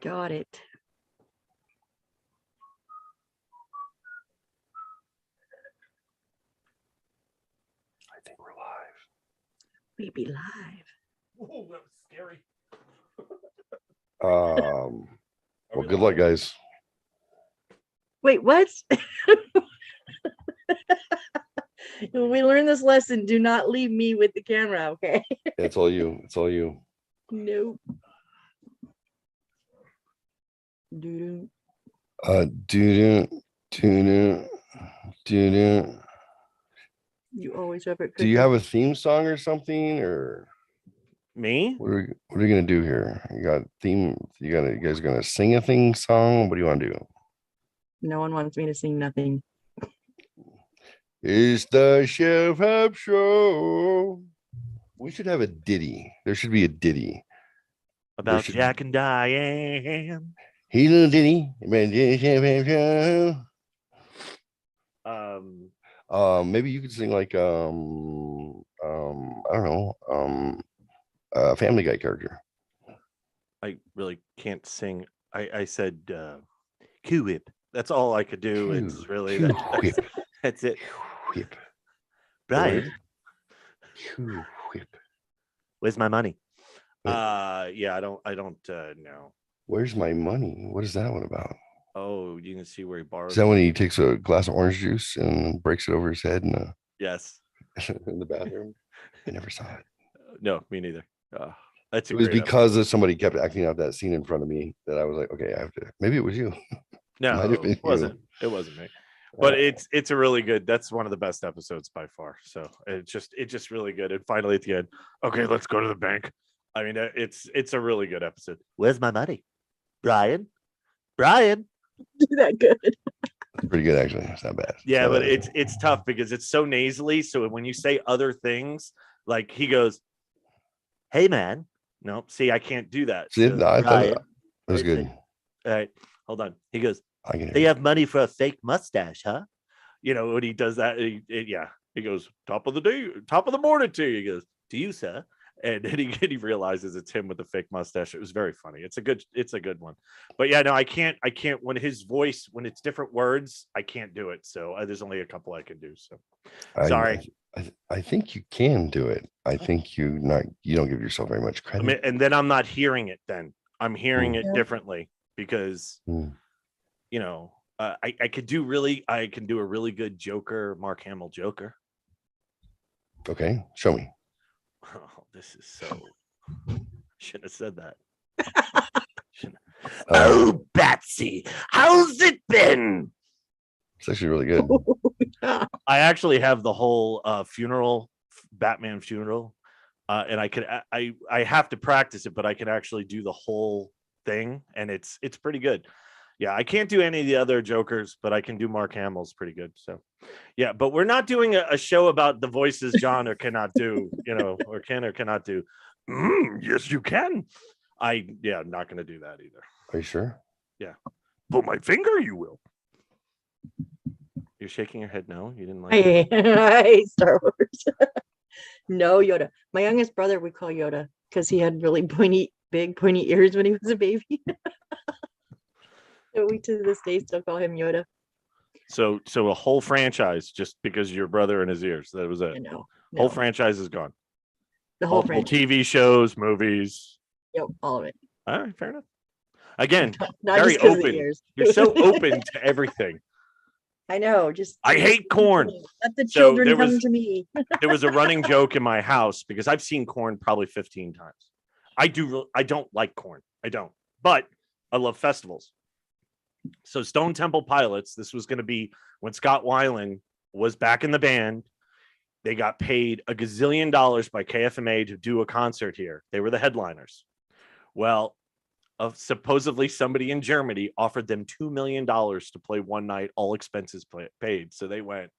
Got it. I think we're live. We be live. Oh, that was scary. Well, good luck, guys. Wait, what? When we learn this lesson, do not leave me with the camera, okay? It's all you. It's all you. Nope. Doo-doo. Do. You always have it. Do you have a theme song or something, or Me? what are you gonna do here? You got theme? You guys gonna sing a theme song? What do you want to do? No one wants me to sing nothing. It's the Chef Hub Show. We should have a ditty. There should be a ditty About Jack and Diane. He's a ditty. Maybe you could sing like I don't know, a Family Guy character. I really can't sing. I said Q-Whip. That's all I could do. It's really that's it. Whip. Brian, Whip. where's my money? Yeah, I don't know. Where's my money? What is that one about? Oh, you can see where he borrows. Is that when he takes a glass of orange juice and breaks it over his head in Yes. in the bathroom? I never saw it. No, me neither. That's It was because of somebody kept acting out that scene in front of me that I was like, okay, I have to. Maybe it was you. No, it wasn't. It wasn't me. But it's a really good. That's one of the best episodes by far. So it's just really good. And finally at the end, okay, let's go to the bank. I mean, it's a really good episode. Where's my money, Brian? Do that good. It's pretty good, actually. It's not bad. Yeah, but it's tough because it's so nasally. So when you say other things, like he goes, "Hey, man." No, see, I can't do that. See, So, no, I thought it Brian, was good. all right, hold on. He goes, I can "They have money for a fake mustache, huh?" You know, when he does that, he goes, "Top of the day, top of the morning to you." He goes, "To you, sir." And then he realizes it's him with the fake mustache. It was very funny. It's a good one. But yeah, no, I can't when his voice, when it's different words, I can't do it. So there's only a couple I can do. So sorry. I think you can do it. I think you don't give yourself very much credit. I mean, and then I'm not hearing it. Then I'm hearing it differently because you know, I can do a really good Joker, Mark Hamill Joker. Okay, show me. Oh, this is so. Shouldn't have said that. Oh, Batsy, how's it been? It's actually really good. I actually have the whole Batman funeral, and I have to practice it, but I can actually do the whole thing, and it's pretty good. Yeah, I can't do any of the other Jokers, but I can do Mark Hamill's pretty good. So, yeah, but we're not doing a show about the voices John or cannot do, or can or cannot do. Yes, you can. I'm not going to do that either. Are you sure? Yeah. Pull my finger, you will. You're shaking your head no? You didn't like it? I hate Star Wars. No, Yoda. My youngest brother we call Yoda because he had really big pointy ears when he was a baby. So we to this day still call him Yoda. So a whole franchise just because your brother and his ears. That was it. No. Whole franchise is gone. The whole franchise. TV shows, movies. Yep, all of it. All right, fair enough. Again, not very just open. You're so open to everything. I know. I hate corn. Let the children come to me. There was a running joke in my house because I've seen corn probably 15 times. I don't like corn. I don't. But I love festivals. So Stone Temple Pilots, this was going to be when Scott Weiland was back in the band. They got paid $1 gazillion by KFMA to do a concert here. They were the headliners. Well, supposedly somebody in Germany offered them $2 million to play one night, all expenses paid. So they went,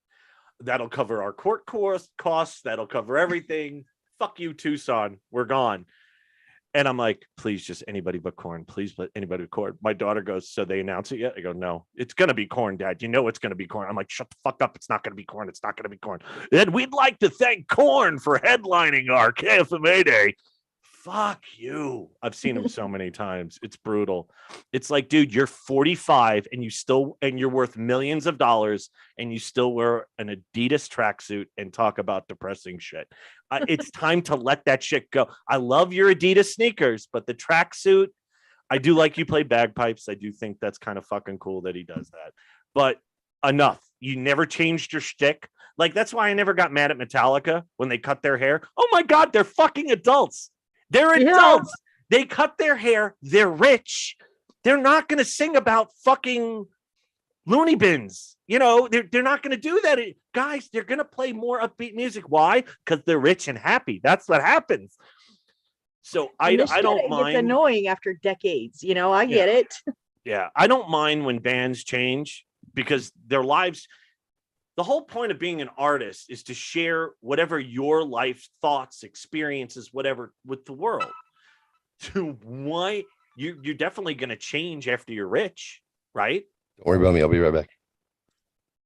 that'll cover our court costs. That'll cover everything. Fuck you, Tucson. We're gone. And I'm like, please, just anybody but corn. Please, but anybody but corn. My daughter goes, so they announce it yet? I go, no, it's going to be corn, Dad. You know it's going to be corn. I'm like, shut the fuck up. It's not going to be corn. It's not going to be corn. And we'd like to thank Corn for headlining our KFMA Day. fuck you. I've seen him so many times. It's brutal. It's like, dude, you're 45 and you're worth millions of dollars and you still wear an Adidas tracksuit and talk about depressing shit. It's time to let that shit go. I love your Adidas sneakers, but the tracksuit, I do like you play bagpipes. I do think that's kind of fucking cool that he does that. But enough. You never changed your shtick. Like, that's why I never got mad at Metallica when they cut their hair. Oh my God, they're fucking adults. They're adults. They cut their hair. They're rich. They're not going to sing about fucking loony bins. You know, they're not going to do that. Guys, they're going to play more upbeat music. Why? Because they're rich and happy. That's what happens. So I don't mind. It's annoying after decades. You know, I get it. Yeah, I don't mind when bands change because their lives. The whole point of being an artist is to share whatever your life thoughts, experiences, whatever with the world. So why you're definitely going to change after you're rich, right? Don't worry about me. I'll be right back.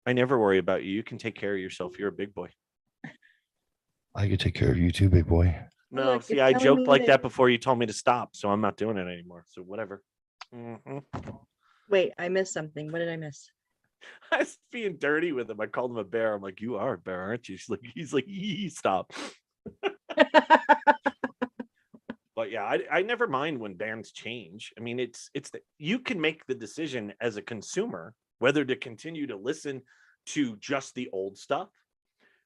I never worry about you. You can take care of yourself. You're a big boy. I could take care of you too, big boy. No, Look, see, I joked like that before you told me to stop, so I'm not doing it anymore. So whatever. Mm-hmm. Wait, I missed something. What did I miss? I was being dirty with him. I called him a bear. I'm like, you are a bear, aren't you? He's like, stop. But yeah, I never mind when bands change. I mean, you can make the decision as a consumer whether to continue to listen to just the old stuff,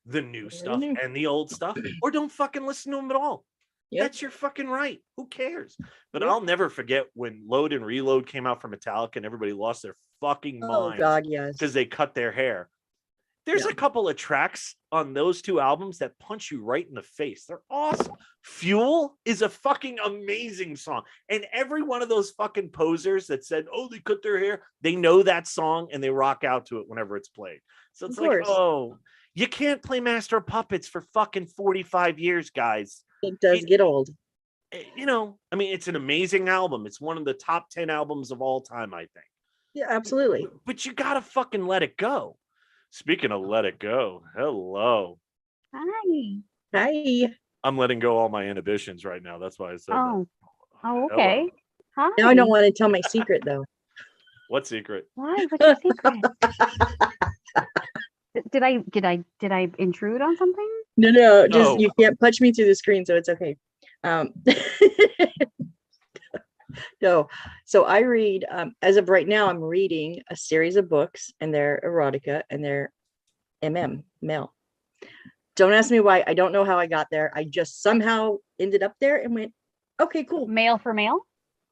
the new stuff, and the old stuff, or don't fucking listen to them at all. Yep. That's your fucking right. Who cares? But I'll never forget when Load and Reload came out for Metallica and everybody lost their fucking minds. Oh God, yes. Because they cut their hair. There's a couple of tracks on those two albums that punch you right in the face. They're awesome. Fuel is a fucking amazing song. And every one of those fucking posers that said, oh, they cut their hair, they know that song and they rock out to it whenever it's played. So it's like, oh, you can't play Master of Puppets for fucking 45 years, guys. It does get old. You know, I mean, it's an amazing album. It's one of the top 10 albums of all time, I think. Yeah, absolutely. But you gotta fucking let it go. Speaking of let it go, hello. Hi. I'm letting go all my inhibitions right now. That's why I said that. Oh, okay. Hi. Now I don't want to tell my secret though. What secret? Why? What's your secret? Did I intrude on something? No, just you can't punch me through the screen, so it's okay. No, so I read as of right now, I'm reading a series of books and they're erotica and they're male. Don't ask me why. I don't know how I got there. I just somehow ended up there and went, okay, cool. Male for male?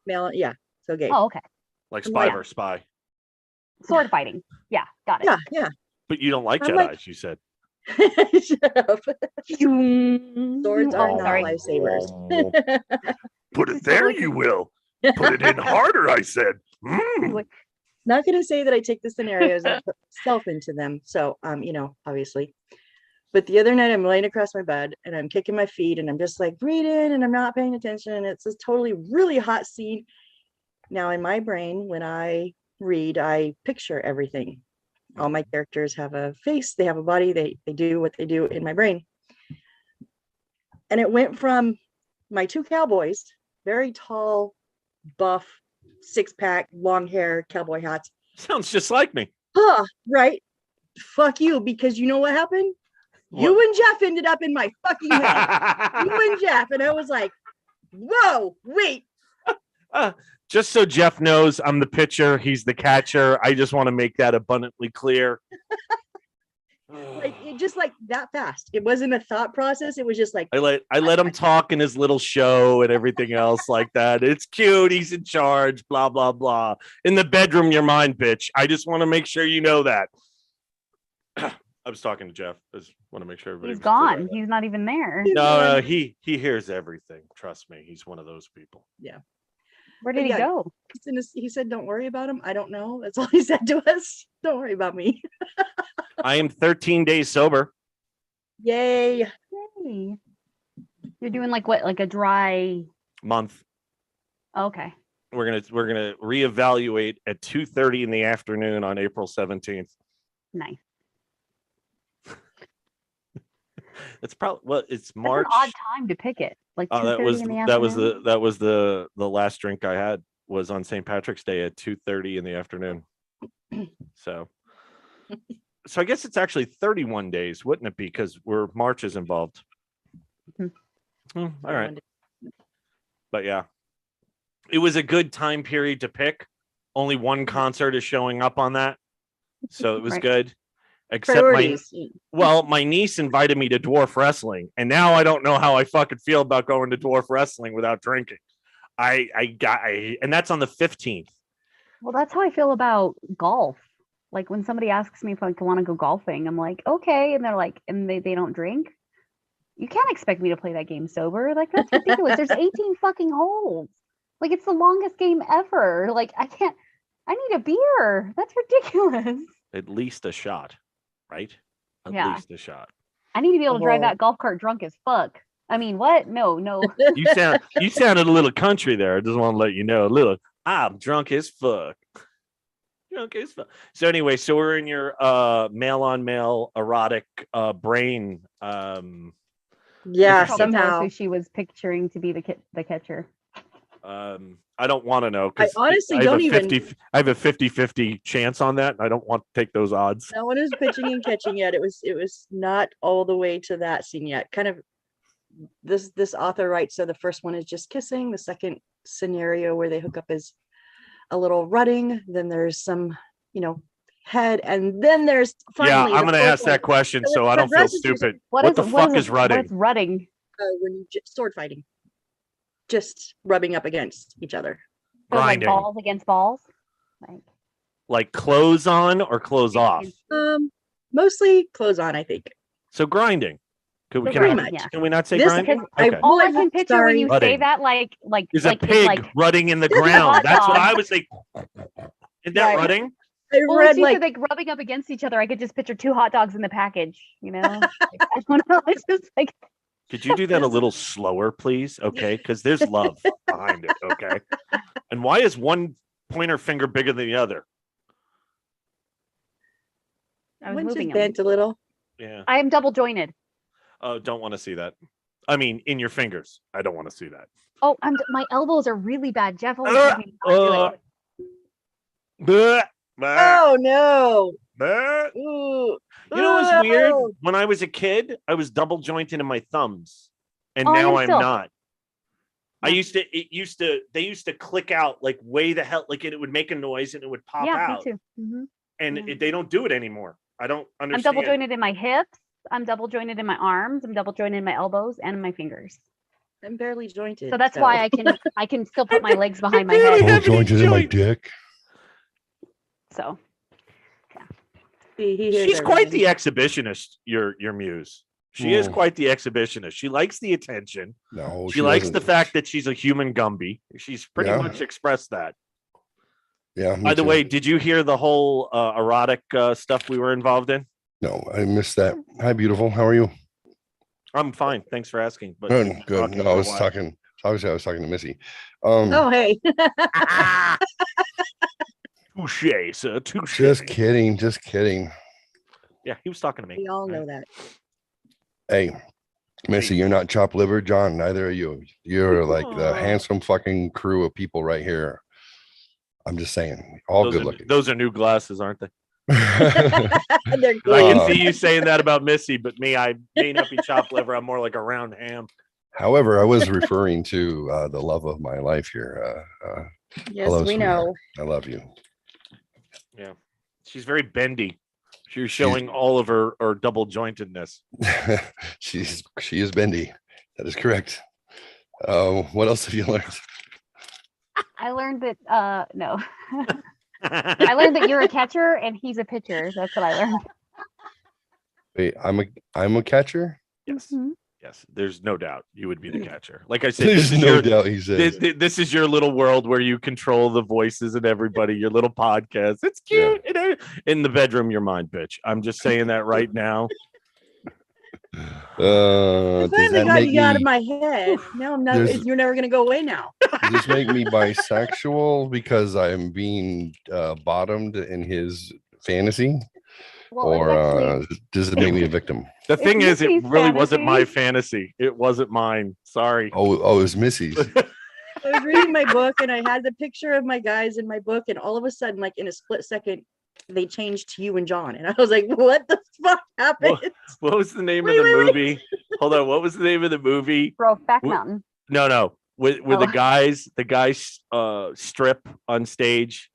Male, yeah. So gay. Oh, okay. Like spy versus spy. Sword fighting. Yeah, got it. Yeah. But you don't like I'm Jedi's, you said. Shut up. Swords are not lifesavers. Put it there, you will. Put it in harder, I said. Not going to say that I take the scenarios and put myself into them. So, you know, obviously. But the other night I'm laying across my bed and I'm kicking my feet and I'm just like reading and I'm not paying attention. And it's this totally really hot scene. Now in my brain, when I read, I picture everything. All my characters have a face, they have a body, they do what they do in my brain. And it went from my two cowboys, very tall, buff, six-pack, long hair, cowboy hats. Sounds just like me. Right. Fuck you, because you know what happened? What? You and Jeff ended up in my fucking head. You and Jeff. And I was like, whoa, wait. Just so Jeff knows, I'm the pitcher. He's the catcher. I just want to make that abundantly clear. Like it just like that fast. It wasn't a thought process. It was just like I let him talk in his little show and everything else like that. It's cute. He's in charge. Blah blah blah. In the bedroom, you're mine, bitch. I just want to make sure you know that. I was talking to Jeff. I just want to make sure everybody. He's gone. He's not even there. No, he hears everything. Trust me. He's one of those people. Yeah. Where did he go? He said, don't worry about him. I don't know. That's all he said to us. Don't worry about me. I am 13 days sober. Yay. Yay. You're doing like what? Like a dry month. Okay. We're gonna reevaluate at 2:30 in the afternoon on April 17th. Nice. It's probably it's March. That's an odd time to pick it. Like Oh, 2:30 in the that afternoon. was the last drink I had was on St. Patrick's Day at 2:30 in the afternoon. So I guess it's actually 31 days, wouldn't it be? Because March is involved. Mhm. All right. But yeah, it was a good time period to pick. Only one concert is showing up on that. So it was Right. good. Except Priorities. my niece invited me to dwarf wrestling, and now I don't know how I fucking feel about going to dwarf wrestling without drinking. And that's on the 15th. Well, that's how I feel about golf. Like when somebody asks me if I want to go golfing, I'm like, okay, and they're like, and they don't drink. You can't expect me to play that game sober. Like that's ridiculous. There's 18 fucking holes. Like it's the longest game ever. Like I need a beer. That's ridiculous. At least a shot, right? At Yeah. least a shot. I need to be able to drive Well- that golf cart drunk as fuck. I mean, what? No. You sounded a little country there. I just want to let you know a little. I'm drunk as fuck. Drunk as fuck. So anyway, so we're in your male on male erotic brain. Yeah, Probably tell us somehow. who she was picturing to be the catcher. I don't want to know because I honestly don't even. I have a 50-50 chance on that. And I don't want to take those odds. No one is pitching and catching yet. It was not all the way to that scene yet. Kind of this author writes, so the first one is just kissing. The second scenario where they hook up is a little rutting. Then there's some, head, and then there's finally. Yeah, I'm the going to fourth ask one. that question So so it I don't feel progresses to- stupid. What the fuck is rutting? What's rutting? When you sword fighting, just rubbing up against each other. So like Grinding. balls against balls. Like clothes on or clothes off? Mostly clothes on, I think. So grinding. Can we, Pretty can, I, much. Yeah. can we not say This- grinding? I- Okay. All I Well, can picture when you say Rutting. that, like Is like a pig rutting in the ground. hot That's what dog. I was thinking. Is that Right. rutting? I well, read she like said like rubbing up against each other. I could just picture two hot dogs in the package. I don't know. It's just like Could you do that a little slower, please? Okay, because there's love behind it. Okay, and why is one pointer finger bigger than the other? I was one's just moving them. bent a little. Yeah. I am double jointed. Oh, don't want to see that. I mean, in your fingers. I don't want to see that. Oh, my elbows are really bad. Jeff always tells me not to do it. Bleh, bleh, Oh no! bleh. Ooh. You know what's weird? Ooh. When I was a kid, I was double jointed in my thumbs, and Oh, I now am I'm still. not. Yeah. They used to click out like way the hell, like it would make a noise and it would pop Yeah, out, me too. Mhm. and Yeah. they don't do it anymore. I don't I'm understand. double jointed in my hips. I'm double jointed in my arms. I'm double jointed in my elbows and in my fingers. I'm barely jointed. So that's why I can still put my legs behind my barely head. have any jointed in my joints. dick. So he hears She's quite everything. the exhibitionist. Your muse. She is Mm. quite the exhibitionist. She likes the attention. No, she likes doesn't. the fact that she's a human Gumby. She's pretty Yeah. much expressed that. Yeah. me By the too. way, did you hear the whole erotic stuff we were involved in? No, I missed that. Hi, beautiful. How are you? I'm fine. Thanks for asking. But Good. we've been Good. talking No, for I a was while. talking. Obviously, I was talking to Missy. Oh hey. Touche, sir. Touche. Just kidding. Just kidding. Yeah, he was talking to me. We all know that. Hey, Missy, you're not chopped liver, John. Neither are you. You're like the Aw. handsome fucking crew of people right here. I'm just saying, all good looking. Those are new glasses, aren't they? They're I can Uh, see you saying that about Missy, but me, I may not be chopped liver. I'm more like a round ham. However, I was referring to the love of my life here. yes, hello, we sweetheart. know. I love you. Yeah, she's very bendy. She's showing all of her double jointedness. she is bendy. That is correct. What else have you learned? I learned that no. I learned that you're a catcher and he's a pitcher. That's what I learned. Wait, I'm a catcher. Yes, Mhm. yes. There's no doubt you would be the catcher. Like I said, There's this is no your, doubt he says. this is your little world where you control the voices and everybody. Your little podcast. It's Yeah. cute. In the bedroom, your mind, bitch. I'm just saying that right now. I Does finally that got make you out of me? my head. Now I'm not. There's- You're never gonna go away now. Does this make me bisexual because I'm being bottomed in his fantasy? Well, it's or actually does it make me a victim? The It's thing is, it Missy's really wasn't my fantasy. fantasy. It wasn't mine. Sorry. Oh, it was Missy's. I was reading my book and I had the picture of my guys in my book, and all of a sudden, like in a split second, they changed to you and John. And I was like, what the fuck happened? What was the name Wait, of the wait, wait. movie? Hold on. What was the name of the movie? Brokeback Wh- Mountain. No. Where Oh. the guys strip on stage.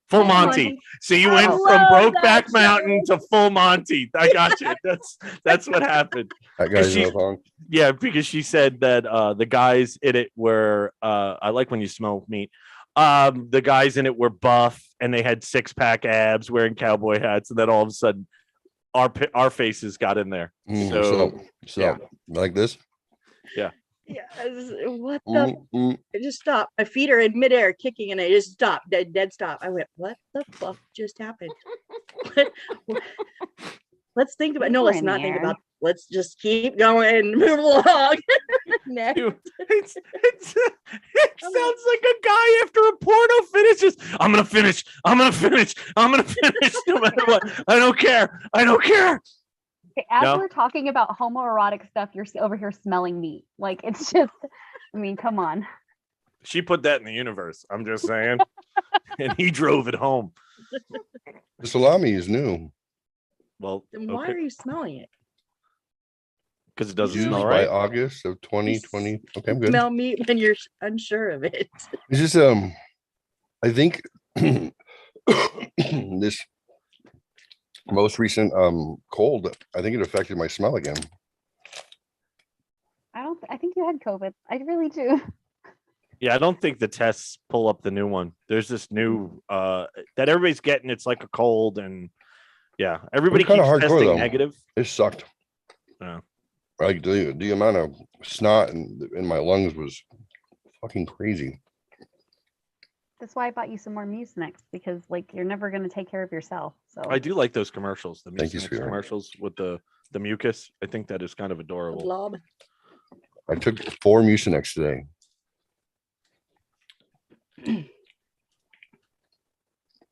Full Full Monty. Monty. So you I went from love that Brokeback Mountain to Full Monty. I got you. That's what happened. That guy's she- no punk. Yeah, because she said that the guys in it were I like when you smell meat. The guys in it were buff and they had 6-pack abs wearing cowboy hats, and then all of a sudden our faces got in there. So yeah. Like this. Yeah, what the? Mm. I just stopped. My feet are in midair kicking, and I just stopped, dead stop. I went, what the fuck just happened? Let's think about. No, let's not think about. Let's just keep going and move along. Next. It sounds like a guy after a porno finishes. I'm gonna finish no matter what. I don't care. Okay, as No. we're talking about homoerotic stuff, you're over here smelling meat. Like, it's just, I mean, come on. She put that in the universe. I'm just saying. And he drove it home. The salami is new. Well, Then why are you smelling it? because it doesn't Used smell by right. August of 2020. Okay, I'm good. Smell meat when you're unsure of it. It's just I think this most recent cold, I think it affected my smell again. I think you had COVID. I really do. Yeah, I don't think the tests pull up the new one. There's this new that everybody's getting. It's like a cold, and yeah, everybody keeps kinda hardcore, testing though. negative. It sucked. Yeah. Like the amount of snot in my lungs was fucking crazy. That's why I bought you some more Mucinex, because like you're never going to take care of yourself. So I do like those commercials. The Thank you, Mucinex sweetheart. commercials with the mucus. I think that is kind of The adorable. blob. I took 4 Mucinex today.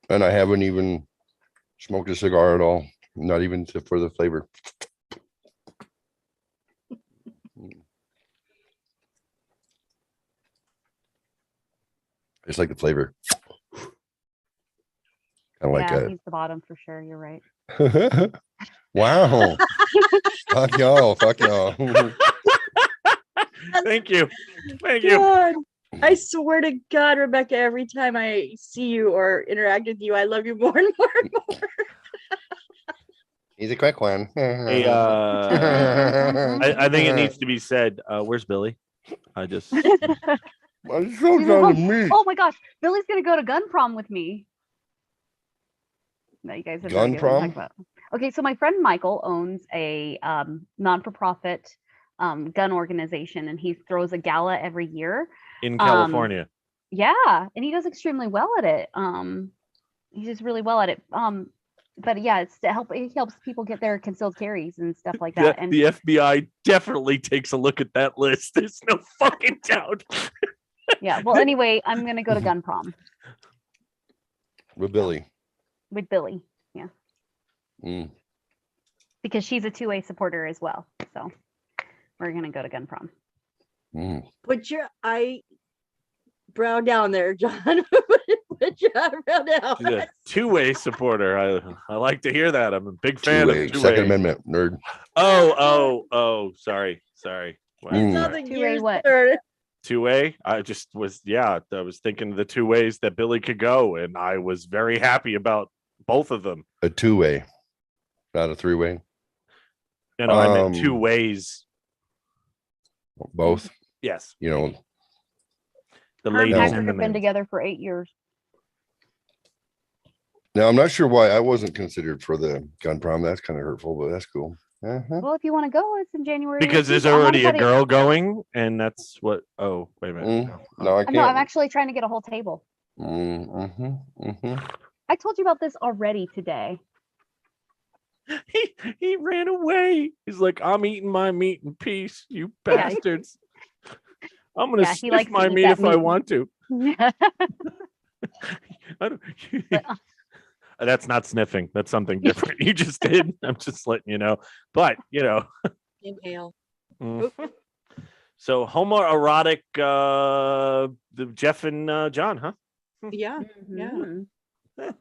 And I haven't even smoked a cigar at all. Not even for the flavor. It's like the flavor. Kind of yeah, he's the bottom for sure. You're right. like wow. Fuck y'all. Fuck y'all. Thank you. God, I swear to God, Rebecca, every time I see you or interact with you, I love you more and more and more. He's a quick one. Hey, I think it needs to be said. Where's Billy? I just I'm so He's at done with home. me. Oh my gosh, Billy's gonna go to gun prom with me. No, you guys have no Gun idea what I'm talking prom? about. Okay, so my friend Michael owns a non-for-profit gun organization, and he throws a gala every year. in California. Yeah, and he does extremely well at it. He does really well at it. But yeah, it's to help. It helps people get their concealed carries and stuff like that. And The FBI definitely takes a look at that list. There's no fucking doubt. yeah, well, anyway, I'm gonna go to gun prom With Billy. with Billy. Yeah, Mm. because she's a 2A supporter as well. So we're gonna go to gun prom. Mm. Put your eyebrow down there, John. Put your eyebrow down. She's a two-way supporter. I like to hear that. I'm a big fan of Two-way, two-way. Second Amendment, nerd. Oh, sorry. Wow, Mm. Now sorry. the 2A gears what? turn. 2A. I just was, I was thinking of the 2 ways that Billy could go, and I was very happy about both of them. A 2-way, not a 3-way. You know, I meant 2 Um, ways. Both. Yes, You know, the Her and ladies Patrick and the have been men. together for 8 years. now I'm not sure why I wasn't considered for the gun prom. That's kind of hurtful, but that's cool. Uh-huh. Well, if you want to go, it's in January. Because there's 18th. I'm gonna already a try to- girl going, and that's what. Oh, wait a minute. No, I can't. No, I'm actually trying to get a whole table. Mm-hmm. I told you about this already today. He ran away. He's like, I'm eating my meat in peace, you Yeah. bastards. I'm gonna Yeah, he sniff likes to my eat meat that if I meat. want to. I don't, But, That's not sniffing. That's something different. You just did. I'm just letting you know. But Inhale. Mhm. So homoerotic, the Jeff and John, huh? Yeah. Yeah. Mhm.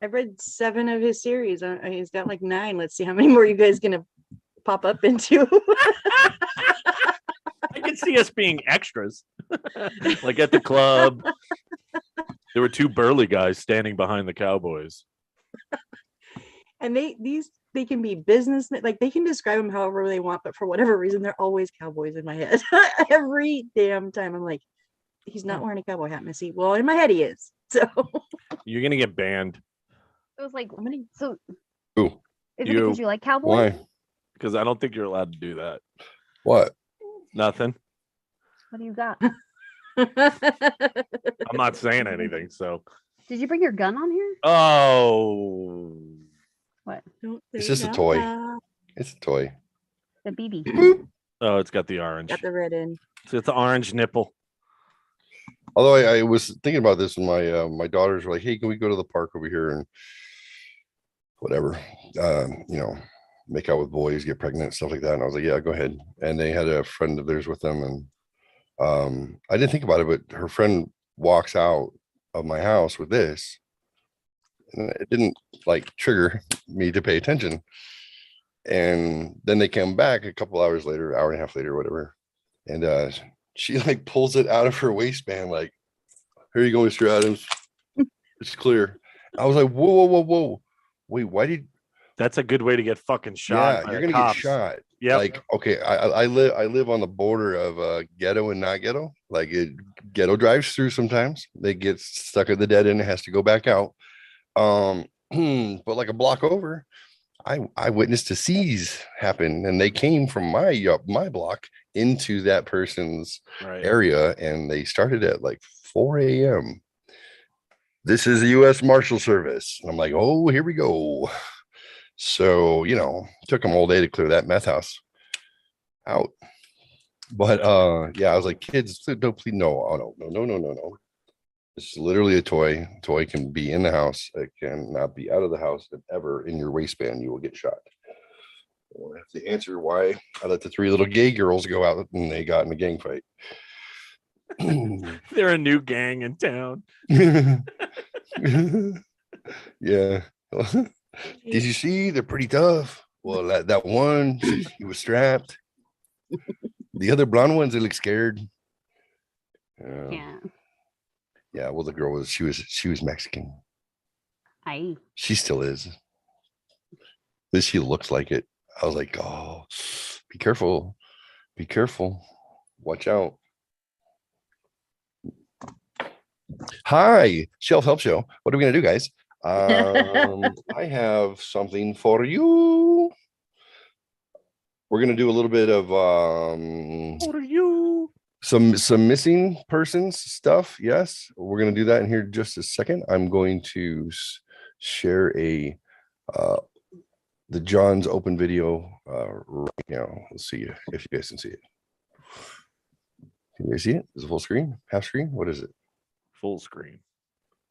I've read 7 of his series. He's got like 9. Let's see how many more you guys gonna pop up into. I can see us being extras, like at the club. There were 2 burly guys standing behind the cowboys. And they can be business, like they can describe them however they want, but for whatever reason, they're always cowboys in my head. Every damn time I'm like, he's not wearing a cowboy hat, Missy. Well, in my head he is. So You're gonna get banned It was like, how many? so Who? is it You. because you like cowboys? Why? because I don't think you're allowed to do that. What? Nothing. What do you got? I'm not saying anything. So, Did you bring your gun on here? oh, Don't It's say just a no. toy. It's a toy. The BB. oh, it's got the orange. Got the red in. So it's the orange nipple. Although I was thinking about this, and my daughters were like, "Hey, can we go to the park over here and whatever, make out with boys, get pregnant, stuff like that?" And I was like, "Yeah, go ahead." And they had a friend of theirs with them, and I didn't think about it, but her friend walks out of my house with this, and it didn't like trigger me to pay attention. And then they come back a couple hours later, hour and a half later, whatever, and she like pulls it out of her waistband, like, "Here you go, Mr. Adams. It's clear." I was like, whoa. Wait, why did That's a good way to get fucking shot. yeah, by you're the gonna cops. get shot. Yep. Like, okay, I live on the border of ghetto and not ghetto. Like ghetto drives through sometimes. They get stuck at the dead end, it has to go back out. But like a block over, I witnessed a seize happen, and they came from my block into that person's Right. area, and they started at like 4 a.m. This is the U.S. Marshal Service. And I'm like, oh, here we go. So, took them all day to clear that meth house out. But yeah, I was like, kids, don't please, no. Oh, no. It's literally a toy. Toy can be in the house. It cannot be out of the house. If ever in your waistband, you will get shot. I have to answer why I let the 3 little gay girls go out and they got in a gang fight. They're a new gang in town. Yeah. Did you see? They're pretty tough. Well, that one, he was strapped. The other blonde ones, they look scared. Yeah. Yeah. Well, the girl was she was Mexican. Aye. She still is. But she looks like it. I was like, oh, be careful. Be careful. Watch out. Hi, Shelf Help Show. What are we gonna do, guys? I have something for you. We're gonna do a little bit of What are you? some missing persons stuff. Yes, we're gonna do that in here in just a second. I'm going to share the John's open video right now. Let's see if you guys can see it. Can you guys see it? Is it full screen? Half screen? What is it? Full screen.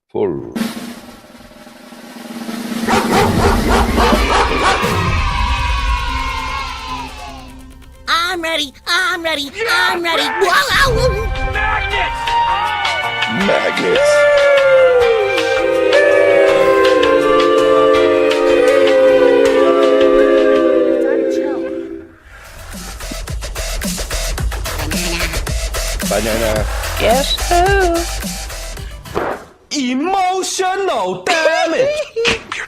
Full. I'm ready. I'm ready. I'm ready. Whoa, Magnets. Banana. Guess who? Emotional damage.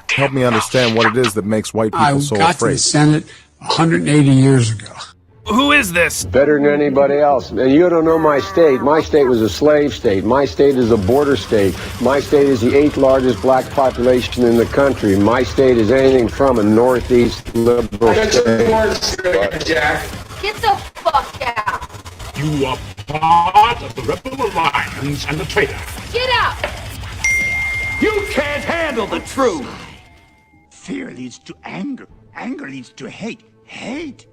Help me understand what it is that makes white people I so got to afraid. the Senate 180 years ago. Who is this? Better than anybody else. And you don't know my state. My state was a slave state. My state is a border state. My state is the 8th largest black population in the country. My state is anything from a northeast liberal state. Jack. Get the fuck out. You are part of the Rebel Alliance and the traitor. Get out. You can't handle the truth. Fear leads to anger. Anger leads to hate. Hate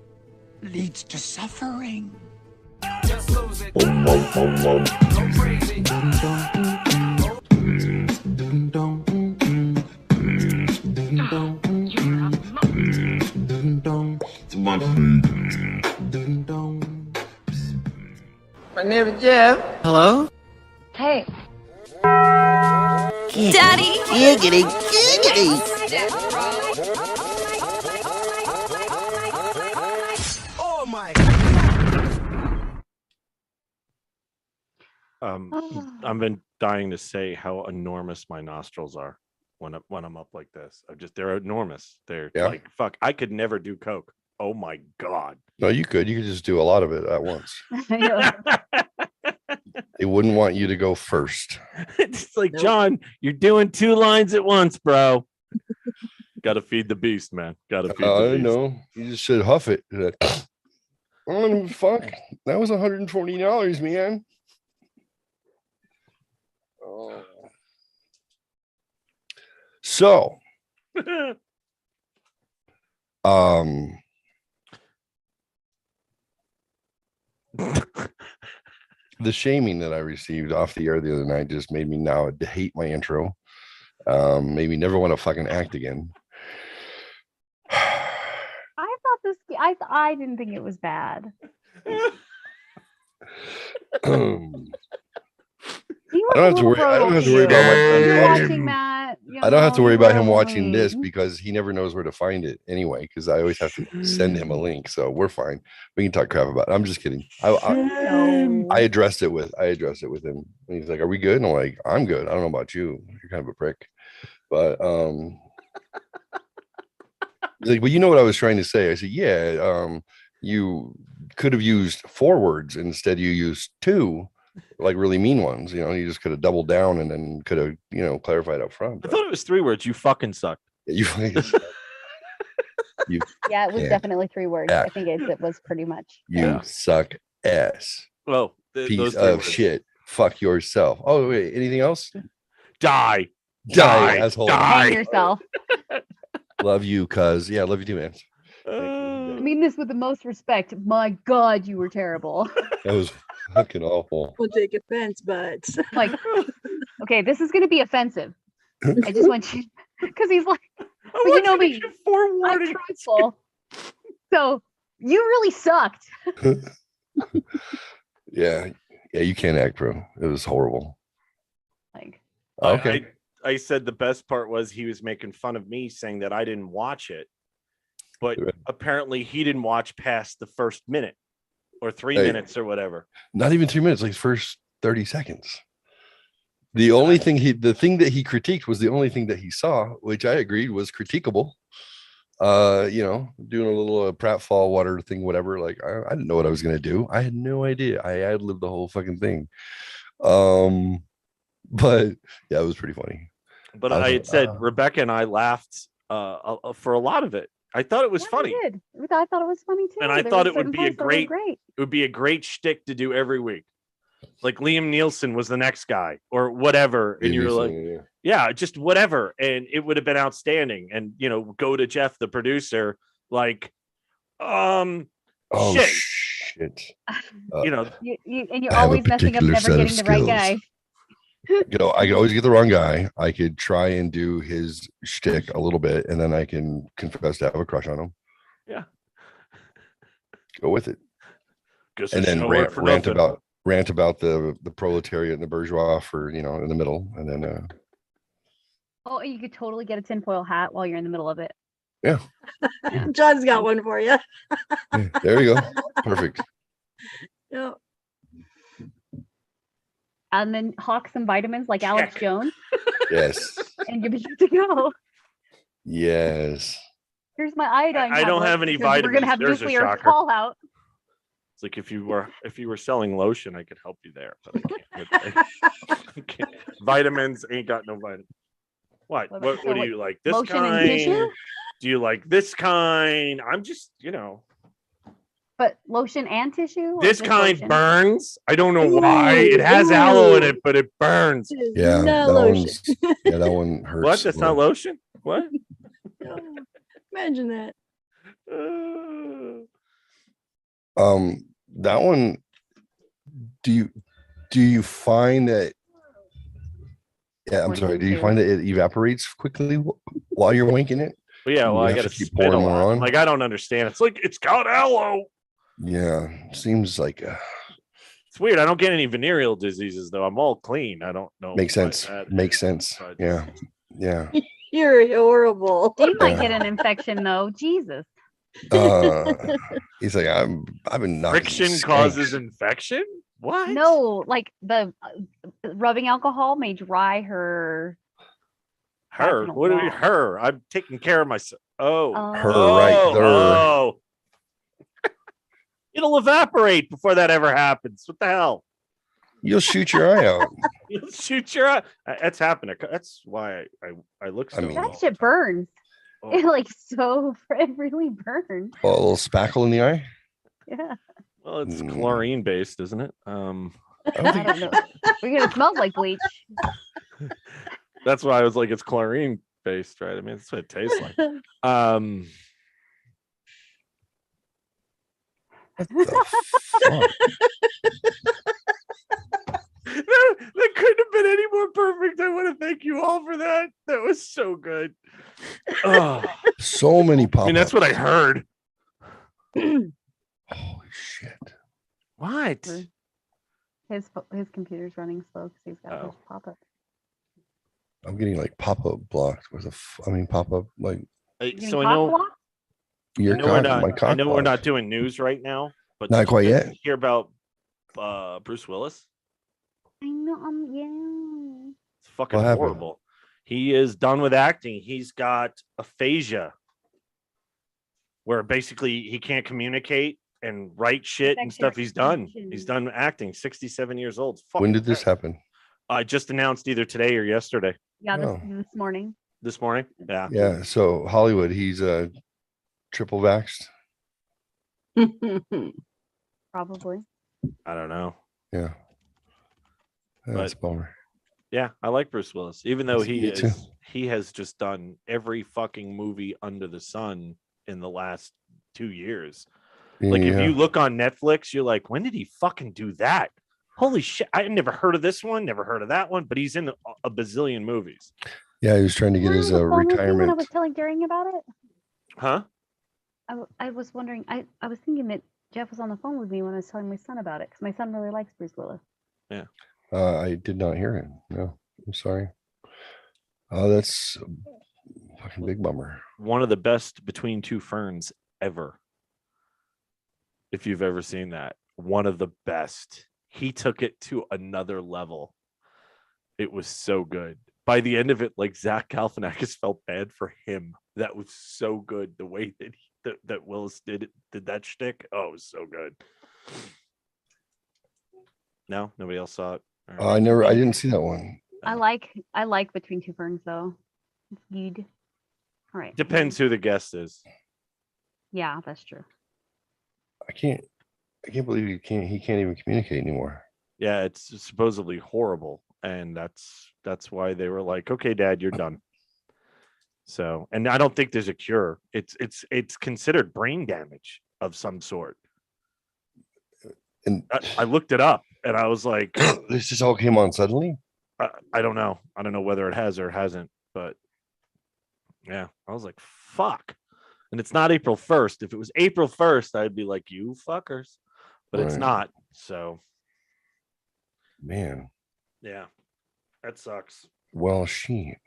leads to suffering. My name is Jeff. Hello? Hey. Daddy! Giggity, giggity! Oh my. I've been dying to say how enormous my nostrils are when I'm up like this. They're enormous. They're like, fuck, I could never do coke. Oh my God. No, you could just do a lot of it at once. They wouldn't want you to go first. It's like, John, you're doing 2 lines at once, bro. Gotta feed the beast, man. Gotta feed the beast. I know. You just should huff it. Oh, fuck. That was $140, man. Oh. So, the shaming that I received off the air the other night just made me now hate my intro. Made me never want to fucking act again. I thought this. I didn't think it was bad. I don't have to worry. I don't have to worry about watching that. I don't have to worry about him watching this because he never knows where to find it anyway. Because I always have to send him a link, so we're fine. We can talk crap about it. I'm just kidding. I addressed it with him. And he's like, "Are we good?" And I'm like, "I'm good. I don't know about you. You're kind of a prick." But he's like, "Well, you know what I was trying to say." I said, "Yeah. You could have used 4 words instead. You used 2." Like really mean ones, you just could have doubled down and then could have, clarified up front. I thought it was 3 words. You fucking suck. You fucking suck. Yeah, it was definitely 3 words. I think it was pretty much. You suck ass. Well, piece of shit. Fuck yourself. Oh, wait. Anything else? Die, asshole. Hang yourself. Love you, cuz. Yeah, love you too, man. I mean this with the most respect. My God, you were terrible. That was fucking awful. We'll take offense, but like, okay, this is gonna be offensive. I just want you, because he's like, but you know me, I'm truthful. So you really sucked. Yeah, you can't act, bro. It was horrible. Like, okay. I said the best part was he was making fun of me, saying that I didn't watch it, but apparently he didn't watch past the first minute. Or 3 minutes or whatever. Not even 3 minutes, like first 30 seconds. The thing that he critiqued was the only thing that he saw, which I agreed was critiquable. Doing a little pratfall water thing, whatever. Like I didn't know what I was gonna do. I had no idea. I ad-libbed the whole fucking thing. But yeah, it was pretty funny. But I had said Rebecca and I laughed for a lot of it. I thought it was funny. I thought it was funny too. And I thought it would be a great shtick to do every week. Like Liam Nielsen was the next guy or whatever. And you're like, yeah, just whatever. And it would have been outstanding. And, go to Jeff, the producer, like, shit. And you're always messing up, never getting the right guy. I could always get the wrong guy. I could try and do his shtick a little bit, and then I can confess to have a crush on him. Yeah, go with it. And then rant about the proletariat and the bourgeois for in the middle, and then. Oh, you could totally get a tinfoil hat while you're in the middle of it. Yeah. John's got one for you. Yeah, there you go. Perfect. Yeah. And then hawk some vitamins like Alex Jones. Yes. And you'll be good to go. Yes. Here's my iodine. I don't have any vitamins. We're gonna have There's nuclear fallout. It's like if you were selling lotion, I could help you there, but I can't. Vitamins ain't got no vitamins. What do you like? This kind? Do you like this kind? I'm just But lotion and tissue? This kind burns. I don't know why. It has aloe in it, but it burns. Yeah, that one hurts. What? That's not lotion? What? No, imagine that. That one. Do you find that? Yeah, I'm sorry. Do you find that it evaporates quickly while you're wanking it? Well, yeah. Well, I got to keep pouring more on. Like I don't understand. It's like it's got aloe. Yeah, seems like It's weird. I don't get any venereal diseases though. I'm all clean. I don't know. Makes what sense. that Makes is, sense. but- Yeah. Yeah. You're horrible. You might Yeah. get an infection though. Jesus. He's like, I've been knocking Friction some causes skanks. infection? What? No, like the rubbing alcohol may dry her. Her. vaginal What do you wall. her? I'm taking care of myself. Oh. Her right there. Oh. It'll evaporate before that ever happens. What the hell? You'll shoot your eye out. You'll shoot your eye. That's happened. That's why I look so. I mean- That shit burns. Oh. It like so it really burns. Oh, a little spackle in the eye. Yeah. Well, it's Mm. chlorine based, isn't it? I don't I think don't know. It smells like bleach. That's why I was like, it's chlorine based, right? I mean, that's what it tastes like. what the fuck? that couldn't have been any more perfect. I want to thank you all for that. That was so good. Oh, So many pop. I mean, that's what I heard. Holy shit. What? His computer's running slow because he's got Oh. this pop-up. I'm getting like pop-up blocked with pop-up like So I know, your I know we're cock, my not. cock I know we're blocked. not doing news right now, but Not did you quite guys yet. Hear about Bruce Willis? I know. Yeah. It's fucking What happened? horrible. He is done with acting. He's got aphasia, where basically he can't communicate and write shit and stuff. He's done. He's done acting. 67 years old. When did this happen? I just announced either today or yesterday. Yeah, Oh. this morning. This morning. Yeah. Yeah. So Hollywood, he's triple vaxxed. Probably. I don't know. Yeah. That's a bummer. Yeah, I like Bruce Willis, even though Me too. he has just done every fucking movie under the sun in the last 2 years. Like if Yeah. you look on Netflix, you're like, when did he fucking do that? Holy shit! I never heard of this one, never heard of that one, but he's in a bazillion movies. Yeah, he was trying to get Were you his on the phone with me when I retirement. was telling Daring about it. Huh? I was wondering. I was thinking that Jeff was on the phone with me when I was telling my son about it because my son really likes Bruce Willis. Yeah. I did not hear it. No, I'm sorry. Oh, that's a fucking big bummer. One of the best Between Two Ferns ever. If you've ever seen that, one of the best. He took it to another level. It was so good. By the end of it, like Zach Galifianakis felt bad for him. That was so good. The way that that Willis did that shtick. Oh, it was so good. No, nobody else saw it. All right. I didn't see that one. I like Between Two Ferns though. It's good. All right. Depends who the guest is. Yeah, that's true. I can't believe he can't even communicate anymore. Yeah, it's supposedly horrible, and that's why they were like, "Okay, Dad, you're done." So, and I don't think there's a cure. It's considered brain damage of some sort. And I looked it up, and I was like, this just all came on suddenly. I don't know. I don't know whether it has or hasn't, but yeah, I was like, "Fuck." And it's not April 1st. If it was April 1st, I'd be like, "You fuckers," but it's Right. not. So, Man, yeah, that sucks. well, shit.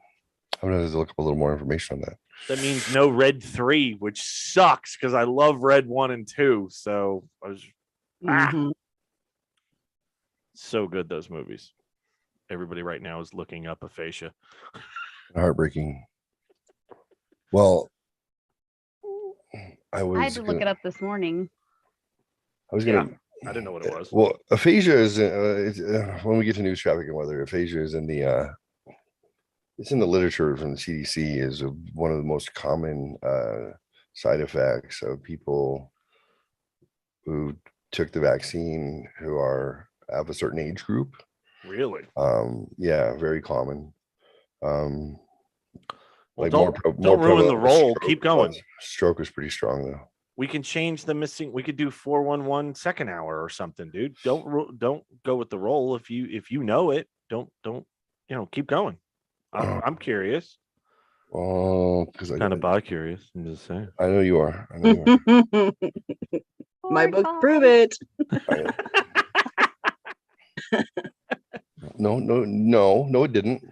I'm gonna have to look up a little more information on that. That means no Red 3, which sucks because I love Red 1 and 2. So I was Mhm. so good, those movies. Everybody right now is looking up aphasia. Heartbreaking. Well, I I had to look gonna- it up this morning. I was gonna. I didn't know what it was. Well, aphasia is when we get to news, traffic, and weather. Aphasia is in the it's in the literature from the CDC is one of the most common side effects of people who took the vaccine who are of a certain age group. Really? Yeah, very common. Well, Like don't ruin the prevalent. role. Stroke- Keep going. Stroke is pretty strong though. We can change the missing. We could do 411 second hour or something, dude. Don't go with the role if you know it. Don't keep going. I'm curious. Oh, because Kind of bi curious. I'm just saying. I know you are. I know you are. My Poor book Tom. prove it. No, it didn't.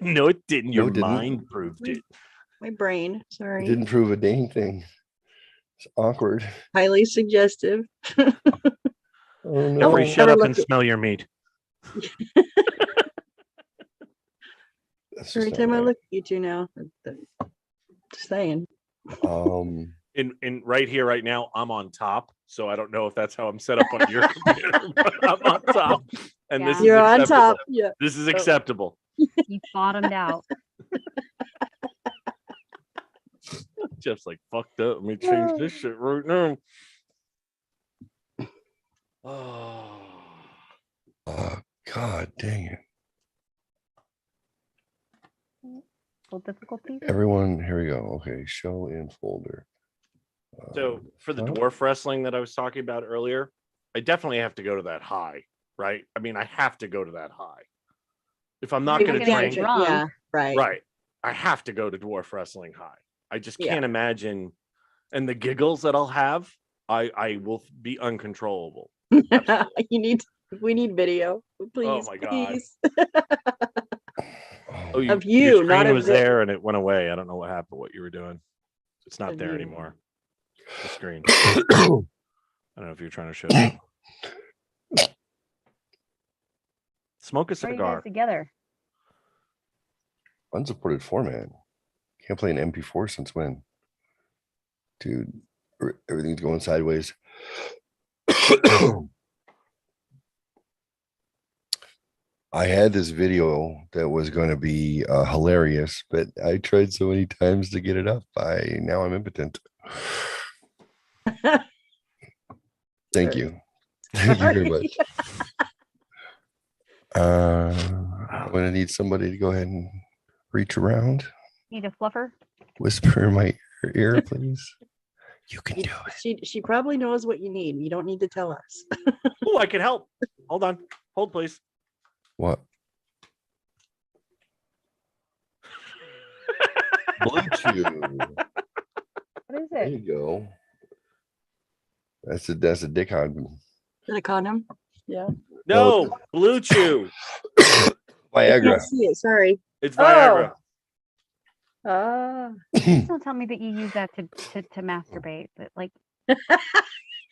No, it didn't. Your No, it didn't. mind proved it. My brain. It Sorry. didn't prove a dang thing. It's awkward. Highly suggestive. Oh no. Jeffrey, shut Never up looked and at- smell your meat. That's just Every not time I right. look at you two now, just saying. In right here, right now, I'm on top. So I don't know if that's how I'm set up on your computer, but I'm on top. And this is You're on acceptable. top. Yeah. This is acceptable. You bottomed out. Jeff's like, fucked up. Let me change this shit right now. Oh. God dang it. Full difficulty. Everyone, here we go. Okay, show in folder. So for the Huh? dwarf wrestling that I was talking about earlier, I definitely have to go to that high, right? I mean, I have to go to that high. If I'm not You're going to gonna drink, get drunk. Yeah, right. right, I have to go to dwarf wrestling high. I just Yeah. can't imagine, and the giggles that I'll have, I will be uncontrollable. We need video, please. my God. Please. Oh, Of your you, screen not of was the- there and it went away. I don't know what happened. What you were doing? It's not Of there you. anymore. The screen. I don't know if you're trying to show me. Smoke a Why are you guys cigar. together? Unsupported format. Can't play an MP4 since when? Dude, everything's going sideways. I had this video that was going to be hilarious, but I tried so many times to get it up. Now I'm impotent. Thank you. Thank you very much. I'm going to need somebody to go ahead and reach around, Need a fluffer? whisper in my ear, please. You can do it. She probably knows what you need. You don't need to tell us. Oh, I can help. Hold on. Hold, please. What? Bluetooth. What is There it? you go. That's a dick on. Is it a condom? Yeah. No, Blue Chew. I Viagra. can't see it. Sorry. It's Viagra. Please don't tell me that you use that to masturbate. But like,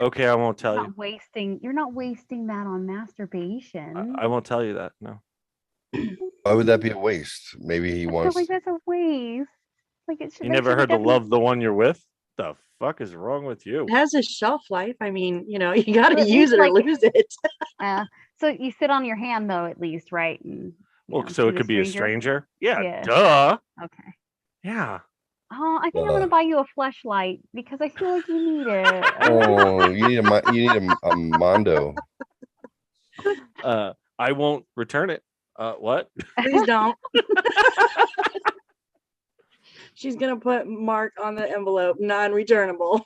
Okay, I won't tell you. you're not wasting that on masturbation. I won't tell you that. No. Why would that be a waste? Maybe he I feel wants. like that's a waste. Like it should. You that never should be heard the definitely- love the one you're with? The fuck is wrong with you? It has a shelf life. I mean, you got to Well, at use least, it or like- lose it. So you sit on your hand though, at least, right? And, Well, so it could be a stranger. Yeah, Yeah. duh. Okay. Yeah. Oh, I think I'm gonna buy you a fleshlight because I feel like you need it. Oh, you need a Mondo. I won't return it. What? Please don't. She's gonna put mark on the envelope, non-returnable.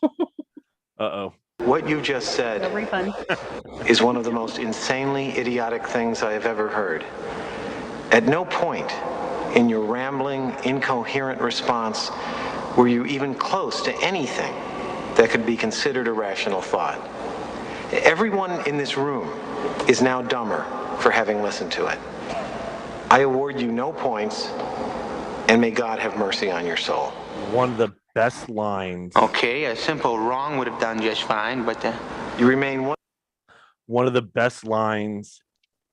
Uh-oh. What you just No said refund. is one of the most insanely idiotic things I have ever heard. At no point in your rambling, incoherent response were you even close to anything that could be considered a rational thought. Everyone in this room is now dumber for having listened to it. I award you no points, and may God have mercy on your soul. One of the best lines. Okay, a simple wrong would have done just fine, but You remain One of the best lines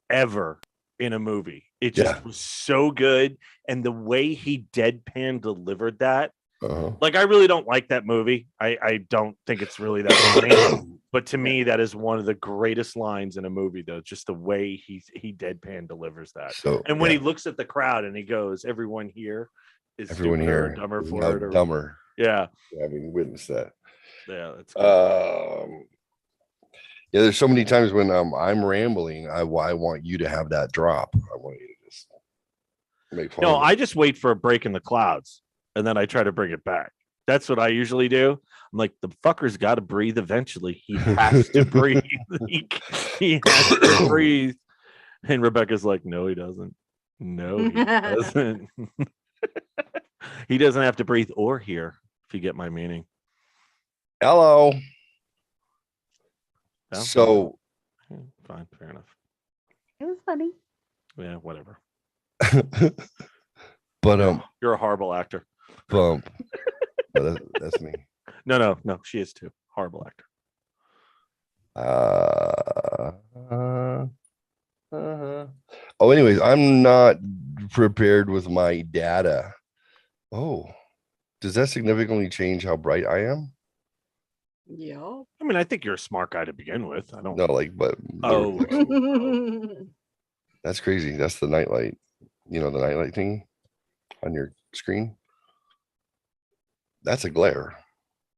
ever in a movie. It just was so good. And the way he deadpan delivered that, like, I really don't like that movie. I don't think it's really that funny. But to me, that is one of the greatest lines in a movie, though. Just the way he deadpan delivers that. So, and when he looks at the crowd and he goes, "Everyone here is everyone stupider or here dumber is for now it." Or, dumber. yeah, having witnessed that. Yeah, that's yeah. There's so many times when I'm rambling. I want you to have that drop. I want you to just make fun. No, of me. I just wait for a break in the clouds and then I try to bring it back. That's what I usually do. I'm like, the fucker's got to breathe eventually. He has to breathe. He has to breathe. And Rebecca's like, no, he doesn't. No, he doesn't. He doesn't have to breathe or hear, if you get my meaning. Hello. Yeah, So, fine, fair enough. It was funny. Yeah, whatever. But You're a horrible actor. bump. That's me. No. She is too. Horrible actor. Oh, anyways, I'm not prepared with my data. Oh, does that significantly change how bright I am? Yeah. I mean, I think you're a smart guy to begin with. I don't No, like, but Oh. that's crazy. That's the nightlight. You know, the nightlight thing on your screen. That's a glare.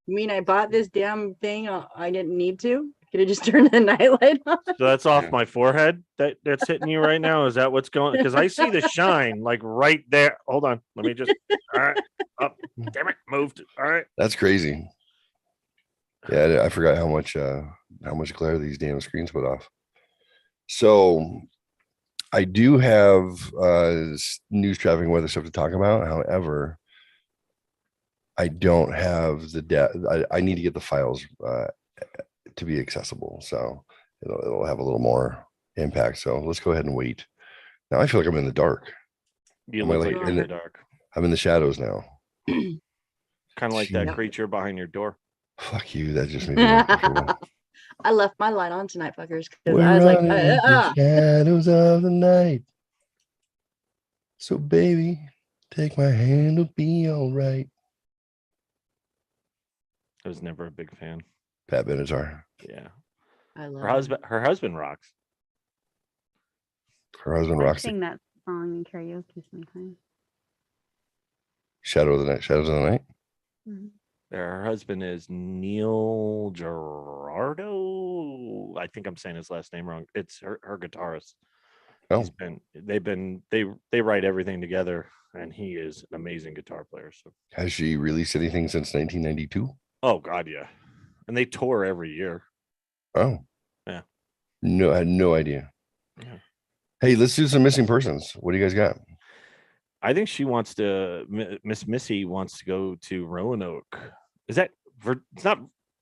You mean I bought this damn thing? I didn't need to. Could have just turned the nightlight on. So that's off my forehead that's hitting you right now. Is that what's going? Because I see the shine like right there. Hold on. Let me just. All right. Up. Damn it. Moved. All right. That's crazy. Yeah, I forgot how much glare these damn screens put off. So I do have news, traffic, and weather stuff to talk about. However, I don't have the data. I need to get the files to be accessible, so it'll have a little more impact. So let's go ahead and wait. Now I feel like I'm in the dark. You look like you're in the dark. I'm in the shadows now. Kind of like that creature behind your door. Fuck you. That just made me uncomfortable. I left my light on tonight, fuckers, because I was like, the shadows of the night. So baby, take my hand, it'll be all right. I was never a big fan. Pat Benatar. Yeah. I love her husband rocks. Her husband I rocks. sing that song in karaoke sometimes. Shadow of the Night. Shadows of the Night. Mm-hmm. Her husband is Neil Gerardo. I think I'm saying his last name wrong. It's her guitarist. Oh. They write everything together, and he is an amazing guitar player. So has she released anything since 1992? Oh God, yeah. And they tour every year. Oh. Yeah. No, I had no idea. Yeah. Hey, let's do some missing persons. What do you guys got? I think she wants to. Miss Missy wants to go to Roanoke. Is that? It's not.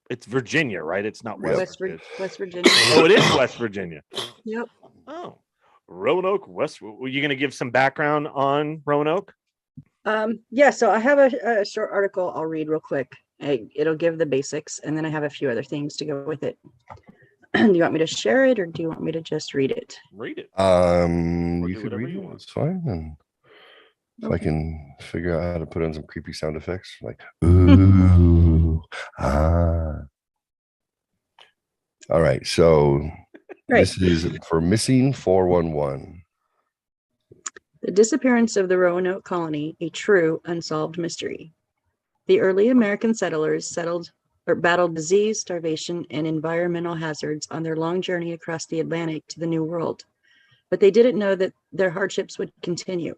It's Virginia, right? It's not West Virginia. West Virginia. Oh, it is West Virginia. Yep. Oh, Roanoke, West. Were you going to give some background on Roanoke? Yeah. So I have a short article I'll read real quick. It'll give the basics, and then I have a few other things to go with it. Do you want me to share it, or do you want me to just read it? Read it. You could read it. It's fine. And if I can figure out how to put in some creepy sound effects, like ooh, ah. All right. So this is for Missing 411. The disappearance of the Roanoke colony, a true unsolved mystery. The early American settlers battled disease, starvation, and environmental hazards on their long journey across the Atlantic to the New World. But they didn't know that their hardships would continue.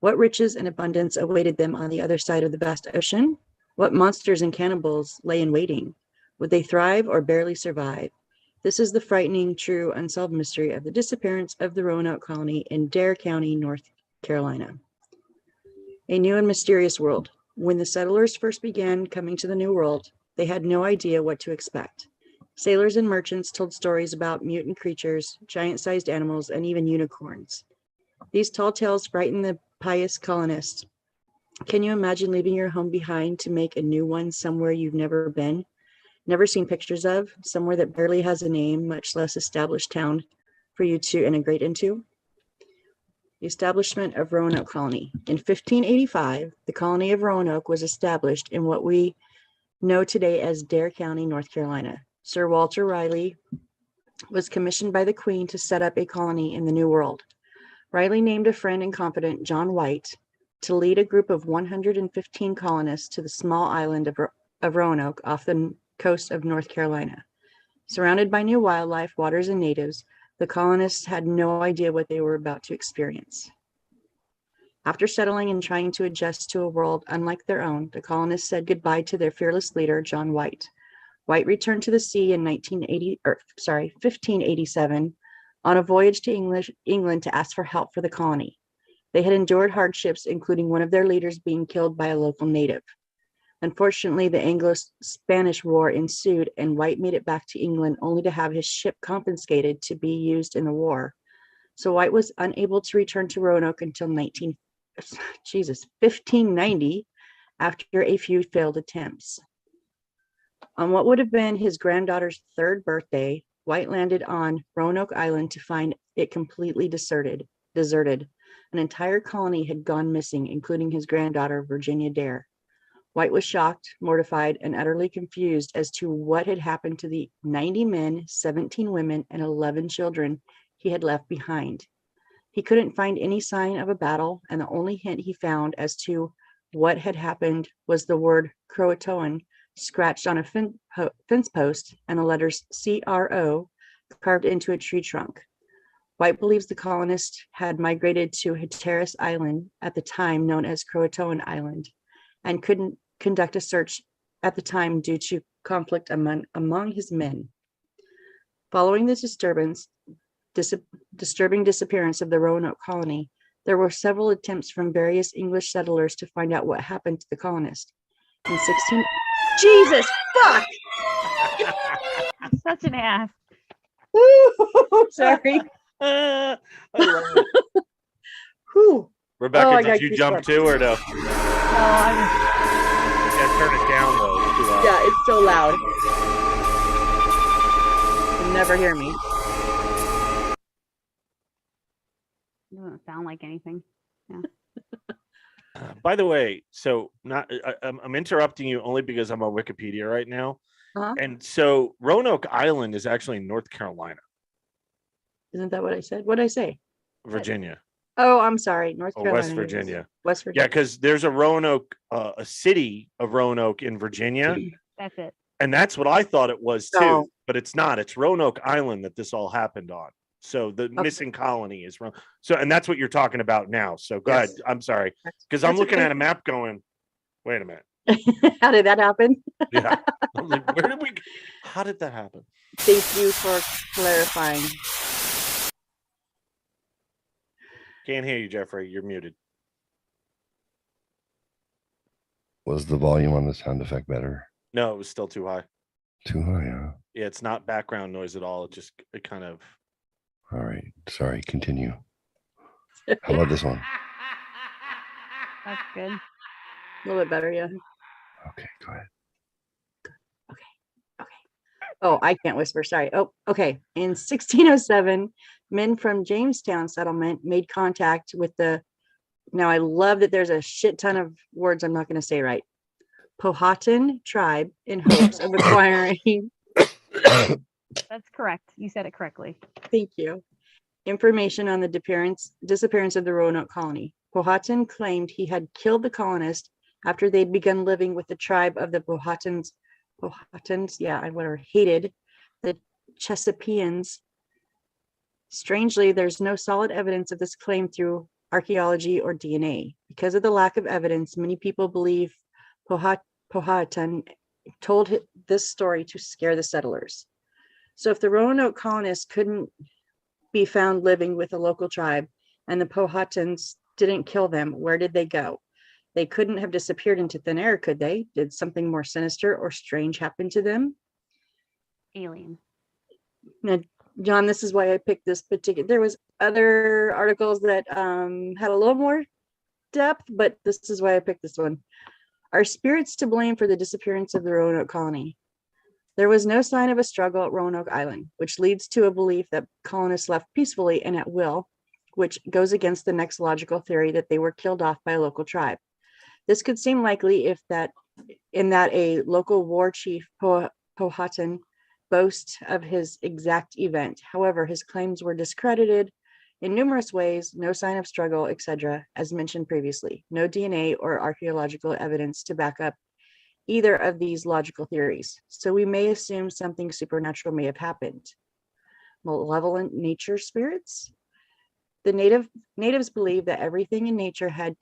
What riches and abundance awaited them on the other side of the vast ocean? What monsters and cannibals lay in waiting? Would they thrive or barely survive? This is the frightening, true, unsolved mystery of the disappearance of the Roanoke colony in Dare County, North Carolina. A new and mysterious world. When the settlers first began coming to the New World, they had no idea what to expect. Sailors and merchants told stories about mutant creatures, giant-sized animals, and even unicorns. These tall tales frightened the pious colonists. Can you imagine leaving your home behind to make a new one somewhere you've never been, never seen pictures of, somewhere that barely has a name, much less established town for you to integrate into? The establishment of Roanoke Colony. In 1585, the colony of Roanoke was established in what we know today as Dare County, North Carolina. Sir Walter Raleigh was commissioned by the Queen to set up a colony in the New World. Raleigh named a friend and confidant, John White, to lead a group of 115 colonists to the small island of Roanoke off the coast of North Carolina. Surrounded by new wildlife, waters, and natives, the colonists had no idea what they were about to experience. After settling and trying to adjust to a world unlike their own, the colonists said goodbye to their fearless leader, John White. White returned to the sea in 1587 on a voyage to England to ask for help for the colony. They had endured hardships, including one of their leaders being killed by a local native. Unfortunately, the Anglo-Spanish War ensued, and White made it back to England only to have his ship confiscated to be used in the war. So White was unable to return to Roanoke until 1590, after a few failed attempts. On what would have been his granddaughter's 3rd birthday, White landed on Roanoke Island to find it completely deserted. An entire colony had gone missing, including his granddaughter, Virginia Dare. White was shocked, mortified, and utterly confused as to what had happened to the 90 men, 17 women, and 11 children he had left behind. He couldn't find any sign of a battle, and the only hint he found as to what had happened was the word Croatoan scratched on a fence post and the letters CRO carved into a tree trunk. White believes the colonists had migrated to Hatteras Island, at the time known as Croatoan Island, and couldn't conduct a search at the time due to conflict among his men. Following the disturbing disappearance of the Roanoke colony, there were several attempts from various English settlers to find out what happened to the colonists. In 16... Jesus, fuck! Such an ass. Sorry. I love it. Whew. Rebecca, I did got you jump goosebumps. too, or no? No, I Yeah, turn it down though. It's too loud. Yeah, it's so loud. You'll never hear me. doesn't sound like anything. Yeah. By the way, so I'm interrupting you only because I'm on Wikipedia right now. Uh-huh. And so Roanoke Island is actually in North Carolina, Isn't that what I said? What did I say? Virginia, Oh, I'm sorry. North or Carolina. West Virginia. West Yeah, Virginia. because there's a Roanoke, a city of Roanoke in Virginia, That's it. and that's what I thought it was too, Oh. but it's not. It's Roanoke Island that this all happened on. So the missing colony is Roanoke. So, and that's what you're talking about now. So go ahead. Yes. I'm sorry, because I'm That's looking okay. at a map going, wait a minute. How did that happen? Yeah. I'm like, where did we, how did that happen? Thank you for clarifying. Can't hear you, Jeffrey. You're muted. Was the volume on the sound effect better? No, it was still too high. Too high, huh? Yeah, it's not background noise at all. It kind of. All right. Sorry. Continue. How about this one? That's good. A little bit better, yeah. Okay, go ahead. Oh, I can't whisper. Sorry. Oh, okay. In 1607, men from Jamestown settlement made contact with the. Now, I love that there's a shit ton of words I'm not going to say right. Powhatan tribe in hopes of acquiring. That's correct. You said it correctly. Thank you. Information on the disappearance of the Roanoke colony. Powhatan claimed he had killed the colonists after they'd begun living with the tribe of the Powhatans, yeah, whatever, hated the Chesapeakeans. Strangely, there's no solid evidence of this claim through archaeology or DNA. Because of the lack of evidence, many people believe Powhatan told this story to scare the settlers. So if the Roanoke colonists couldn't be found living with a local tribe and the Powhatans didn't kill them, where did they go? They couldn't have disappeared into thin air, could they? Did something more sinister or strange happen to them? Alien. Now, John, this is why I picked this particular. There was other articles that had a little more depth, but this is why I picked this one. Are spirits to blame for the disappearance of the Roanoke colony? There was no sign of a struggle at Roanoke Island, which leads to a belief that colonists left peacefully and at will, which goes against the next logical theory that they were killed off by a local tribe. This could seem likely if that a local war chief, Powhatan, boasts of his exact event. However, his claims were discredited in numerous ways, no sign of struggle, etc., as mentioned previously. No DNA or archaeological evidence to back up either of these logical theories. So we may assume something supernatural may have happened. Malevolent nature spirits? The natives believe that everything in nature had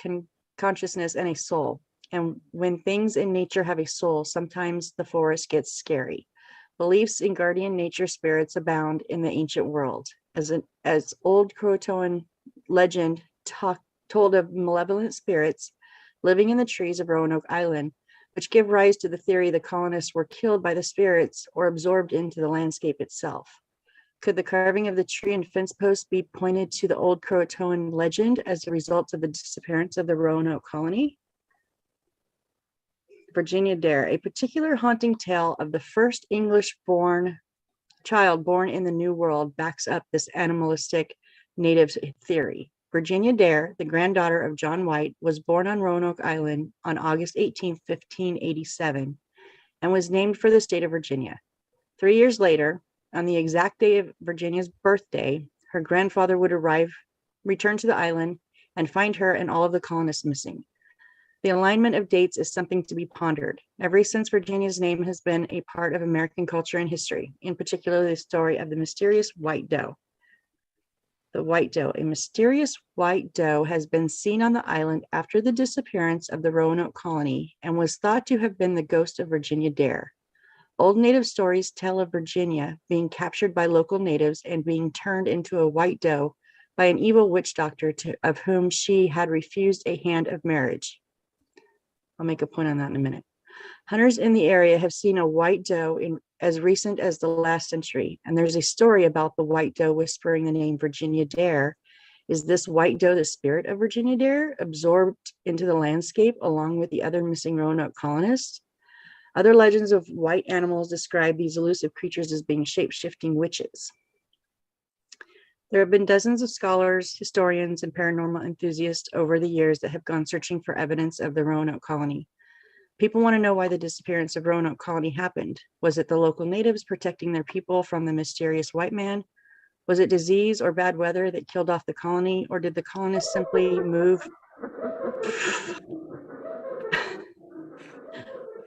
consciousness and a soul. And when things in nature have a soul, sometimes the forest gets scary. Beliefs in guardian nature spirits abound in the ancient world. As old Croatoan legend told of malevolent spirits living in the trees of Roanoke Island, which give rise to the theory the colonists were killed by the spirits or absorbed into the landscape itself. Could the carving of the tree and fence post be pointed to the old Croatoan legend as a result of the disappearance of the Roanoke colony? Virginia Dare, a particular haunting tale of the first English-born child born in the New World, backs up this animalistic native theory. Virginia Dare, the granddaughter of John White, was born on Roanoke Island on August 18, 1587, and was named for the state of Virginia. 3 years later, on the exact day of Virginia's birthday, her grandfather would return to the island, and find her and all of the colonists missing. The alignment of dates is something to be pondered. Ever since, Virginia's name has been a part of American culture and history, in particular the story of the mysterious white doe. The white doe. A mysterious white doe has been seen on the island after the disappearance of the Roanoke colony and was thought to have been the ghost of Virginia Dare. Old native stories tell of Virginia being captured by local natives and being turned into a white doe by an evil witch doctor of whom she had refused a hand of marriage. I'll make a point on that in a minute. Hunters in the area have seen a white doe as recent as the last century, and there's a story about the white doe whispering the name Virginia Dare. Is this white doe the spirit of Virginia Dare, absorbed into the landscape along with the other missing Roanoke colonists? Other legends of white animals describe these elusive creatures as being shape-shifting witches. There have been dozens of scholars, historians, and paranormal enthusiasts over the years that have gone searching for evidence of the Roanoke colony. People want to know why the disappearance of Roanoke colony happened. Was it the local natives protecting their people from the mysterious white man? Was it disease or bad weather that killed off the colony, or did the colonists simply move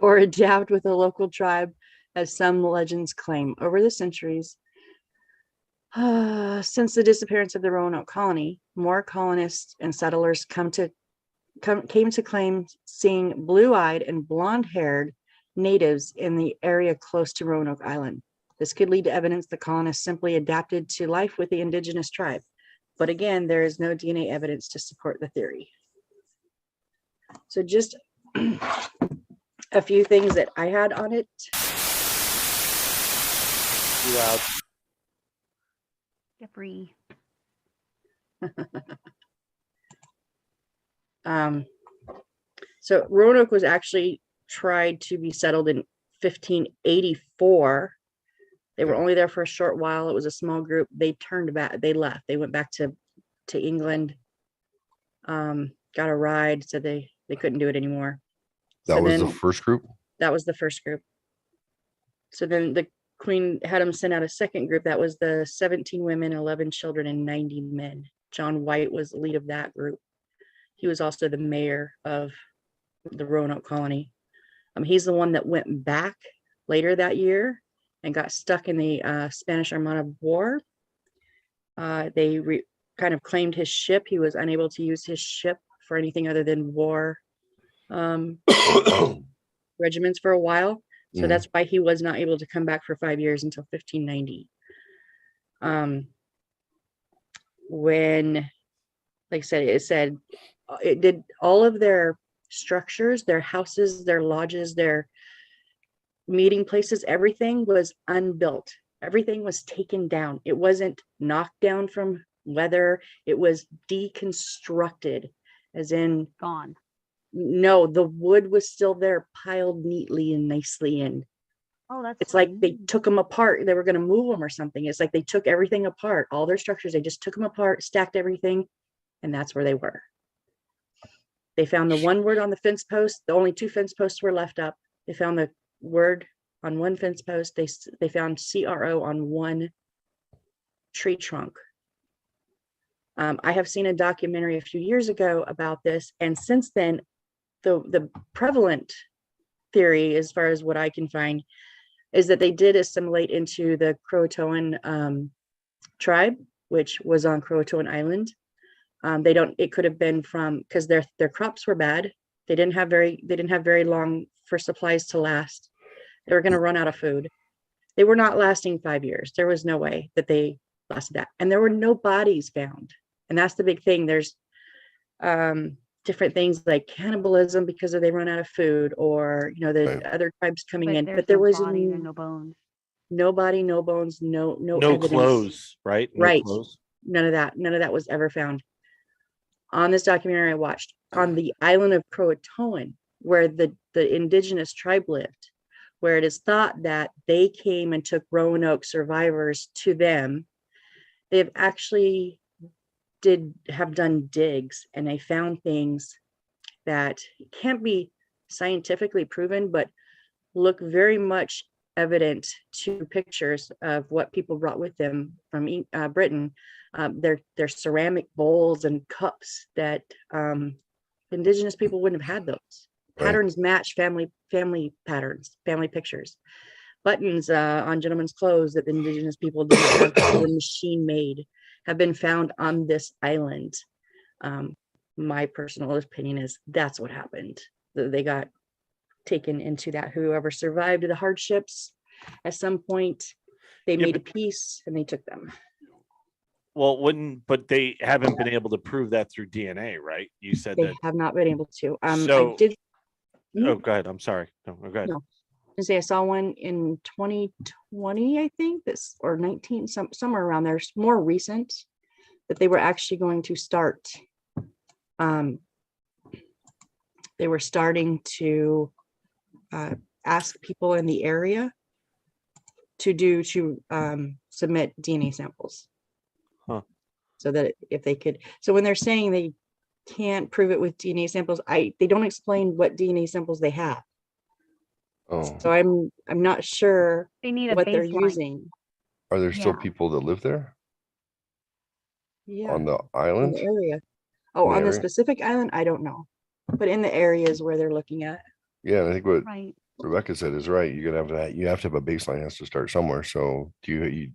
or adapt with a local tribe, as some legends claim? Over the centuries, since the disappearance of the Roanoke colony, more colonists and settlers came to claim seeing blue-eyed and blonde-haired natives in the area close to Roanoke Island. This could lead to evidence the colonists simply adapted to life with the indigenous tribe. But again, there is no DNA evidence to support the theory. So just a few things that I had on it. Loud. Geoffrey. So Roanoke was actually tried to be settled in 1584. They were only there for a short while. It was a small group. They turned back. They left. They went back to England. Got a ride, said they couldn't do it anymore. That was the first group? That was the first group. So then the Queen had them send out a second group. That was the 17 women, 11 children, and 90 men. John White was the lead of that group. He was also the mayor of the Roanoke colony. He's the one that went back later that year and got stuck in the Spanish Armada War. They kind of claimed his ship. He was unable to use his ship for anything other than war regiments for a while. So that's why he was not able to come back for 5 years until 1590. When, like I said, it did all of their structures, their houses, their lodges, their meeting places, everything was unbuilt. Everything was taken down. It wasn't knocked down from weather. It was deconstructed, as in Gone. No, the wood was still there, piled neatly and nicely in. Oh, that's It's like they took them apart. They were going to move them or something. It's like they took everything apart, all their structures. They just took them apart, stacked everything, and that's where they were. They found the one word on the fence post. The only 2 fence posts were left up. They found the word on one fence post. They found CRO on one tree trunk. I have seen a documentary a few years ago about this, and since then, the prevalent theory, as far as what I can find, is that they did assimilate into the Croatoan tribe, which was on Croatoan Island. It could have been from, because their crops were bad. They didn't have very long for supplies to last. They were going to run out of food. They were not lasting 5 years. There was no way that they lasted that. And there were no bodies found. And that's the big thing. There's different things like cannibalism because they run out of food, or the other tribes coming in. But there was no bodies and no bones. No body, no bones, no No evidence. clothes, right? No Right. clothes. None of that was ever found. On this documentary I watched, on the island of Croatoan, where the indigenous tribe lived, where it is thought that they came and took Roanoke survivors to them. They've actually have done digs, and they found things that can't be scientifically proven, but look very much evident to pictures of what people brought with them from Britain. They're ceramic bowls and cups that indigenous people wouldn't have had those. Right. Patterns match family patterns, family pictures. Buttons on gentlemen's clothes that the indigenous people didn't have, were machine made, have been found on this island. My personal opinion is that's what happened. They got taken into that. Whoever survived the hardships, at some point, they made a peace and they took them. Well, but they haven't been able to prove that through DNA, right? You said They that. have not been able to. So, I did. Oh, go ahead. I'm sorry. No, go ahead. No. I saw one in 2020, I think, this, or 19, somewhere around there, more recent, that they were actually going to start. They were starting to ask people in the area to submit DNA samples. Huh. So that if they could, so when they're saying they can't prove it with DNA samples, they don't explain what DNA samples they have. Oh, So I'm not sure They need a what they're baseline. using. are there still Yeah. people that live there Yeah, on the in island? the area. Oh, In the on the area? specific island, I don't know, but in the areas where they're looking at. Yeah, and I think what Right. Rebecca said is right. You're gonna have to have a baseline, has to start somewhere. So you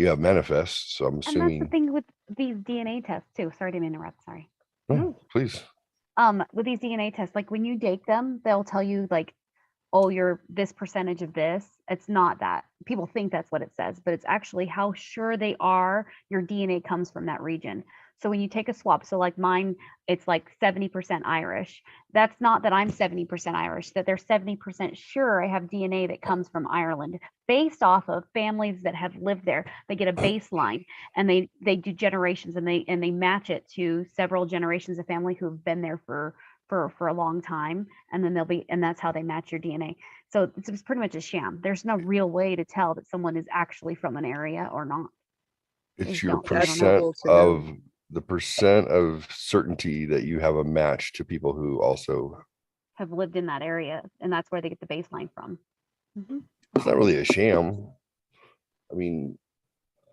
have manifests. So I'm And that's assuming. the thing with these DNA tests too. Sorry to interrupt. Sorry. No, please. With these DNA tests, like when you take them, they'll tell you like, oh, you're this percentage of this. It's not that. People think that's what it says, but it's actually how sure they are your DNA comes from that region. So when you take a swab, so like mine, it's like 70% Irish. That's not that I'm 70% Irish, that they're 70% sure I have DNA that comes from Ireland based off of families that have lived there. They get a baseline and they do generations and they match it to several generations of family who have been there for a long time, and then and that's how they match your DNA. So it's pretty much a sham. There's no real way to tell that someone is actually from an area or not. It's They your don't- they don't know. percent Cool to know. of the percent of certainty that you have a match to people who also. Have lived in that area, and that's where they get the baseline from. It's not really a sham. I mean,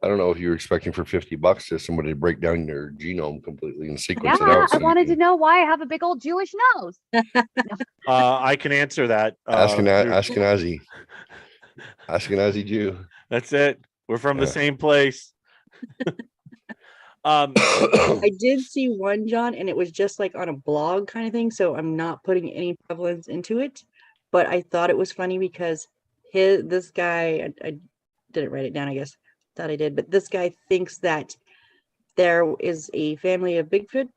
I don't know if you're expecting for $50 to somebody to break down your genome completely and sequence it Yeah, out. I wanted to know why I have a big old Jewish nose. I can answer that. Ashkenazi Jew. That's it. We're from the Yeah. same place. I did see one, John, and it was just like on a blog kind of thing. So I'm not putting any prevalence into it, but I thought it was funny because this guy, I didn't write it down, I guess, thought I did, but this guy thinks that there is a family of Bigfoot.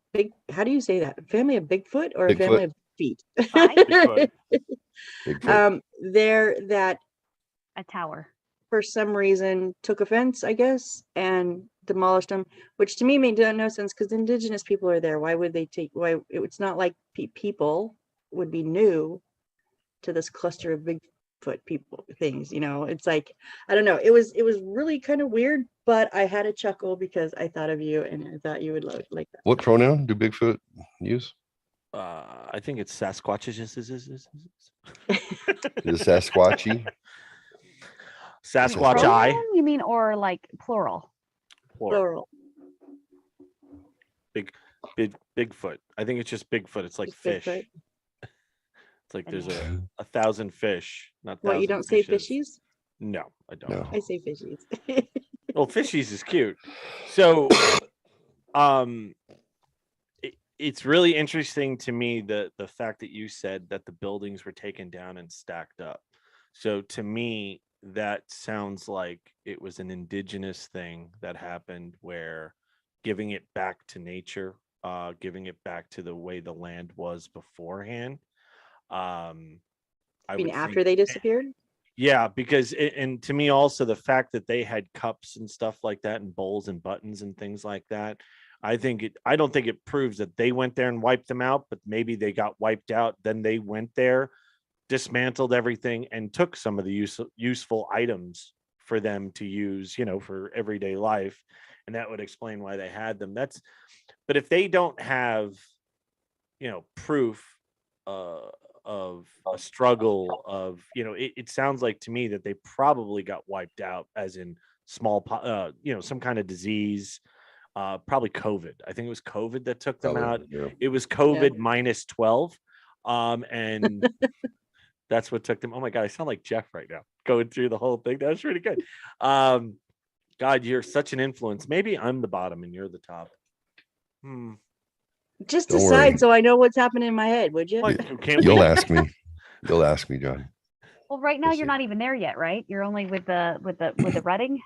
How do you say that? Family of Bigfoot or a Bigfoot. family of feet? Bigfoot. Bigfoot. There that A tower. for some reason took offense, I guess, and demolished them, which to me made no sense because indigenous people are there. Why would they it's not like people would be new to this cluster of Bigfoot people things, it's like, I don't know. It was really kind of weird, but I had a chuckle because I thought of you and I thought you would like that. What pronoun do Bigfoot use? I think it's Sasquatch. Is it Sasquatchy? Sasquatch Pronoun, eye. you mean, or like plural? Plural. Bigfoot. I think it's just Bigfoot. It's like Just fish. Bigfoot. It's like there's a 1,000 fish. Not What, you 1,000 don't say fishes. fishies? No, I don't. No. I say fishies. Well, fishies is cute. So, it's really interesting to me the fact that you said that the buildings were taken down and stacked up. So to me, that sounds like it was an indigenous thing that happened, where giving it back to nature, giving it back to the way the land was beforehand. I I mean, would after think- they disappeared? Yeah, because and to me also the fact that they had cups and stuff like that and bowls and buttons and things like that, I don't think it proves that they went there and wiped them out, but maybe they got wiped out, then they went there, dismantled everything and took some of the useful items for them to use, for everyday life, and that would explain why they had them. But if they don't have proof of a struggle of, it sounds like to me that they probably got wiped out, as in some kind of disease, probably COVID. I think it was COVID that took them out. Yeah. It was COVID minus 12. And that's what took them. Oh my God, I sound like Jeff right now going through the whole thing. That was really good. God, you're such an influence. Maybe I'm the bottom and you're the top. Just Don't decide worry. so I know what's happening in my head, would you? You'll ask me. You'll ask me, John. Well, right now We'll you're see. not even there yet, right? You're only with the rutting,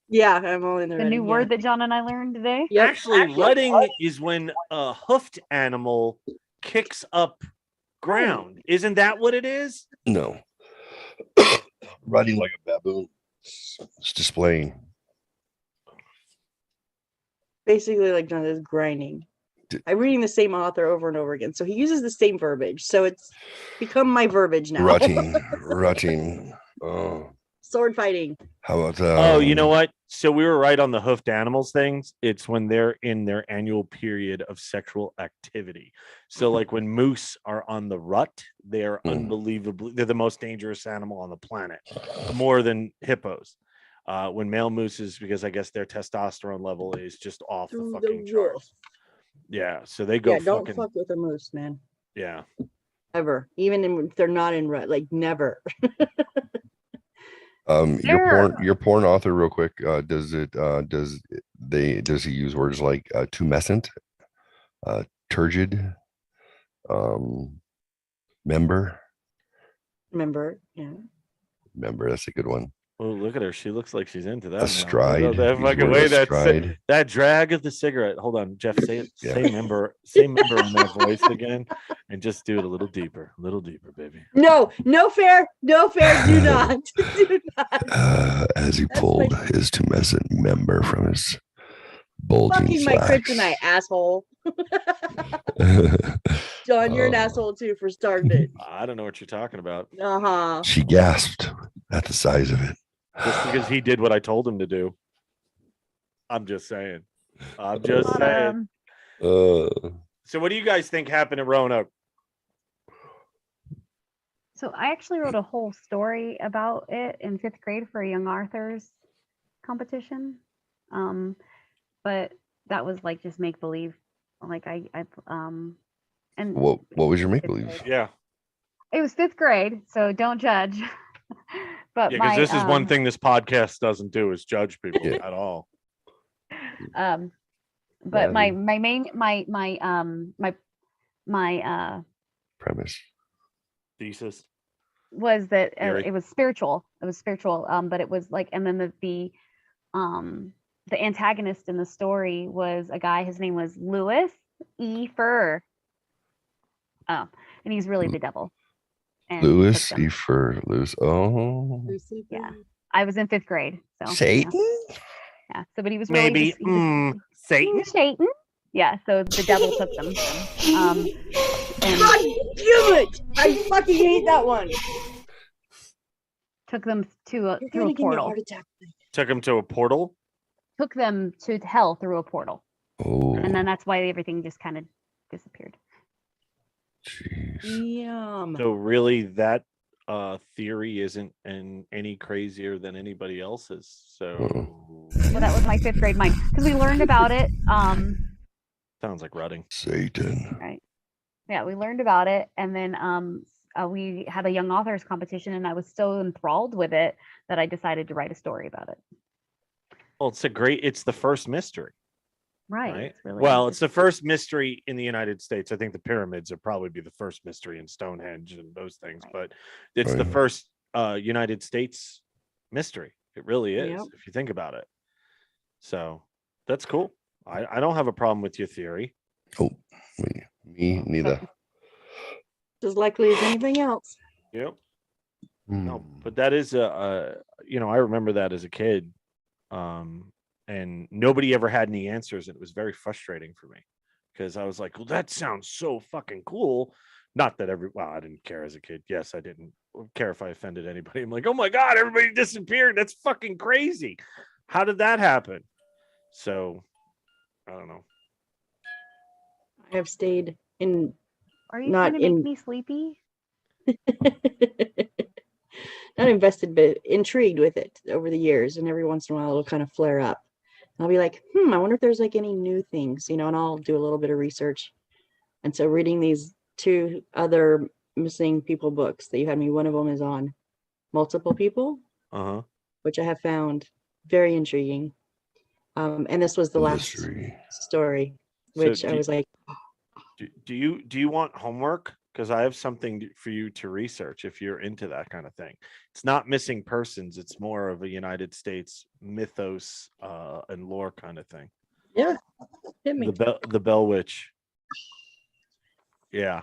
Yeah, I'm only in the new word that John and I learned today. Yep. Actually, rutting is when a hoofed animal kicks up ground. Isn't that what it is? No. Riding like a baboon. It's displaying. Basically, like John is grinding. I'm reading the same author over and over again, so he uses the same verbiage. So it's become my verbiage now. Rutting. Oh, Sword fighting. how about Oh, you know what? So we were right on the hoofed animals things. It's when they're in their annual period of sexual activity. So like when moose are on the rut, they're they're the most dangerous animal on the planet, more than hippos. When male mooses, because I guess their testosterone level is just off the fucking charts. Yeah, so they go. Yeah, don't fuck with a moose, man. Yeah, ever. Even if they're not in rut, like never. Your porn author, real quick. Does he use words like tumescent, turgid, member? Yeah. Member, that's a good one. Oh, look at her. She looks like she's into that. Astride. That fucking way. That drag of the cigarette. Hold on, Jeff. Say it. Yeah. Say member in that voice again, and just do it a little deeper, baby. No fair. Do not. Do not. As he pulled his tumescent member from his bulging fucking slacks. my kryptonite, asshole. John, you're an asshole too for starting it. I don't know what you're talking about. She gasped at the size of it. Just because he did what I told him to do. I'm just saying. So what do you guys think happened at Roanoke? So I actually wrote a whole story about it in 5th grade for a young authors competition. But that was like just make believe. Like and what was your make believe? Yeah. It was 5th grade, so don't judge. But yeah, because this is one thing this podcast doesn't do is judge people at all. But my premise thesis was that it was spiritual. It was spiritual. But it was like, and then the antagonist in the story was a guy. His name was Louis E. Fur. Oh, and he's really the devil. Louis E. Fur. Oh, yeah. I was in 5th grade. So Satan. Yeah. So, but he was really maybe Satan. Satan. Yeah. So the devil took them. God damn it! I fucking hate that one. Took them through a portal. Took them to a portal. Took them to hell through a portal. Oh. And then that's why everything just kind of disappeared. Yum. So really that theory isn't any crazier than anybody else's. So well, that was my 5th grade mind because we learned about it. Sounds like rutting. Satan. Right. Yeah, we learned about it, and then we had a young authors competition, and I was so enthralled with it that I decided to write a story about it. Well, it's the first mystery. Right. Right? It's really Well, it's the first mystery in the United States. I think the pyramids will probably be the first mystery in Stonehenge and those things, but it's the first United States mystery. It really is, if you think about it. So that's cool. I don't have a problem with your theory. Oh, me neither. As likely as anything else. Yep. No, Hmm. but that is I remember that as a kid. And nobody ever had any answers. And it was very frustrating for me because I was like, well, that sounds so fucking cool. Not that I didn't care as a kid. Yes, I didn't care if I offended anybody. I'm like, oh my God, everybody disappeared. That's fucking crazy. How did that happen? So I don't know. I have stayed in, Are you not trying to make in, me sleepy? not invested, but intrigued with it over the years. And every once in a while, it'll kind of flare up. And I'll be like, I wonder if there's like any new things, and I'll do a little bit of research. And so reading these 2 other missing people books that you had me, one of them is on multiple people, which I have found very intriguing. And this was the last Mystery. story, So which I was like, do you want homework? Because I have something for you to research if you're into that kind of thing. It's not missing persons. It's more of a United States mythos and lore kind of thing. yeah, hit me. The Bell Witch. Yeah.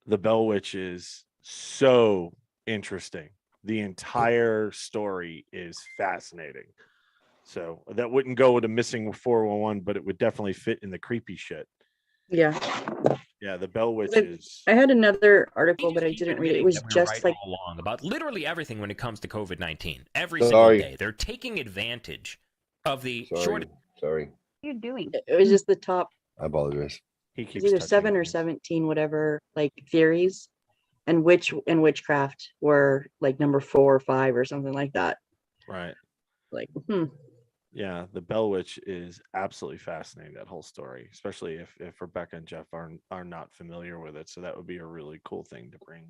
The Bell Witch is so interesting. The entire story is fascinating. So that wouldn't go with a missing 411, but it would definitely fit in the creepy shit. Yeah. Yeah, the Bell Witch I- is. I had another article, but I didn't read it. It was that we were just right like all along about literally everything when it comes to COVID-19. Every Sorry. single day, they're taking advantage of the short. Sorry. What are you doing? it was just the top. I apologize. He It's keeps either touching 7 or things. 17, whatever, like theories, and witchcraft were like number 4 or 5 or something like that. Right. Like, Yeah, the Bell Witch is absolutely fascinating, that whole story, especially if Rebecca and Jeff are not familiar with it. So that would be a really cool thing to bring.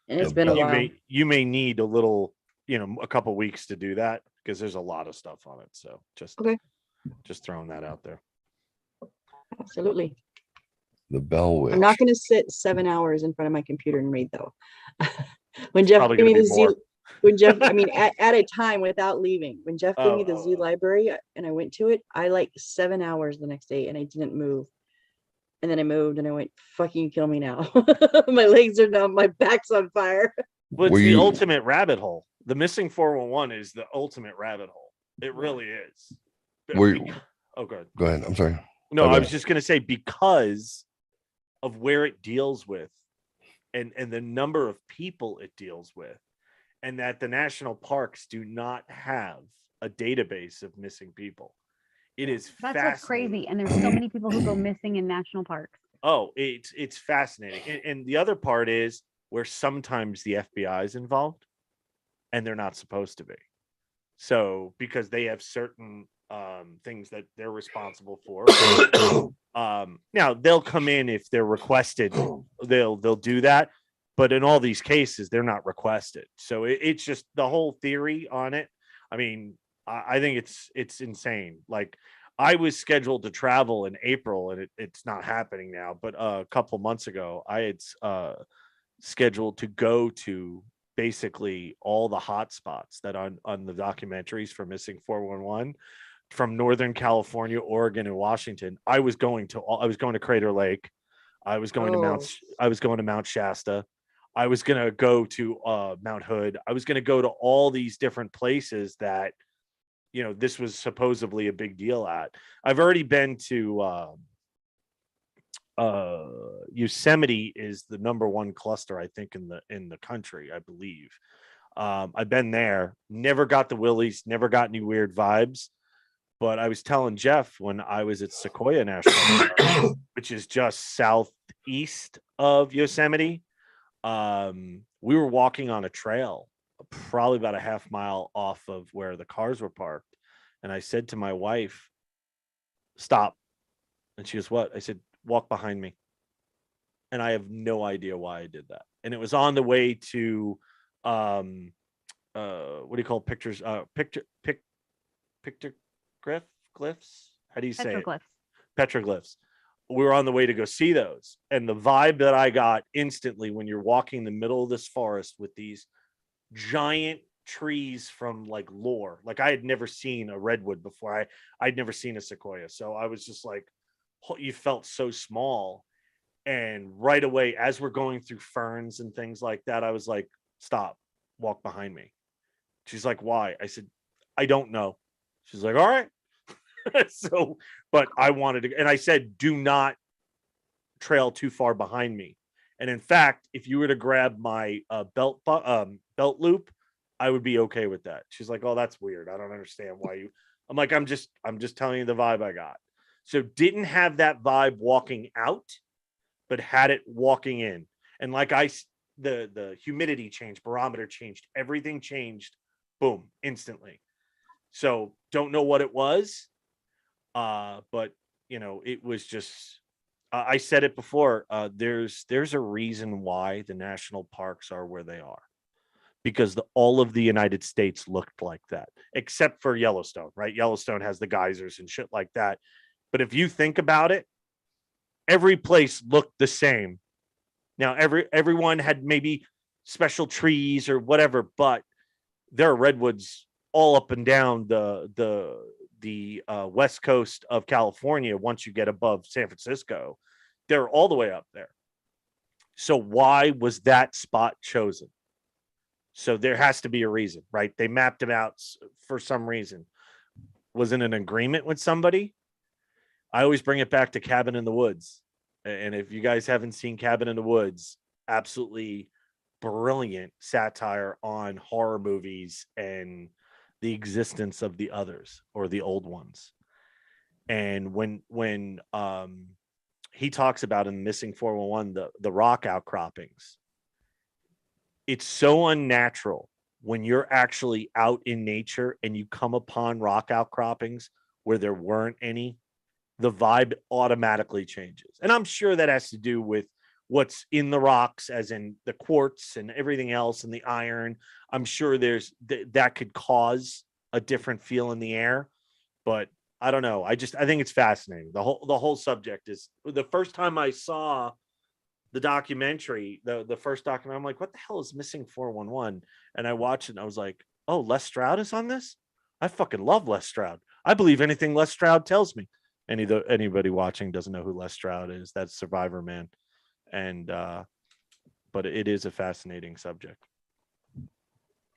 and it's The been a Bell- while. You may need a little, a couple weeks to do that because there's a lot of stuff on it. So just throwing that out there. Absolutely. The Bell Witch. I'm not going to sit 7 hours in front of my computer and read though. When Jeff Probably gave me gonna the be Z, more. when Jeff, I mean, at a time without leaving, when Jeff gave me the Z Oh. library and I went to it, I like 7 hours the next day and I didn't move. And then I moved and I went, fucking kill me now. My legs are numb. My back's on fire. Well, it's Were the you- ultimate rabbit hole. The missing 411 is the ultimate rabbit hole. It really is. Were- Oh, good. Go ahead. I'm sorry. No, Okay. I was just going to say because of where it deals with and the number of people it deals with, and that the national parks do not have a database of missing people. It is That's fascinating. what's crazy. And there's so many people who go missing in national parks. Oh, it's fascinating. And the other part is where sometimes the FBI is involved and they're not supposed to be. So because they have certain things that they're responsible for. Now they'll come in if they're requested, they'll do that. But in all these cases, they're not requested. So it's just the whole theory on it. I mean, I think it's insane. Like I was scheduled to travel in April and it's not happening now. But a couple months ago, I had scheduled to go to basically all the hot spots that on the documentaries for Missing 411 from Northern California, Oregon, and Washington. I was going to Crater Lake. I was going to Mount Shasta. I was going to go to Mount Hood. I was going to go to all these different places that, this was supposedly a big deal at. I've already been to Yosemite is the number 1 cluster, I think, in the country, I believe. I've been there, never got the willies, never got any weird vibes. But I was telling Jeff when I was at Sequoia National Park, which is just southeast of Yosemite, we were walking on a trail, probably about a half mile off of where the cars were parked. And I said to my wife, stop. And she goes, what? I said, walk behind me. And I have no idea why I did that. And it was on the way to, what do you call pictures? Glyphs? How do you say it? Petroglyphs. We were on the way to go see those. And the vibe that I got instantly when you're walking in the middle of this forest with these giant trees from like lore, like I had never seen a redwood before. I'd never seen a sequoia. So I was just like, you felt so small. And right away, as we're going through ferns and things like that, I was like, stop, walk behind me. She's like, why? I said, I don't know. She's like, all right. So, but I wanted to, and I said, do not trail too far behind me. And in fact, if you were to grab my belt loop, I would be okay with that. She's like, oh, that's weird. I don't understand why you. I'm like, I'm just telling you the vibe I got. So didn't have that vibe walking out, but had it walking in. And like the humidity changed, barometer changed, everything changed, boom, instantly. So don't know what it was, but you know, it was just. I said it before. There's a reason why the national parks are where they are, because all of the United States looked like that, except for Yellowstone, right? Yellowstone has the geysers and shit like that. But if you think about it, every place looked the same. Now, everyone had maybe special trees or whatever, but there are redwoods all up and down the west coast of California. Once you get above San Francisco, they're all the way up there. So why was that spot chosen? So there has to be a reason, right? They mapped them out for some reason. Was it an agreement with somebody? I always bring it back to Cabin in the Woods. And if you guys haven't seen Cabin in the Woods, absolutely brilliant satire on horror movies and the existence of the others or the old ones. And when he talks about in Missing 411 the rock outcroppings, it's so unnatural when you're actually out in nature and you come upon rock outcroppings where there weren't any. The vibe automatically changes. And I'm sure that has to do with what's in the rocks, as in the quartz and everything else and the iron. I'm sure there's that could cause a different feel in the air, but I don't know. I think it's fascinating. The whole subject is, the first time I saw the documentary, the first documentary, I'm like, what the hell is Missing 411? And I watched it and I was like, oh, Les Stroud is on this? I fucking love Les Stroud. I believe anything Les Stroud tells me. Anybody watching doesn't know who Les Stroud is. That's Survivor Man. And but it is a fascinating subject.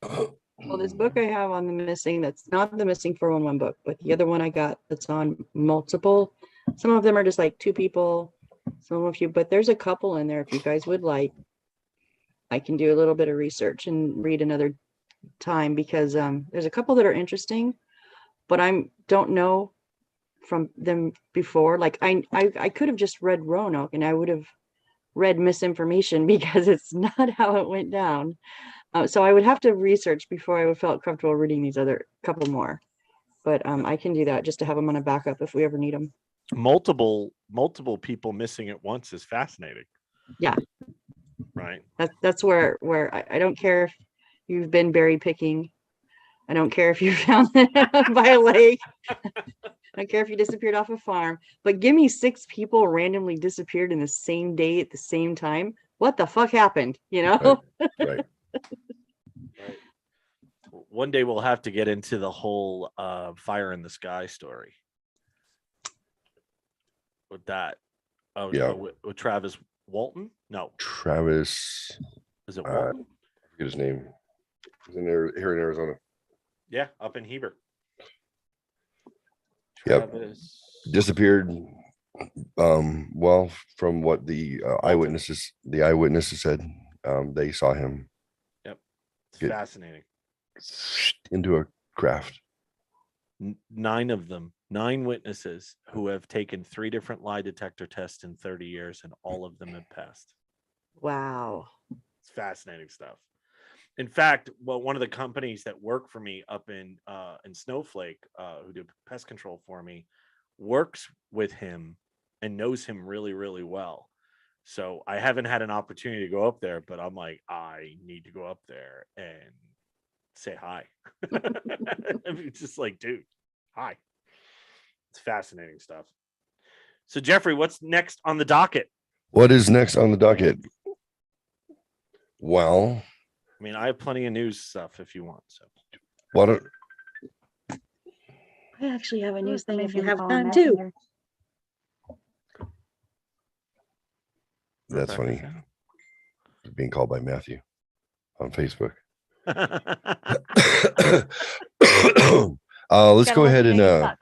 Well, this book I have on the missing, that's not the Missing 411 book, but the other one I got that's on multiple. Some of them are just like two people, some of you, but there's a couple in there. If you guys would like, I can do a little bit of research and read another time, because there's a couple that are interesting, but don't know from them before. Like I could have just read Roanoke and I would have read misinformation, because it's not how it went down. So I would have to research before I would felt comfortable reading these other couple more. But I can do that just to have them on a backup if we ever need them. Multiple people missing at once is fascinating. Yeah. Right. That's where I don't care if you've been berry picking. I don't care if you found it by a lake. I don't care if you disappeared off a farm. But give me 6 people randomly disappeared in the same day at the same time. What the fuck happened? You know? Right. Right. One day we'll have to get into the whole fire in the sky story. With that. Oh, yeah. No, with Travis Walton? No. Travis. Is it Walton? I forget his name. He's in there here in Arizona. Yeah, up in Heber. Yep. Travis. Disappeared. Well, from what the eyewitnesses said, they saw him. Yep. It's fascinating. Into a craft. 9 of them, 9 witnesses who have taken 3 different lie detector tests in 30 years, and all of them have passed. Wow. It's fascinating stuff. In fact, well, one of the companies that work for me up in Snowflake, who do pest control for me, works with him and knows him really, really well. So I haven't had an opportunity to go up there, but I'm like, I need to go up there and say hi. I mean, it's just like, dude, hi. It's fascinating stuff. So Jeffrey, what's next on the docket? What is next on the docket? Well, I mean, I have plenty of news stuff if you want. So what? I actually have a news thing if you Maybe have call time Messenger. too. That's funny. Being called by Matthew on Facebook. Let's Gotta go let ahead them and make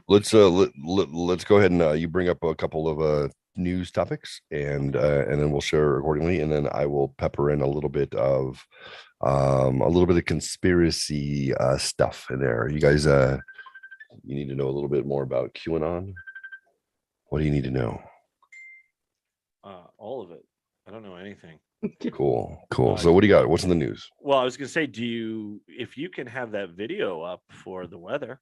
it suck. let's go ahead and you bring up a couple of news topics, and then we'll share accordingly, and then I will pepper in a little bit of conspiracy stuff in there. You guys, you need to know a little bit more about QAnon. What do you need to know? All of it. I don't know anything. Cool. So what do you got? What's in the news? Well, I was gonna say, if you can have that video up for the weather.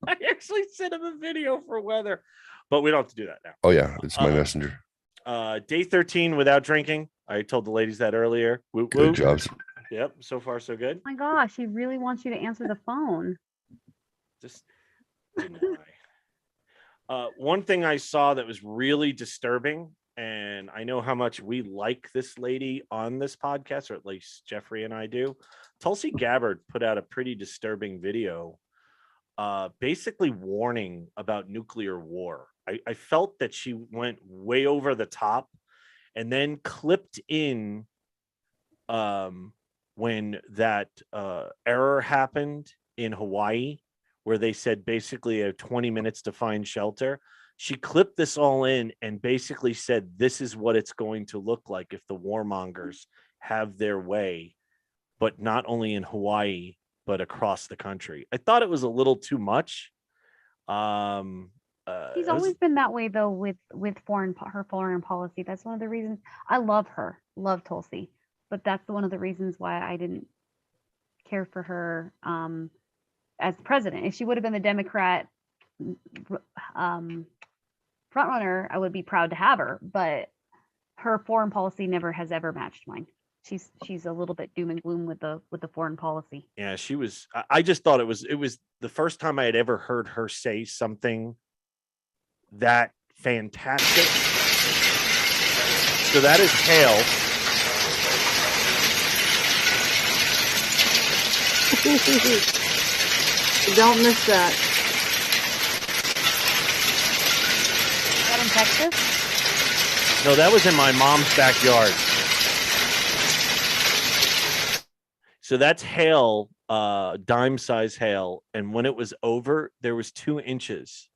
I actually sent him a video for weather, but we don't have to do that now. Oh yeah, it's my messenger. Day 13 without drinking. I told the ladies that earlier. Whoop, Good whoop. jobs. Yep, so far so good. Oh my gosh, he really wants you to answer the phone. Just deny. One thing I saw that was really disturbing, and I know how much we like this lady on this podcast, or at least Jeffrey and I do. Tulsi Gabbard put out a pretty disturbing video, basically warning about nuclear war. I felt that she went way over the top, and then clipped in when that error happened in Hawaii, where they said basically 20 minutes to find shelter. She clipped this all in and basically said, this is what it's going to look like if the warmongers have their way, but not only in Hawaii, but across the country. I thought it was a little too much. She's always been that way, though, with her foreign policy. That's one of the reasons I love her, love Tulsi, but that's one of the reasons why I didn't care for her as president. If she would have been the Democrat frontrunner, I would be proud to have her. But her foreign policy never has ever matched mine. She's a little bit doom and gloom with the foreign policy. Yeah, she was. I just thought it was the first time I had ever heard her say something that fantastic. So that is Hale. Don't miss that. Is that in Texas? No, that was in my mom's backyard. So that's hail, dime size hail. And when it was over, there was 2 inches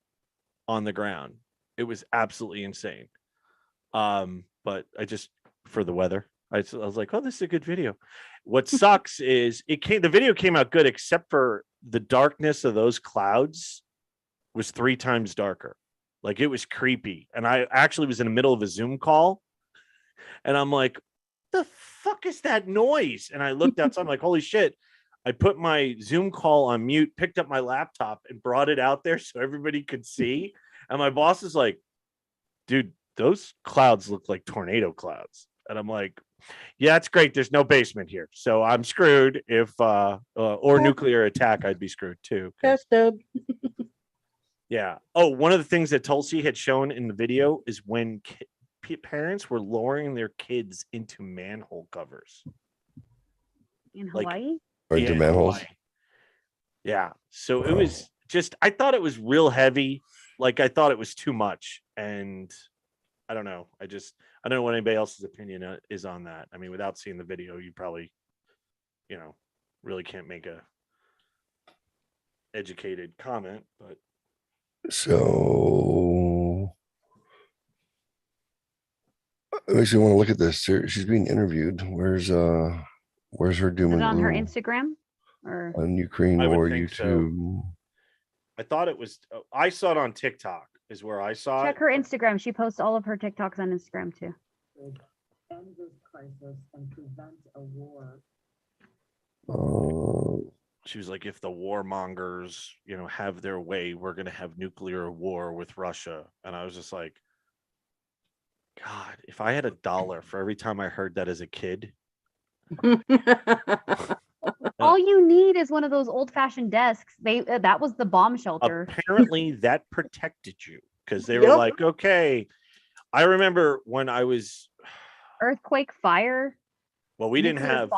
on the ground. It was absolutely insane. But I just, for the weather, I was like, oh, this is a good video. What sucks is the video came out good, except for the darkness of those clouds was 3 times darker. Like, it was creepy. And I actually was in the middle of a Zoom call, and I'm like, the fuck is that noise? And I looked outside, I'm like, holy shit. I put my Zoom call on mute, picked up my laptop and brought it out there so everybody could see. And my boss is like, dude, those clouds look like tornado clouds. And I'm like, yeah, it's great. There's no basement here. So I'm screwed. If or nuclear attack, I'd be screwed too. Yeah. Oh, one of the things that Tulsi had shown in the video is when parents were lowering their kids into manhole covers. In Hawaii? Or into manholes? Hawaii. Yeah. So it was just, I thought it was real heavy. Like, I thought it was too much. And I don't know. I don't know what anybody else's opinion is on that. I mean, without seeing the video, you probably, really can't make a educated comment, but. So I actually want to look at this. She's being interviewed. Where's her doom and on gloom? her Instagram or On Ukraine or YouTube? So. I thought it was. I saw it on TikTok. Is where I saw check it. her Instagram. She posts all of her TikToks on Instagram too. End this crisis and prevent a war. She was like, if the warmongers, have their way, we're going to have nuclear war with Russia. And I was just like, God, if I had $1 for every time I heard that as a kid. All you need is one of those old-fashioned desks. That was the bomb shelter. Apparently that protected you, because they were like, okay. I remember when I was earthquake, fire. Well, we didn't have,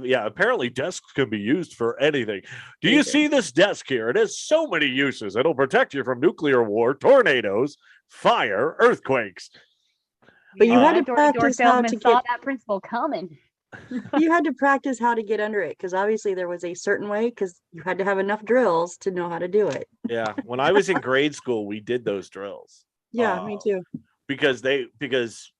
apparently desks can be used for anything. Do you see this desk here? It has so many uses. It'll protect you from nuclear war, tornadoes, fire, earthquakes. But you had to practice how to saw that principle coming. You had to practice how to get under it because obviously there was a certain way because you had to have enough drills to know how to do it. Yeah, when I was in grade school, we did those drills. Yeah, me too. Because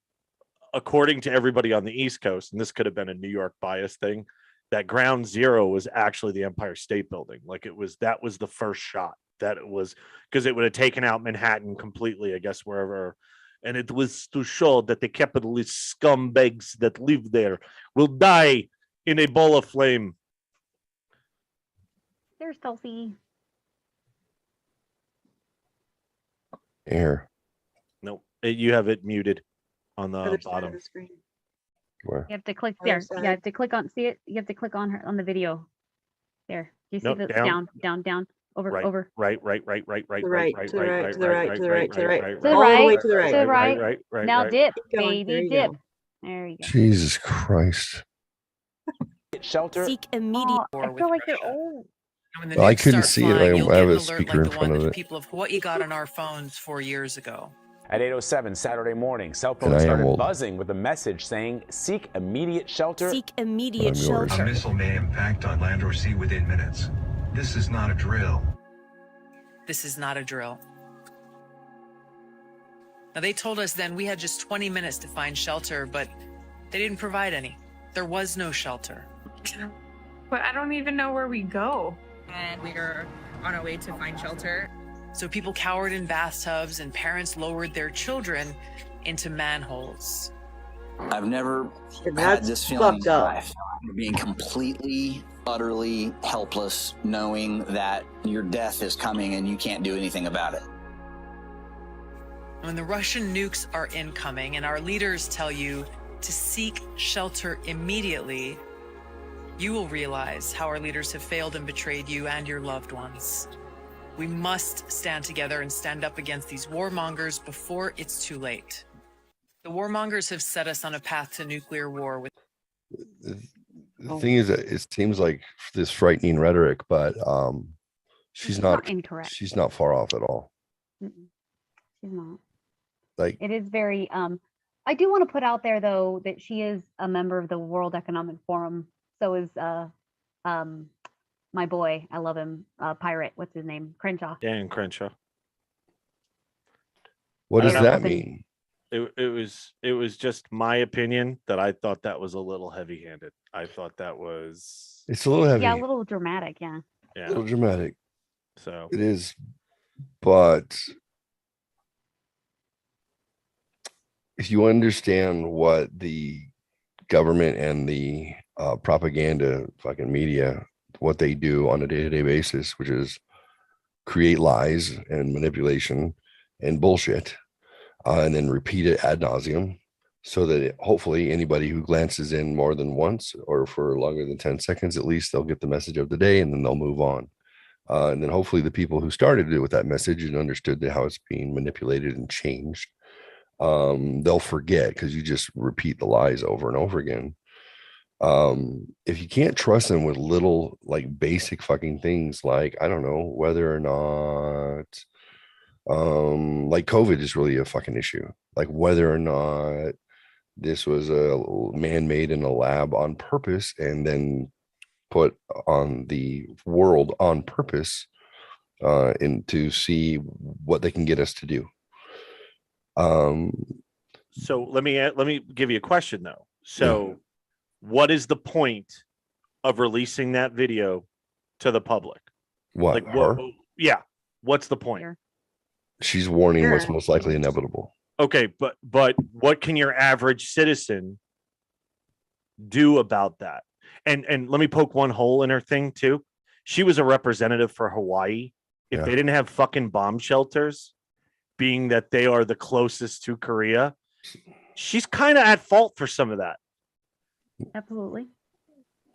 according to everybody on the East Coast, and this could have been a New York bias thing, that ground zero was actually the Empire State Building. Like that was the first shot. That it was because it would have taken out Manhattan completely, I guess, wherever. And it was to show that the capitalist scumbags that live there will die in a ball of flame. There's Kelsey. Air. Nope. You have it muted on the Other side of bottom. the screen. Where? You have to click Other there. side. You have to click on. See it. You have to click on her on the video. There. Do you see Nope, the down. down, over, Right, over. right. To the right, to the right, to the right, to the right, to the right, To the all the way right. to the right. To the right. Now dip, Keep going. There baby, you dip. go. There you go. Jesus Christ. Shelter. Seek immediate Oh, I feel like they're old. When the Well, I nukes couldn't start see it. flying, I you'll have get a an alert speaker like in the front one of that it. the people of Hawaii got on our phones 4 years ago. At 8:07 Saturday morning, cell And I phones am started old. buzzing with a message saying, "Seek immediate shelter." seek immediate I'm yours. shelter. A missile may impact on land or sea within minutes. This is not a drill. This is not a drill. Now, they told us then we had just 20 minutes to find shelter, but they didn't provide any. There was no shelter. But I don't even know where we go. And we are on our way to find shelter. So people cowered in bathtubs and parents lowered their children into manholes. I've never And had that's this feeling in fucked my up. life. Being completely, utterly helpless, knowing that your death is coming and you can't do anything about it. When the Russian nukes are incoming and our leaders tell you to seek shelter immediately, you will realize how our leaders have failed and betrayed you and your loved ones. We must stand together and stand up against these warmongers before it's too late. The warmongers have set us on a path to nuclear war. The thing is that it seems like this frightening rhetoric, but she's It's not incorrect. she's not far off at all. Mm-mm. She's not. Like, It is very. I do want to put out there though that she is a member of the World Economic Forum. So is my boy. I love him. Pirate. What's his name? Crenshaw. Dan Crenshaw. what I does don't know. that mean? It was just my opinion that I thought that was a little heavy-handed. I thought that was It's a little heavy, Yeah, a little dramatic. Yeah. a little dramatic. So It is, but if you understand what the government and the propaganda fucking media, what they do on a day-to-day basis, which is create lies and manipulation and bullshit, and then repeat it ad nauseum, so that hopefully anybody who glances in more than once or for longer than 10 seconds, at least they'll get the message of the day and then they'll move on. And then hopefully the people who started it with that message and understood how it's being manipulated and changed, they'll forget because you just repeat the lies over and over again. If you can't trust them with little like basic fucking things, like, I don't know, whether or not like COVID is really a fucking issue, like whether or not this was a man-made in a lab on purpose and then put on the world on purpose, and to see what they can get us to do. So let me give you a question though. So what is the point of releasing that video to the public? What, Like her? Yeah. What's the point? She's warning what's most likely inevitable. Okay, but what can your average citizen do about that? And let me poke one hole in her thing too. She was a representative for Hawaii. If they didn't have fucking bomb shelters, being that they are the closest to Korea, she's kind of at fault for some of that. Absolutely.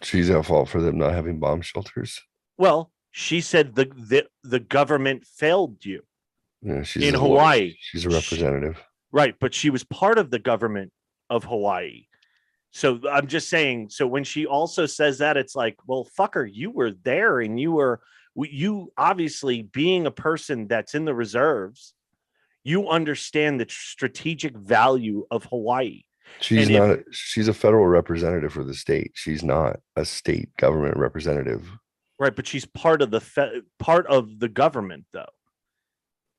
She's at fault for them not having bomb shelters. Well, she said the government failed you. Yeah, she's in Hawaii. She's a representative. Right, but she was part of the government of Hawaii. So I'm just saying, so when she also says that, it's like, well, fucker, you were there and you obviously, being a person that's in the reserves, you understand the strategic value of Hawaii. She's not. She's a federal representative for the state. She's not a state government representative. Right, but she's part of the government, though,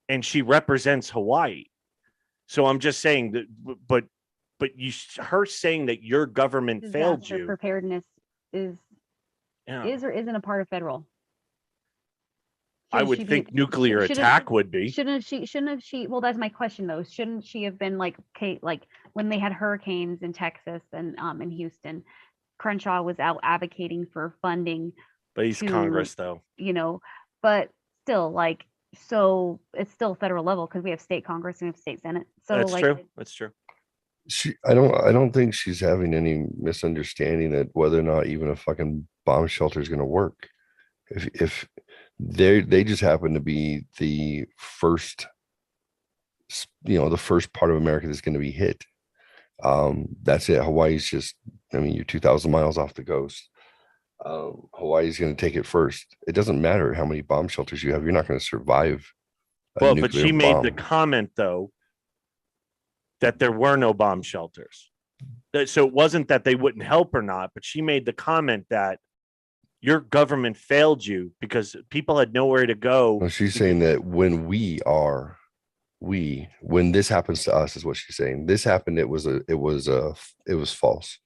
and she represents Hawaii. So I'm just saying that, but her saying that your government failed you. Preparedness is or isn't a part of federal. I would think nuclear attack would be. Shouldn't she? Well, that's my question though. Shouldn't she have been like when they had hurricanes in Texas and in Houston, Crenshaw was out advocating for funding. But he's Congress though. But still so it's still federal level because we have state Congress and we have state Senate. So that's true. That's true. I don't think she's having any misunderstanding that whether or not even a fucking bomb shelter is going to work. If they just happen to be the first, the first part of America that's going to be hit. That's it. Hawaii's just, you're 2,000 miles off the coast. Hawaii's going to take it first. It doesn't matter how many bomb shelters you have. You're not going to survive. But she made the comment though that there were no bomb shelters. So it wasn't that they wouldn't help or not, but she made the comment that your government failed you because people had nowhere to go. Well, she's saying that when when this happens to us is what she's saying. This happened. It was false.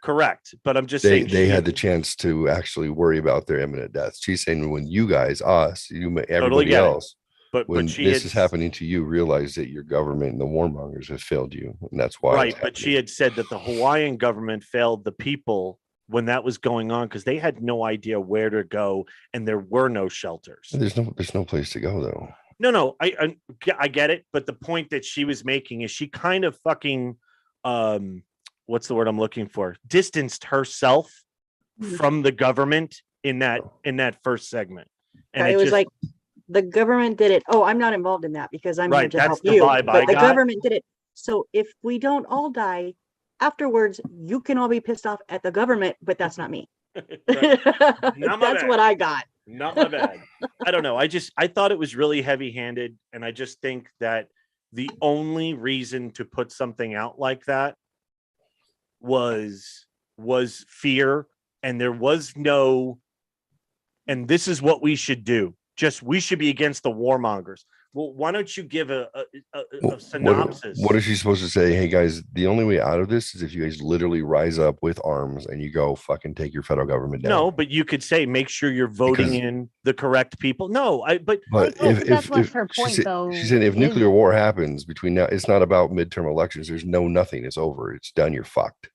Correct. But I'm just saying they had the chance to actually worry about their imminent death. She's saying when you guys, everybody totally else, but when this is happening to you, realize that your government and the warmongers have failed you. And that's why. Right. But she had said that the Hawaiian government failed the people when that was going on because they had no idea where to go and there were no shelters. There's no place to go though. No, I get it, but the point that she was making is she kind of fucking what's the word I'm looking for? Distanced herself from the government in that first segment. And it was like the government did it. Oh, I'm not involved in that because I'm here to help you. But the government did it. So if we don't all die afterwards, you can all be pissed off at the government, but that's not me. That's what I got. Not my bad. I don't know. I thought it was really heavy-handed, and I just think that the only reason to put something out like that was fear, and there was no, and this is what we should do. We should be against the warmongers. Well, why don't you give a synopsis? What is she supposed to say? Hey guys, the only way out of this is if you guys literally rise up with arms and you go fucking take your federal government down. No, but you could say make sure you're voting in the correct people. No, but that's what's her point though. She said if nuclear war happens between now, it's not about midterm elections. There's nothing. It's over. It's done. You're fucked.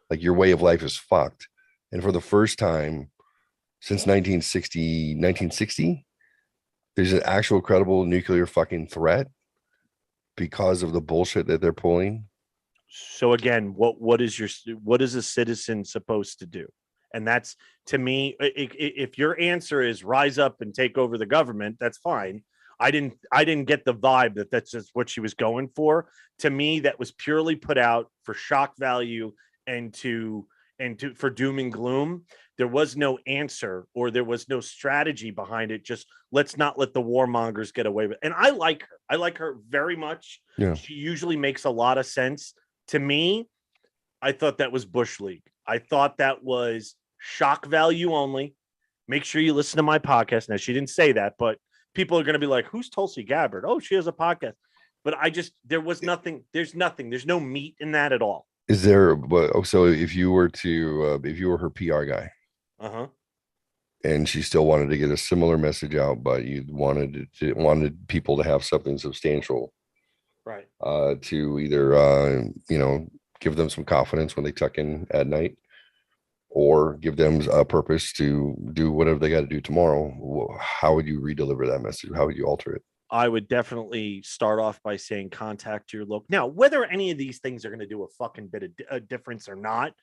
Like your way of life is fucked. And for the first time since 1960. There's an actual credible nuclear fucking threat because of the bullshit that they're pulling. So again, what is a citizen supposed to do? And that's, to me, if your answer is rise up and take over the government, that's fine. I didn't get the vibe that that's just what she was going for. To me, that was purely put out for shock value and for doom and gloom. There was no answer or there was no strategy behind it. Just let's not let the warmongers get away with it. And I like her. I like her very much. Yeah. She usually makes a lot of sense. To me, I thought that was Bush League. I thought that was shock value only. Make sure you listen to my podcast. Now, she didn't say that, but people are going to be like, who's Tulsi Gabbard? Oh, she has a podcast. But there was nothing. There's nothing. There's no meat in that at all. Is there? So if you were her PR guy, and she still wanted to get a similar message out, but you wanted people to have something substantial, right? To either give them some confidence when they tuck in at night, or give them a purpose to do whatever they got to do tomorrow. How would you redeliver that message? How would you alter it? I would definitely start off by saying contact your local. Now, whether any of these things are going to do a fucking bit of difference or not,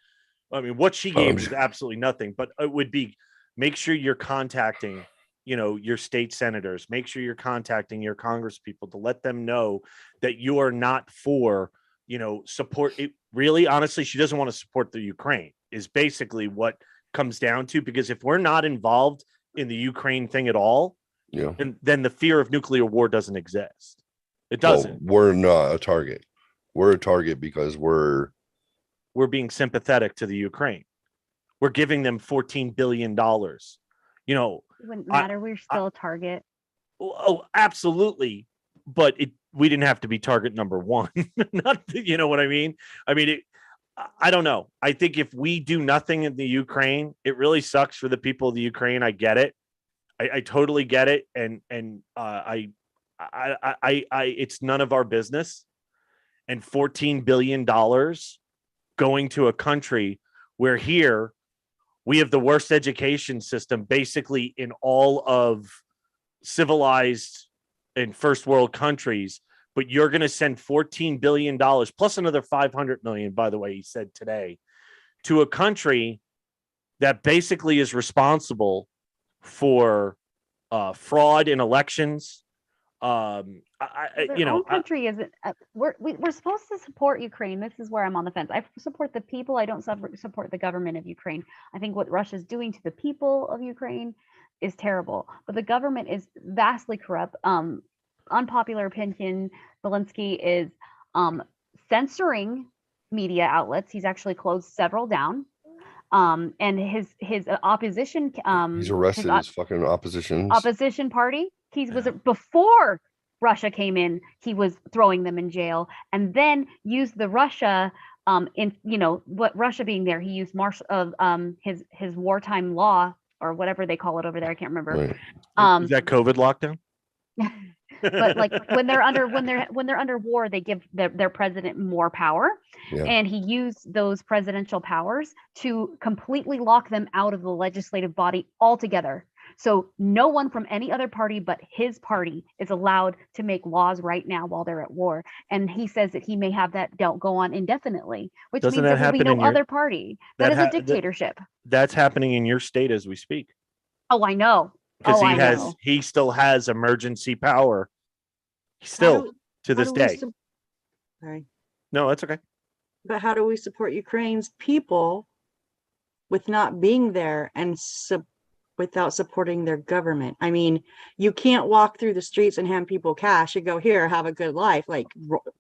I mean, what she gave is absolutely nothing, but it would be make sure you're contacting, your state senators, make sure you're contacting your Congress people to let them know that you are not for, support. It really, honestly, she doesn't want to support the Ukraine is basically what comes down to, because if we're not involved in the Ukraine thing at all, then the fear of nuclear war doesn't exist. It doesn't. Well, we're not a target. We're a target because we're we're being sympathetic to the Ukraine. We're giving them $14 billion. You know, It wouldn't matter. We're still a target. oh, absolutely. But we didn't have to be target number one. Not, you know what I mean? I mean, I don't know. I think if we do nothing in the Ukraine, it really sucks for the people of the Ukraine. I get it. I totally get it. And it's none of our business. And $14 billion going to a country where here we have the worst education system basically in all of civilized and first world countries, but you're going to send $14 billion plus another 500 million, by the way, he said today, to a country that basically is responsible for fraud in elections. Their own country isn't. We're supposed to support Ukraine. This is where I'm on the fence. I support the people. I don't support the government of Ukraine. I think what Russia's doing to the people of Ukraine is terrible. But the government is vastly corrupt. Unpopular opinion. Zelensky is censoring media outlets. He's actually closed several down. And his opposition. He's arrested his fucking opposition party. He was before Russia came in. He was throwing them in jail, and then used the Russia in what Russia being there. He used his wartime law or whatever they call it over there. I can't remember. Right. Is that COVID lockdown? But like when they're under war, they give their president more power, and he used those presidential powers to completely lock them out of the legislative body altogether. So no one from any other party but his party is allowed to make laws right now while they're at war. And he says that he may have that go on indefinitely, which means there will be no other party. That is a dictatorship. That's happening in your state as we speak. Oh, I know. Because he still has emergency power. Still to this day. Sorry. No, that's okay. But how do we support Ukraine's people with not being there and without supporting their government? I mean, you can't walk through the streets and hand people cash and go, here, have a good life, like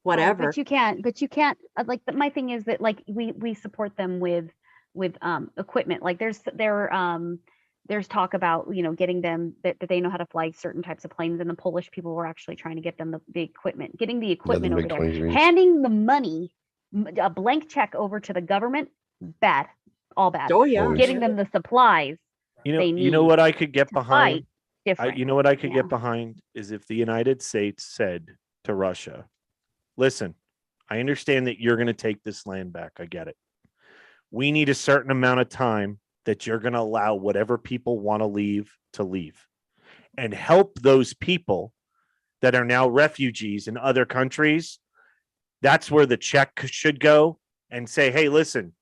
whatever. But you can't. Like, my thing is that like we support them with equipment. Like there's talk about getting them that they know how to fly certain types of planes, and the Polish people were actually trying to get them the equipment, getting the equipment over there, handing the money, a blank check over to the government. Bad, all bad. Oh yeah, getting them the supplies. You know what I could get behind? You know what I could get behind is if the United States said to Russia, listen, I understand that you're going to take this land back. I get it. We need a certain amount of time that you're going to allow whatever people want to leave, and help those people that are now refugees in other countries. That's where the check should go, and say, hey, listen,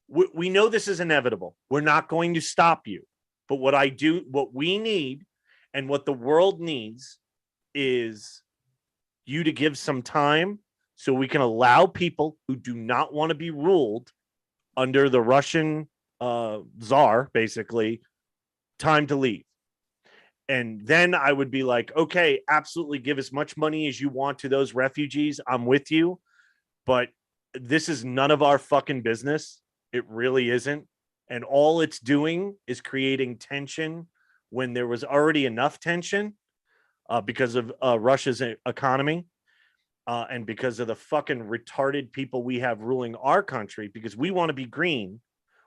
we know this is inevitable. We're not going to stop you. But what we need and what the world needs is you to give some time so we can allow people who do not want to be ruled under the Russian czar, basically, time to leave. And then I would be like, okay, absolutely, give as much money as you want to those refugees. I'm with you. But this is none of our fucking business. It really isn't. And all it's doing is creating tension when there was already enough tension because of Russia's economy and because of the fucking retarded people we have ruling our country, because we want to be green.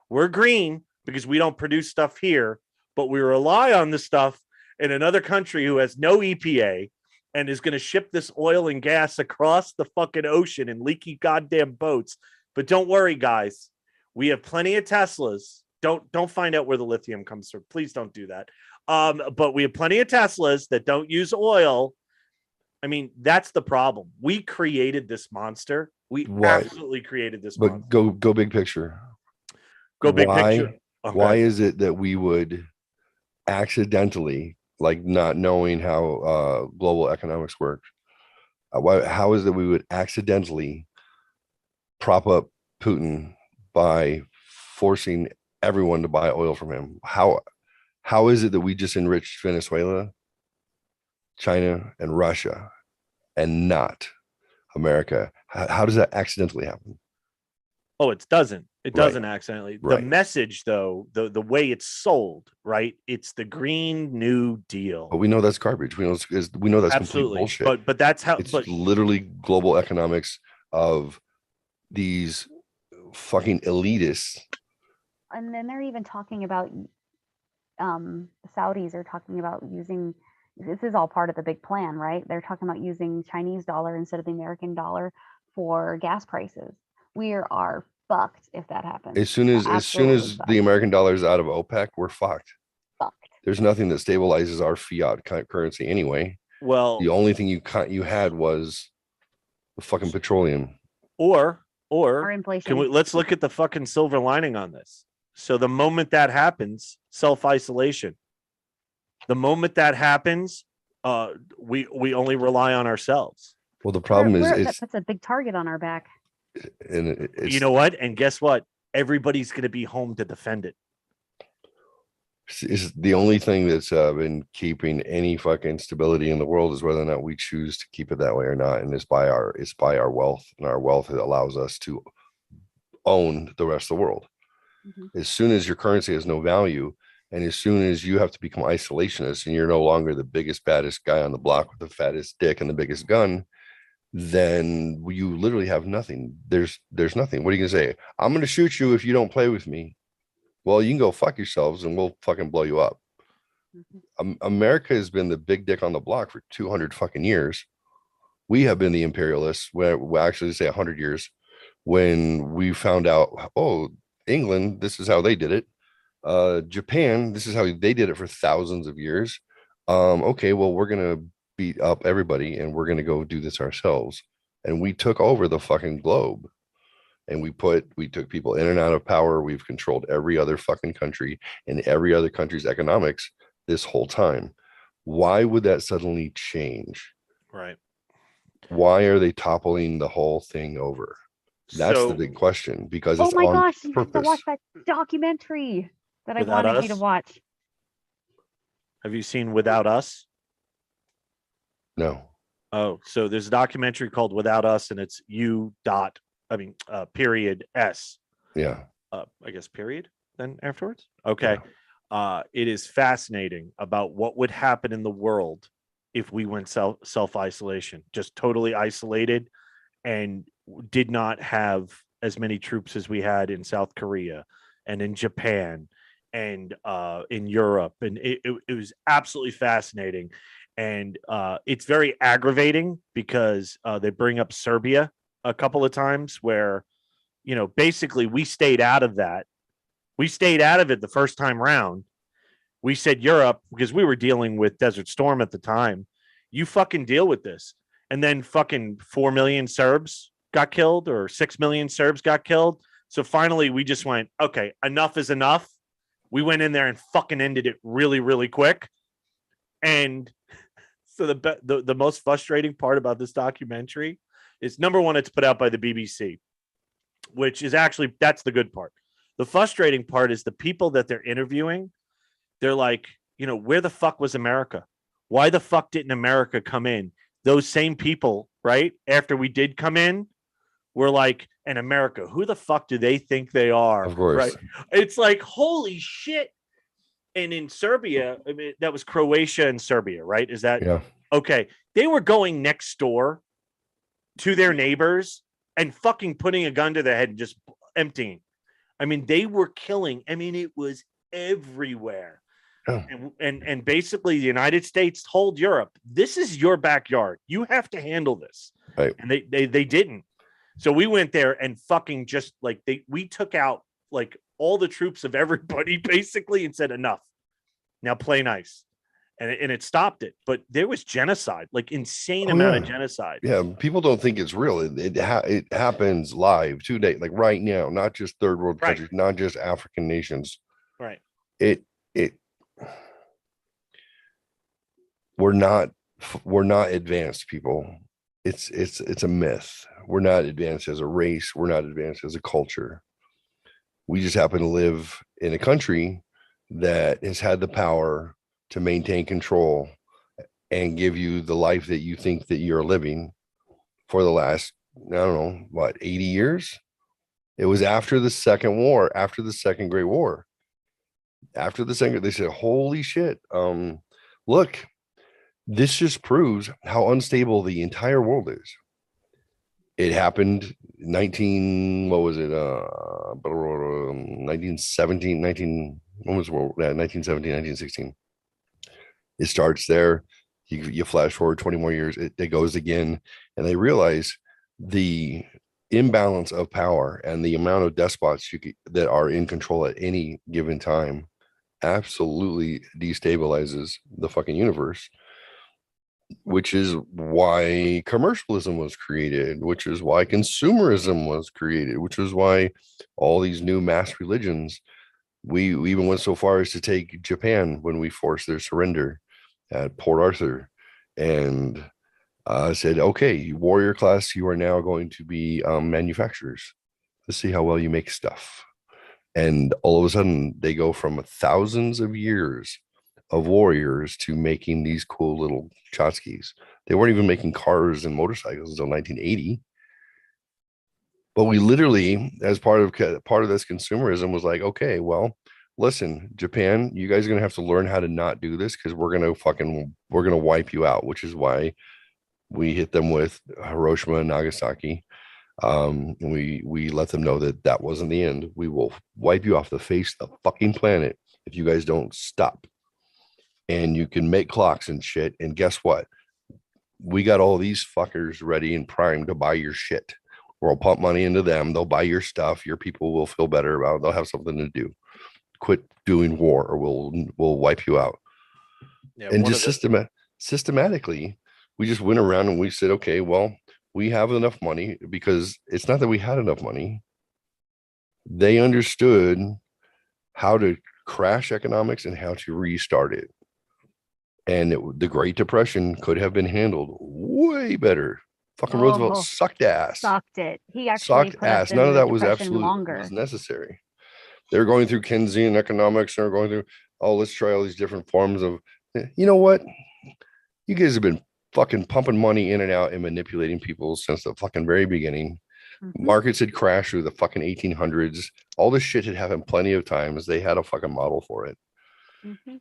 We're green because we don't produce stuff here, but we rely on the stuff in another country who has no EPA and is going to ship this oil and gas across the fucking ocean in leaky goddamn boats. But don't worry, guys. We have plenty of Teslas. Don't find out where the lithium comes from. Please don't do that. But we have plenty of Teslas that don't use oil. I mean, that's the problem. We created this monster. We absolutely created this monster. But go big picture. Go big picture. Okay. Why is it that we would accidentally, like not knowing how global economics work, how is it we would accidentally prop up Putin by forcing everyone to buy oil from him? How is it that we just enriched Venezuela, China, and Russia, and not America? How does that accidentally happen? Oh, it doesn't. It Right. doesn't accidentally. The Right. message, though, the way it's sold, right? It's the Green New Deal. But we know that's garbage. We know that's complete Absolutely. bullshit. But that's how. It's But literally global economics of these fucking elitists. And then they're even talking about the Saudis are talking about using, this is all part of the big plan, right? They're talking about using Chinese dollar instead of the American dollar for gas prices. We are fucked if that happens. As soon as Absolutely the American dollar is out of OPEC, we're fucked. fucked. There's nothing that stabilizes our fiat currency anyway. well, The only thing you had was the fucking petroleum. or inflation. let's look at the fucking silver lining on this. So the moment that happens, self-isolation. The moment that happens, we only rely on ourselves. Well, the problem That puts a big target on our back. and it's, You know what? And guess what? Everybody's going to be home to defend it. it's the only thing that's been keeping any fucking stability in the world is whether or not we choose to keep it that way or not, and it's by our wealth, and our wealth allows us to own the rest of the world. As soon as your currency has no value, and as soon as you have to become isolationist and you're no longer the biggest, baddest guy on the block with the fattest dick and the biggest gun, then you literally have nothing. There's nothing. What are you gonna say? I'm gonna shoot you if you don't play with me. Well, you can go fuck yourselves and we'll fucking blow you up. America has been the big dick on the block for 200 fucking years. We have been the imperialists, well, actually say 100 years, when we found out, oh, England, this is how they did it. Japan, this is how they did it for thousands of years. Okay, well, we're gonna beat up everybody and we're gonna go do this ourselves. And we took over the fucking globe. And we took people in and out of power. We've controlled every other fucking country and every other country's economics this whole time. Why would that suddenly change? Right. Why are they toppling the whole thing over? That's the big question, because it's oh my on gosh, you have purpose. to watch that documentary that I Without wanted you Us? to watch. Have you seen Without Us? No. Oh, so there's a documentary called Without Us, and it's period S. Yeah. I guess period then afterwards. Okay. Yeah. It is fascinating about what would happen in the world if we went self-isolation, just totally isolated, and did not have as many troops as we had in South Korea and in Japan and in Europe. And it was absolutely fascinating. And it's very aggravating because they bring up Serbia a couple of times where, basically we stayed out of that. We stayed out of it the first time round. We said Europe, because we were dealing with Desert Storm at the time. You fucking deal with this. And then fucking 4 million Serbs got killed, or 6 million Serbs got killed. So finally we just went, okay, enough is enough. We went in there and fucking ended it really, really quick. And so the most frustrating part about this documentary is, number one, it's put out by the BBC, which is actually, that's the good part. The frustrating part is the people that they're interviewing. They're like, where the fuck was America? Why the fuck didn't America come in? Those same people, right? After we did come in, we're like, and America, who the fuck do they think they are? Of course. Right? It's like, holy shit. And in Serbia, I mean, that was Croatia and Serbia, right? Is that okay? They were going next door to their neighbors and fucking putting a gun to their head and just emptying. I mean, they were killing. I mean, it was everywhere. Oh. And basically the United States told Europe, this is your backyard. You have to handle this. Right. And they didn't. So we went there and fucking just like we took out like all the troops of everybody basically and said, enough. Now play nice. And it stopped it. But there was genocide, like insane amount of genocide. Yeah, people don't think it's real. It happens live today, like right now, not just third world countries, not just African nations. Right. We're not advanced people. It's a myth. We're not advanced as a race. We're not advanced as a culture. We just happen to live in a country that has had the power to maintain control and give you the life that you think that you're living for the last, I don't know, 80 years. It was after the Second War, after the Second Great War. After the second, they said, holy shit. Look, this just proves how unstable the entire world is. It happened 1917, 1916. It starts there. You flash forward 20 more years, it goes again, and they realize the imbalance of power and the amount of despots that are in control at any given time absolutely destabilizes the fucking universe, which is why commercialism was created, which is why consumerism was created, which is why all these new mass religions. We even went so far as to take Japan when we forced their surrender at Port Arthur, and said, okay, warrior class, you are now going to be manufacturers. Let's see how well you make stuff. And all of a sudden, they go from thousands of years of warriors to making these cool little tchotchkes. They weren't even making cars and motorcycles until 1980. But we literally, as part of this consumerism, was like, okay, well, listen, Japan, you guys are gonna have to learn how to not do this, because we're gonna wipe you out, which is why we hit them with Hiroshima and Nagasaki. We let them know that wasn't the end. We will wipe you off the face of the fucking planet if you guys don't stop. And you can make clocks and shit. And guess what? We got all these fuckers ready and primed to buy your shit. We'll pump money into them. They'll buy your stuff. Your people will feel better about it. They'll have something to do. Quit doing war, or we'll wipe you out. Yeah, and just systematically, we just went around and we said, okay, well, we have enough money, because it's not that we had enough money. They understood how to crash economics and how to restart it. And the Great Depression could have been handled way better. Fucking Roosevelt sucked ass. Sucked it. He actually sucked ass. None of that was absolutely was necessary. They're going through Keynesian economics. They're going through, let's try all these different forms of, you know what? You guys have been fucking pumping money in and out and manipulating people since the fucking very beginning. Mm-hmm. Markets had crashed through the fucking 1800s. All this shit had happened plenty of times. They had a fucking model for it. Mm-hmm.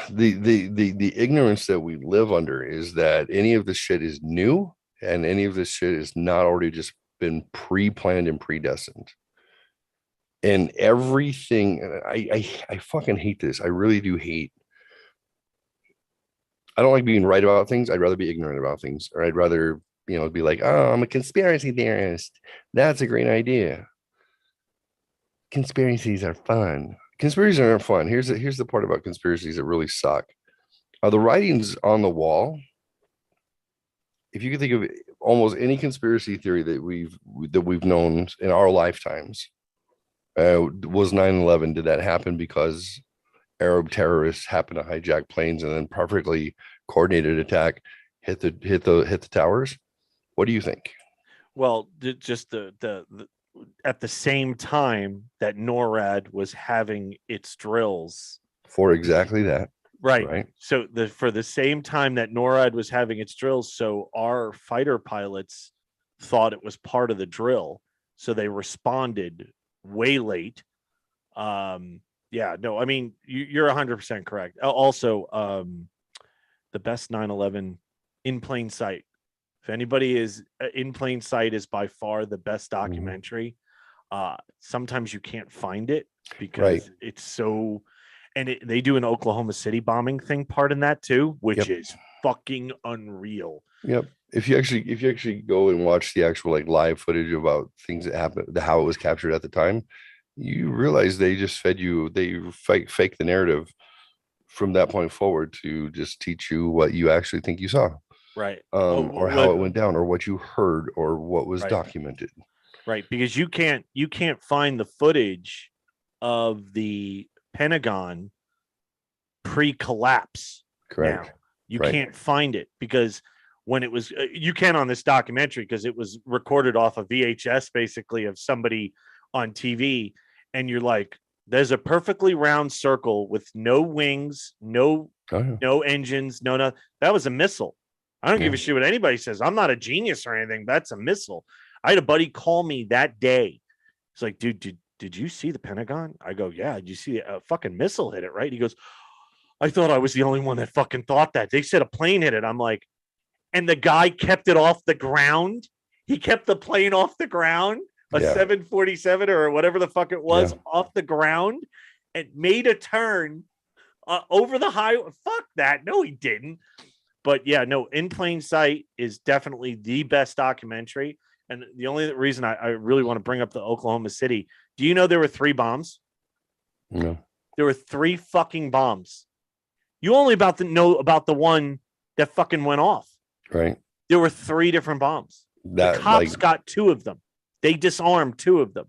The ignorance that we live under is that any of this shit is new, and any of this shit is not already just been pre-planned and predestined. And everything, I fucking hate this. I really do hate. I don't like being right about things. I'd rather be ignorant about things, or I'd rather, be like, oh, I'm a conspiracy theorist. That's a great idea. Conspiracies are fun. Conspiracies aren't fun. Here's the part about conspiracies that really suck. The writings on the wall. If you can think of almost any conspiracy theory that we've known in our lifetimes, was 9/11. Did that happen because Arab terrorists happened to hijack planes and then perfectly coordinated attack hit the towers? What do you think? Well, just the at the same time that NORAD was having its drills for exactly that. Right. So for the same time that NORAD was having its drills, so our fighter pilots thought it was part of the drill. So they responded way late. Yeah, no, I mean, you're 100% correct. Also, the best 9/11 in plain sight. If anybody is in plain sight, is by far the best documentary. Sometimes you can't find it because it's so, and they do an Oklahoma City bombing thing part in that too, which is fucking unreal. Yep. If you actually go and watch the actual live footage about things that happened, how it was captured at the time, you realize they just fed you, they fake the narrative from that point forward to just teach you what you actually think you saw. Right. Or how it went down, or what you heard, or what was documented. Right. Because you can't find the footage of the Pentagon pre-collapse. Correct. Now. You can't find it because when it was, you can on this documentary because it was recorded off of VHS basically of somebody on TV. And you're like, there's a perfectly round circle with no wings, no engines, no. That was a missile. I don't give a shit what anybody says. I'm not a genius or anything. That's a missile. I had a buddy call me that day. He's like, dude, did you see the Pentagon? I go, yeah. Did you see a fucking missile hit it, right? He goes, I thought I was the only one that fucking thought that. They said a plane hit it. I'm like, and the guy kept it off the ground. He kept the plane off the ground, a 747 or whatever the fuck it was, off the ground, and made a turn over the highway. Fuck that. No, he didn't. But yeah, no, In Plain Sight is definitely the best documentary. And the only reason I really want to bring up the Oklahoma City, do you know there were 3 bombs? No. There were 3 fucking bombs. You only know about the one that fucking went off. Right. There were 3 different bombs. That, the cops got 2 of them. They disarmed 2 of them.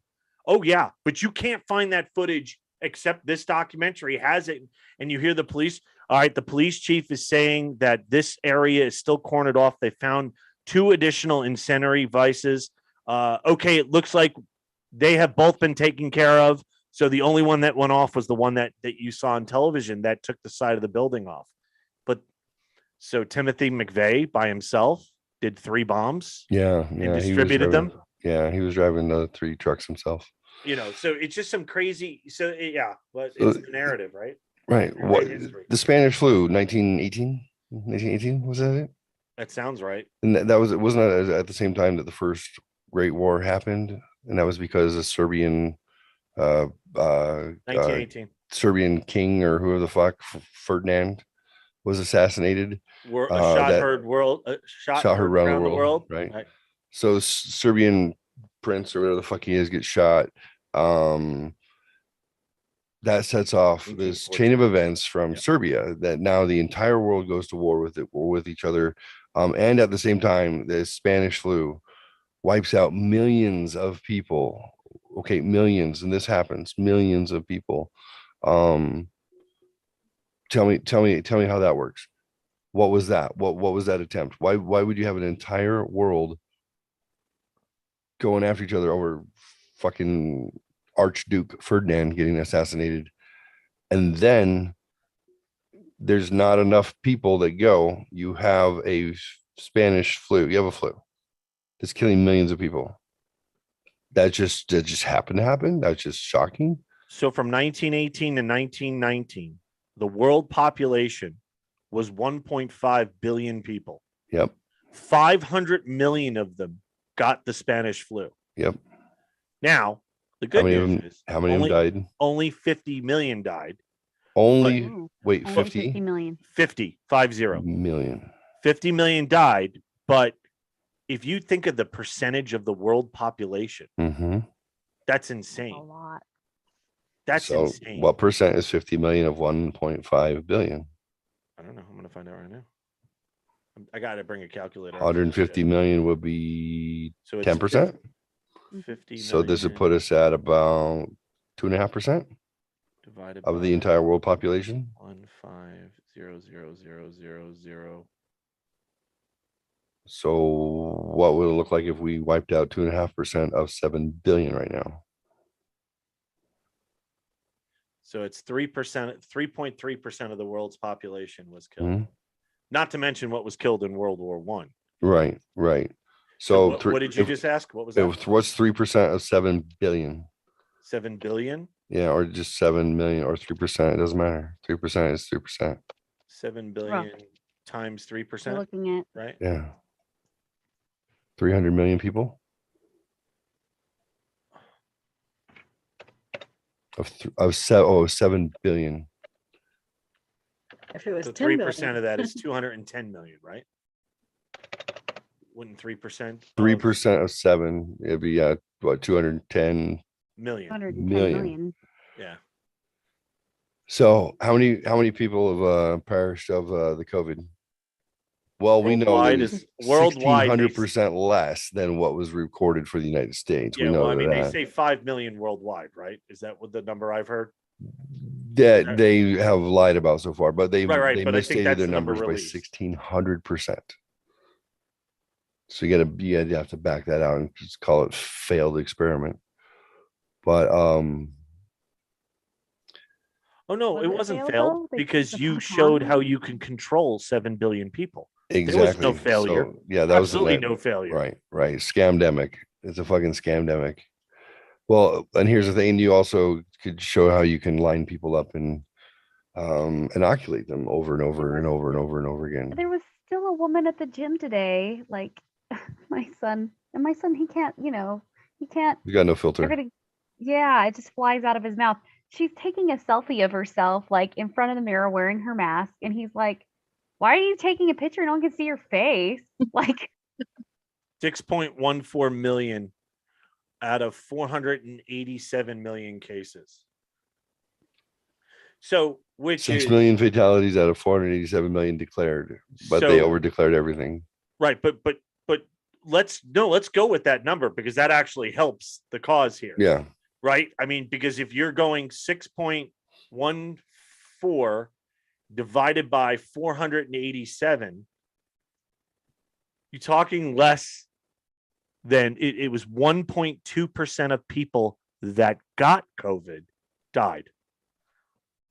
Oh, yeah. But you can't find that footage except this documentary has it. And you hear the police. All right. The police chief is saying that this area is still cornered off. They found 2 additional incendiary devices. Okay. It looks like they have both been taken care of. So the only one that went off was the one that you saw on television that took the side of the building off. But so Timothy McVeigh by himself did 3 bombs. Yeah. And distributed them. Yeah. He was driving the 3 trucks himself. So it's just some crazy. So yeah, but it's the narrative, right? Right. What the Spanish flu, 1918, was that it? That sounds right. And wasn't that at the same time that the first Great War happened, and that was because a Serbian 1918 Serbian king or whoever the fuck Ferdinand was assassinated. Shot heard around the world. Right. So Serbian prince or whatever the fuck he is gets shot. That sets off this chain of events from Serbia that now the entire world goes to war with each other. And at the same time, the Spanish flu wipes out millions of people. Okay, millions, and this happens, millions of people. Tell me how that works. What was that? What was that attempt? Why would you have an entire world going after each other over fucking Archduke Ferdinand getting assassinated, and then there's not enough people that go? You have a Spanish flu. You have a flu that's killing millions of people. That just happened to happen. That's just shocking. So from 1918 to 1919, the world population was 1.5 billion people. Yep. 500 million of them got the Spanish flu. Yep. Now, the good news is how many of them died? Only 50 million died. Only 50 million. 50 million. 50 million died, but if you think of the percentage of the world population, that's insane. A lot. That's insane. What percent is 50 million of 1.5 billion? I don't know. I'm going to find out right now. I got to bring a calculator. 150 million would be 10%. 50 so this would put us at about 2.5% divided of the entire world population. 1500000. So what would it look like if we wiped out 2.5% of 7 billion right now? So it's 3%, 3.3% of the world's population was killed. Not to mention what was killed in World War I. Right. So what did you just ask? What was that? What's 3% of 7 billion? 7 billion? Yeah, or just 7 million or 3%. It doesn't matter. 3% is 3%. 7 billion times 3%. We're looking at right? Yeah. 300 million people of 7 billion. If it was so 10 3% of that is 210 million, right? Wouldn't 3%? 3% of 7, it'd be what, 210 million. Yeah. So how many people have perished of the COVID? Well, we know that it's worldwide 1,600% less than what was recorded for the United States. Yeah, we know they say 5 million worldwide, right? Is that what the number I've heard? That they have lied about so far, but they misstated their number numbers by 1,600%. So you have to back that out and just call it failed experiment. But oh no, it wasn't failed because you showed how you can control 7 billion people. Exactly. There was no failure. So, yeah, that absolutely no failure. Right. Scamdemic. It's a fucking scamdemic. Well, and here's the thing: you also could show how you can line people up and inoculate them over and over and over and over and over again. There was still a woman at the gym today, like my son, he can't, he can't. You got no filter. Yeah, it just flies out of his mouth. She's taking a selfie of herself, like in front of the mirror, wearing her mask, and he's like, "Why are you taking a picture? No one can see your face." Like 6.14 million out of 487 million cases. So, which 6 is million fatalities out of 487 million declared, but they over declared everything. Right, but let's go with that number because that actually helps the cause here. Yeah. Right? I mean, because if you're going 6.14 divided by 487, you're talking less than it was 1.2% of people that got COVID died.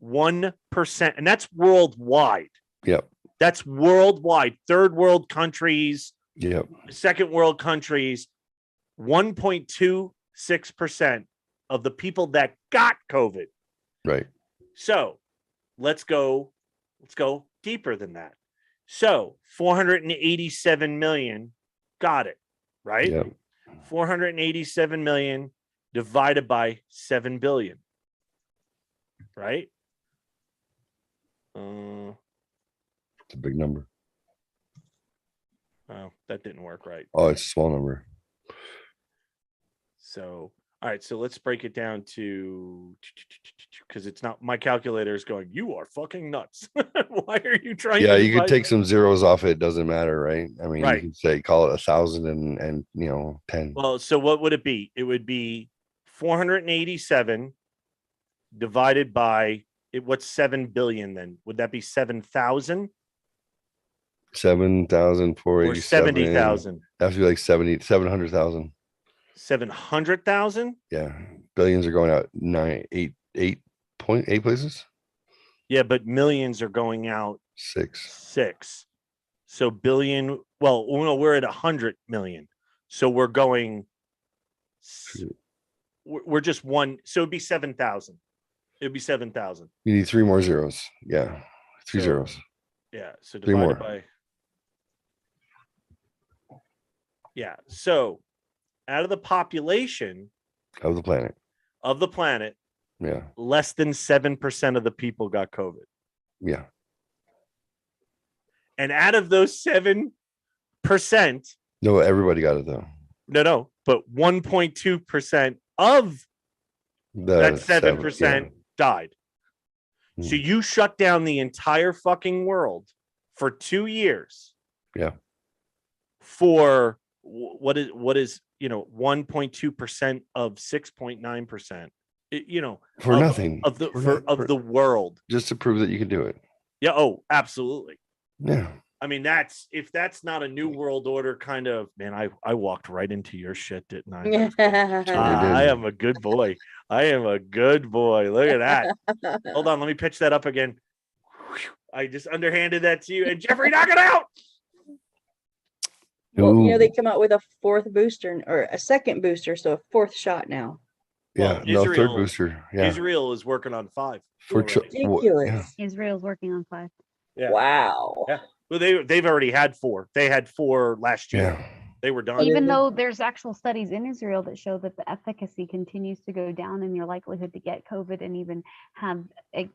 1%, and that's worldwide. Yep. That's worldwide. Third world countries, yep. Second world countries, 1.26% of the people that got COVID. Right. So let's go deeper than that. So 487 million got it, right? Yep. 487 million divided by 7 billion. Right? It's a big number. Oh, that didn't work right. Oh, it's a small number. So, all right. So let's break it down to, because it's not, my calculator is going, you are fucking nuts. Why are you trying Yeah, to you could take some zeros off it. Doesn't matter, right? I mean, right. You could say, call it 1,000 and 10. Well, so what would it be? It would be 487 divided by what's 7 billion then? Would that be 7,000? 7,487 or 70,000? That would be like 700,000. 700,000? Yeah, billions are going out 8.8 places. Yeah, but millions are going out 6. So billion. Well, we're at 100 million. So we're going. We're just one. So it'd be 7,000. It'd be 7,000. You need 3 more zeros. Yeah, 3 zeros. Yeah. So 3 more. by. Yeah. So out of the population of the planet. Yeah. Less than 7% of the people got COVID. Yeah. And out of those 7%. No, everybody got it though. No. But 1.2% of that 7% died. So you shut down the entire fucking world for 2 years. Yeah. For what is 1.2% of 6.9%. For nothing of the world, just to prove that you can do it. Yeah. Oh, absolutely. Yeah. I mean, if that's not a new world order kind of, man, I walked right into your shit, didn't I? I am a good boy. I am a good boy. Look at that. Hold on. Let me pitch that up again. I just underhanded that to you. And Jeffrey, knock it out. Well, they come out with a 4th booster or a 2nd booster. So a 4th shot now. Yeah. Well, no, 3rd booster. Yeah. Israel is working on 5. Ridiculous. Israel's working on 5. Yeah. Wow. Yeah. Well, they've already had 4. They had 4 last year. Yeah. They were done. Even though there's actual studies in Israel that show that the efficacy continues to go down and your likelihood to get COVID and even have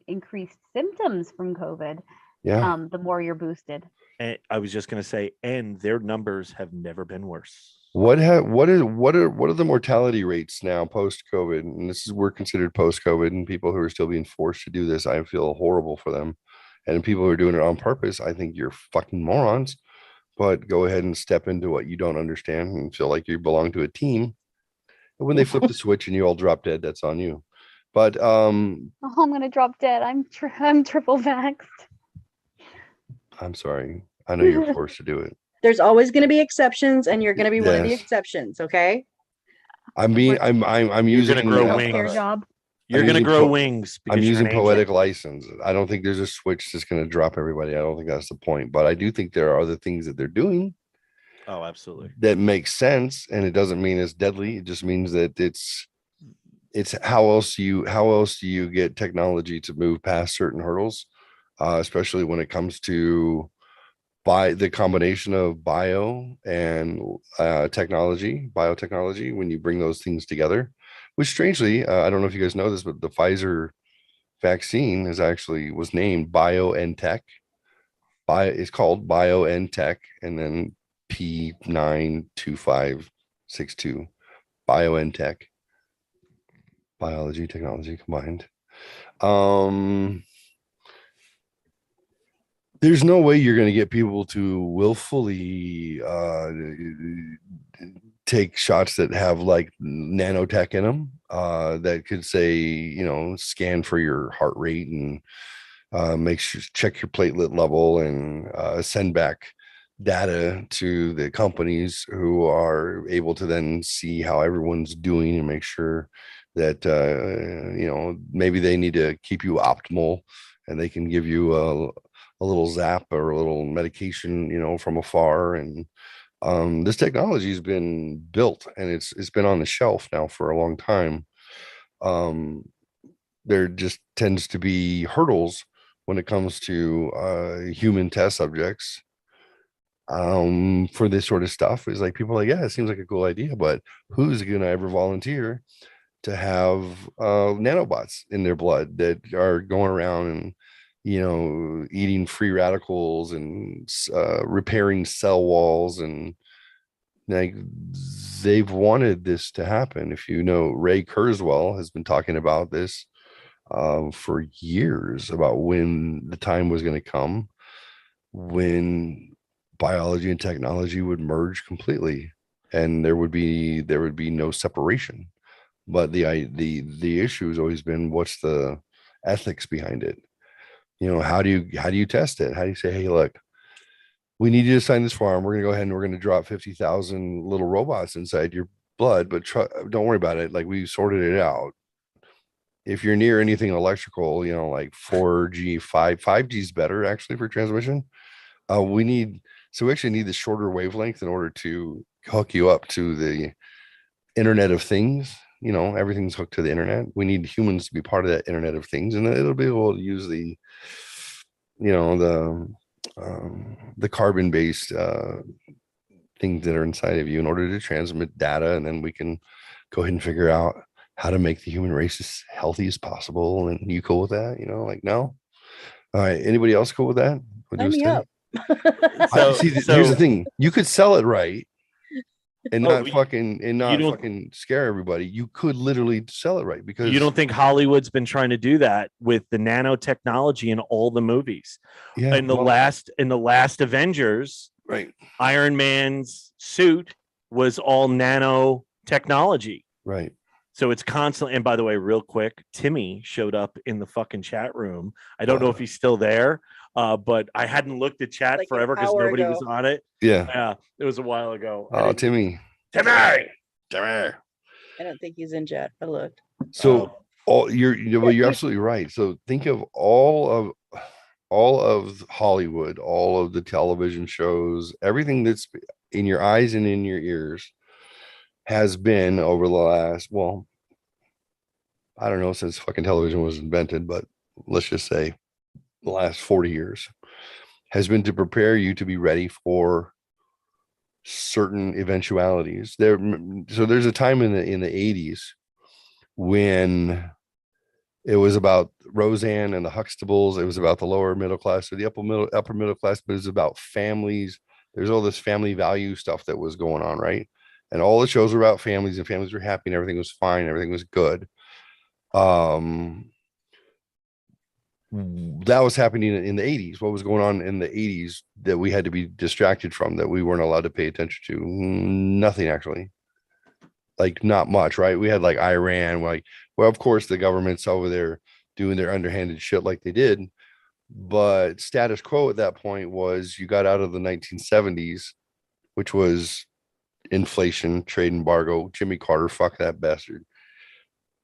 increased symptoms from COVID, the more you're boosted. And I was just going to say, and their numbers have never been worse. What are the mortality rates now post COVID? And we're considered post COVID, and people who are still being forced to do this, I feel horrible for them. And people who are doing it on purpose, I think you're fucking morons. But go ahead and step into what you don't understand and feel like you belong to a team. And when they flip the switch and you all drop dead, that's on you. But I'm gonna drop dead. I'm triple vaxxed. I'm sorry. I know you're forced to do it. There's always going to be exceptions, and you're going to be one of the exceptions. Okay. I'm using to grow wings. Job. You're going to grow wings. I'm using poetic license. I don't think there's a switch that's going to drop everybody. I don't think that's the point. But I do think there are other things that they're doing. Oh, absolutely. That makes sense, and it doesn't mean it's deadly. It just means that it's how else do you get technology to move past certain hurdles, especially when it comes to the combination of bio and biotechnology, when you bring those things together, which strangely, I don't know if you guys know this, but the Pfizer vaccine was named BioNTech. It's called BioNTech, and then P92562, BioNTech, biology, technology combined. There's no way you're going to get people to willfully take shots that have like nanotech in them, that could say, scan for your heart rate and check your platelet level and send back data to the companies who are able to then see how everyone's doing and make sure that maybe they need to keep you optimal, and they can give you a little zap or a little medication from afar. And this technology has been built, and it's been on the shelf now for a long time. There just tends to be hurdles when it comes to human test subjects for this sort of stuff. Is like people are like, yeah, it seems like a cool idea, but who's gonna ever volunteer to have nanobots in their blood that are going around and eating free radicals and repairing cell walls? And like, they've wanted this to happen. If Ray Kurzweil has been talking about this for years, about when the time was going to come when biology and technology would merge completely, and there would be no separation. But the issue has always been, what's the ethics behind it? How do you test it? How do you say, hey, look, we need you to sign this form. We're going to go ahead and we're going to drop 50,000 little robots inside your blood, but don't worry about it. Like, we sorted it out. If you're near anything electrical, like 4G, 5G is better actually for transmission. We actually need the shorter wavelength in order to hook you up to the Internet of Things. Everything's hooked to the internet. We need humans to be part of that Internet of Things, and it'll be able to use the carbon-based things that are inside of you in order to transmit data, and then we can go ahead and figure out how to make the human race as healthy as possible. And you cool with that? No. All right. Anybody else cool with that? Sign me up. Here's the thing: you could sell it right and not fucking scare everybody. You could literally sell it right, because you don't think Hollywood's been trying to do that with the nanotechnology in all the movies. Yeah, in the last Avengers, right? Iron Man's suit was all nanotechnology, right? So it's constantly. And by the way, real quick, Timmy showed up in the fucking chat room. I don't know if he's still there, but I hadn't looked at chat like forever because nobody was on it. Yeah, it was a while ago. Oh, Timmy. I don't think he's in chat. I looked. So you're absolutely right. So think of all of Hollywood, all of the television shows, everything that's in your eyes and in your ears has been over the last, well, I don't know, since fucking television was invented, but let's just say the last 40 years has been to prepare you to be ready for certain eventualities. So there's a time in the 80s when it was about Roseanne and the Huxtables. It was about the lower middle class or the upper middle class, but it was about families. There's all this family value stuff that was going on, right? And all the shows were about families, and families were happy, and everything was fine, everything was good. That was happening in the 80s. What was going on in the 80s that we had to be distracted from, that we weren't allowed to pay attention to? Nothing, actually. Like, not much, right? We had like Iran, well, of course the government's over there doing their underhanded shit like they did, but status quo at that point was you got out of the 1970s, which was inflation, trade embargo. Jimmy Carter, fuck that bastard.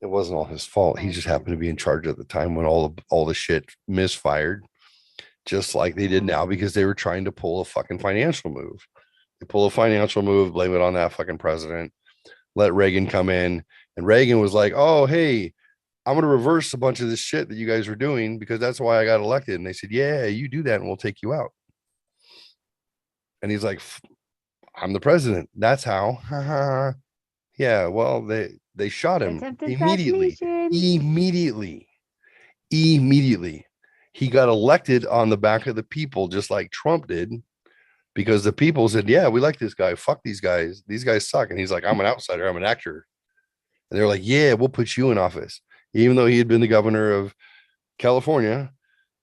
It wasn't all his fault. He just happened to be in charge at the time when all the shit misfired, just like they did now, because they were trying to pull a fucking financial move. They pull a financial move, blame it on that fucking president, let Reagan come in. And Reagan was like, oh, hey, I'm going to reverse a bunch of this shit that you guys were doing because that's why I got elected. And they said, yeah, you do that and we'll take you out. And he's like, I'm the president. That's how. Yeah, well, they shot him immediately. He got elected on the back of the people, just like Trump did, because the people said, yeah, we like this guy. Fuck these guys. These guys suck. And he's like, I'm an outsider. I'm an actor. And they're like, yeah, we'll put you in office, even though he had been the governor of California.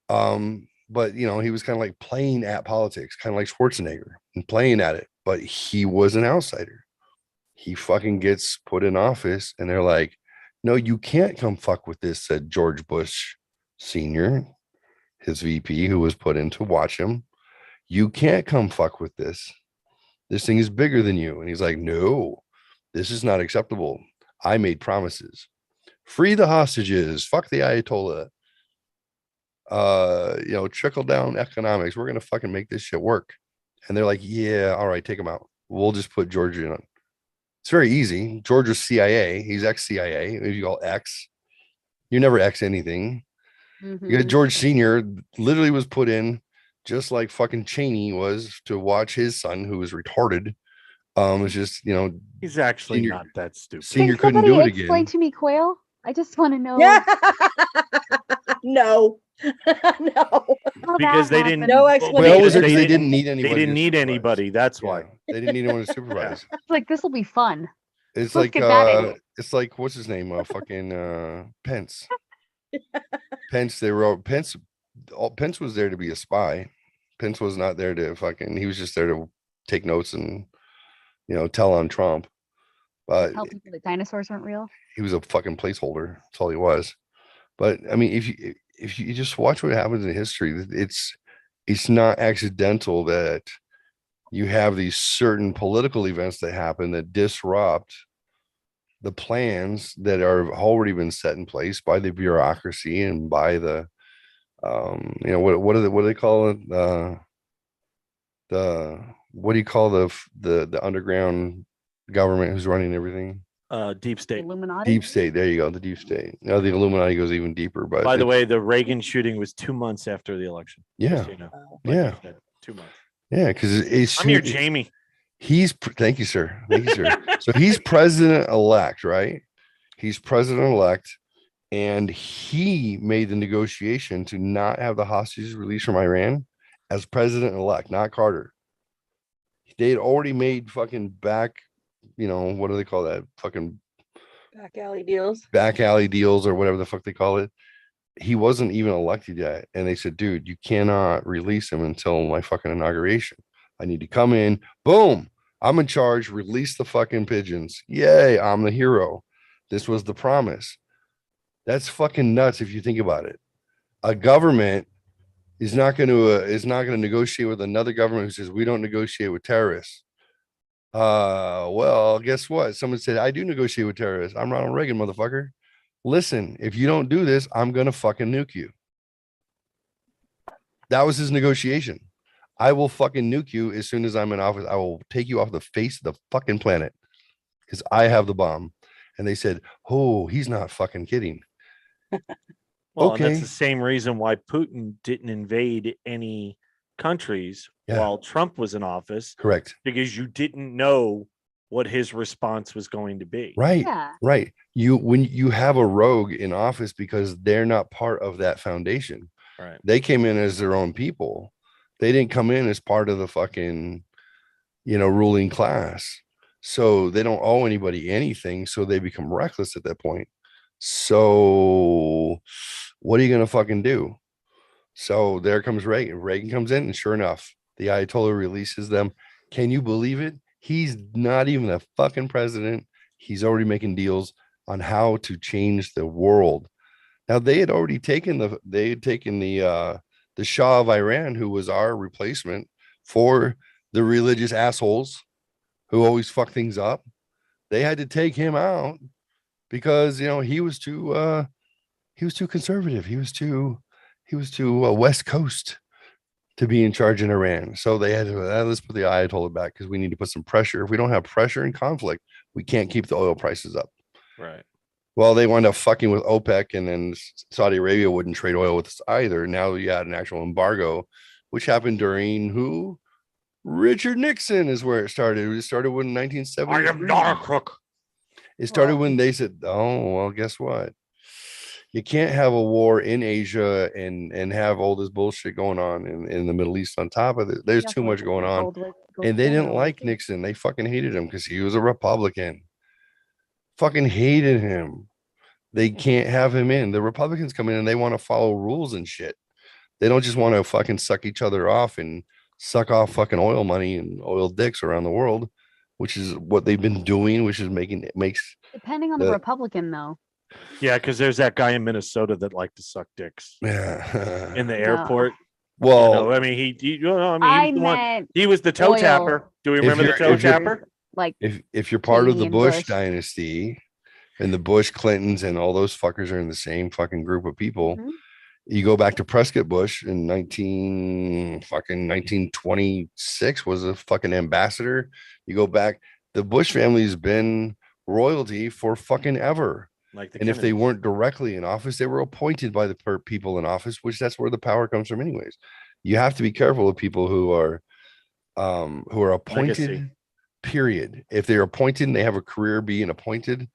But you know, he was kind of like playing at politics, kind of like Schwarzenegger and playing at it, but he was an outsider. He fucking gets put in office and they're like, no, you can't come fuck with this, said George Bush Sr., his VP, who was put in to watch him. You can't come fuck with this. This thing is bigger than you. And he's like, no, this is not acceptable. I made promises. Free the hostages. Fuck the Ayatollah. You know, trickle down economics. We're going to fucking make this shit work. And they're like, yeah, all right, take him out. We'll just put George in. It's very easy. George was CIA. He's ex-CIA. If you call X, you never X anything. You got George Sr. literally was put in just like fucking Cheney was to watch his son, who was retarded. It's just, you know, he's actually not that stupid. Senior couldn't do it explain again. to me, Quail. I just want to know. Yeah. No. No. Because they didn't. No explanation. Well, they didn't need anybody. They didn't need anybody. That's why. They didn't need anyone to supervise. Like, this will be fun. It's Let's get that in. it's like, what's his name? Fucking Pence. Pence, they wrote Pence. Pence was there to be a spy. Pence was not there to fucking, he was just there to take notes and, you know, tell on Trump. But Tell people that dinosaurs weren't real. he was a fucking placeholder. That's all he was. But I mean, if you just watch what happens in history, it's not accidental that you have these certain political events that happen that disrupt the plans that are already been set in place by the bureaucracy and by the you know, what do they call it, what do you call the underground government who's running everything? Deep state. Illuminati. Deep state. There you go. The deep state. Now the Illuminati goes even deeper. But by the way, the Reagan shooting was 2 months after the election. Yeah. So, you know, Yeah. 2 months. Yeah, because I'm here, Jamie. Thank you, sir. Thank you, sir. So he's president-elect, right? He's president-elect, and he made the negotiation to not have the hostages released from Iran as president-elect, not Carter. They had already made fucking back, you know, what do they call that? Fucking Back alley deals. Back alley deals or whatever the fuck they call it. He wasn't even elected yet. And they said, dude, you cannot release him until my fucking inauguration. I need to come in. Boom. I'm in charge. Release the fucking pigeons. Yay. I'm the hero. This was the promise. That's fucking nuts if you think about it. A government is not going to negotiate with another government who says we don't negotiate with terrorists. Well, guess what? Someone said, I do negotiate with terrorists. I'm Ronald Reagan, motherfucker. Listen, if you don't do this, I'm going to fucking nuke you. That was his negotiation. I will fucking nuke you as soon as I'm in office. I will take you off the face of the fucking planet because I have the bomb. And they said, oh, he's not fucking kidding. Well, okay. And that's the same reason why Putin didn't invade any countries while Trump was in office. Correct. Because you didn't know what his response was going to be. Right. Yeah. Right. When you have a rogue in office because they're not part of that foundation. Right. They came in as their own people. They didn't come in as part of the fucking, you know, ruling class. So they don't owe anybody anything. So they become reckless at that point. So what are you going to fucking do? So there comes Reagan. Reagan comes in and sure enough, the Ayatollah releases them. Can you believe it? He's not even a fucking president. He's already making deals on how to change the world. Now they had already taken the Shah of Iran, who was our replacement for the religious assholes who always fuck things up. They had to take him out because, you know, he was too conservative. He was too West Coast. to be in charge in Iran. So they had to let's put the Ayatollah back because we need to put some pressure. If we don't have pressure and conflict, we can't keep the oil prices up. Right. Well, they wound up fucking with OPEC, and then Saudi Arabia wouldn't trade oil with us either. Now you had an actual embargo, which happened during who? Richard Nixon is where it started. It started when 1970. I am not a crook. It started when they said, "Oh, well, guess what? You can't have a war in Asia and have all this bullshit going on in the Middle East on top of it. There's too much going on." And they didn't like Nixon. They fucking hated him because he was a Republican. Fucking hated him. They can't have him in. The Republicans come in and they want to follow rules and shit. They don't just want to fucking suck each other off and suck off fucking oil money and oil dicks around the world, which is what they've been doing, which is makes Depending on the Republican, though. Yeah, because there's that guy in Minnesota that liked to suck dicks. Yeah. In the airport. Well, you know, I mean, he was the one. He was the toe tapper. Do we remember the toe tapper? Like, if you're part of the Cheney and Bush dynasty, and the Bush Clintons and all those fuckers are in the same fucking group of people. You go back to Prescott Bush in 1926 was a fucking ambassador. You go back, the Bush family's been royalty for fucking ever. Like and if they weren't directly in office, they were appointed by the people in office, which that's where the power comes from anyways. You have to be careful of people who are appointed, Legacy. period. If they're appointed and they have a career being appointed,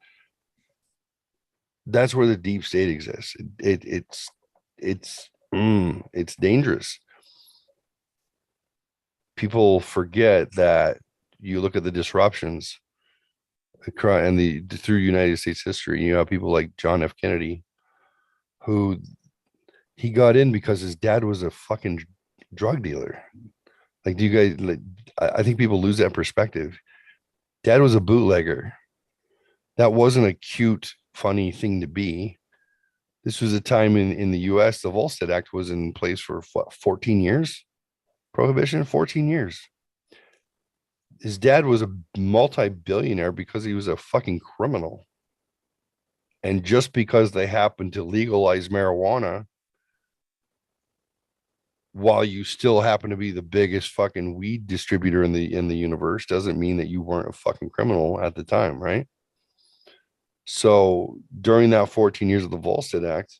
that's where the deep state exists. It's dangerous. People forget that you look at the disruptions and through United States history. You have people like John F. Kennedy, who he got in because his dad was a fucking drug dealer. Like, do you guys? I think people lose that perspective. Dad was a bootlegger. That wasn't a cute, funny thing to be. This was a time in the US, the Volstead Act was in place for what, 14 years? Prohibition, 14 years. His dad was a multi-billionaire because he was a fucking criminal. And just because they happened to legalize marijuana while you still happen to be the biggest fucking weed distributor in the universe doesn't mean that you weren't a fucking criminal at the time, right? So during that 14 years of the Volstead Act,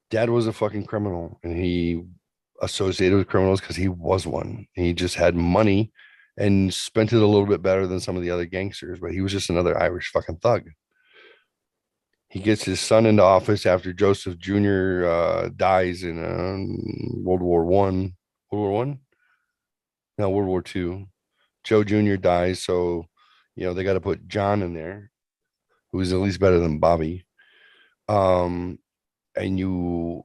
Dad was a fucking criminal, and he associated with criminals because he was one. He just had money and spent it a little bit better than some of the other gangsters, but he was just another Irish fucking thug. He gets his son into office after Joseph Jr. Dies in World War I. World War II. Joe Jr. dies, so they got to put John in there, who's at least better than Bobby. And you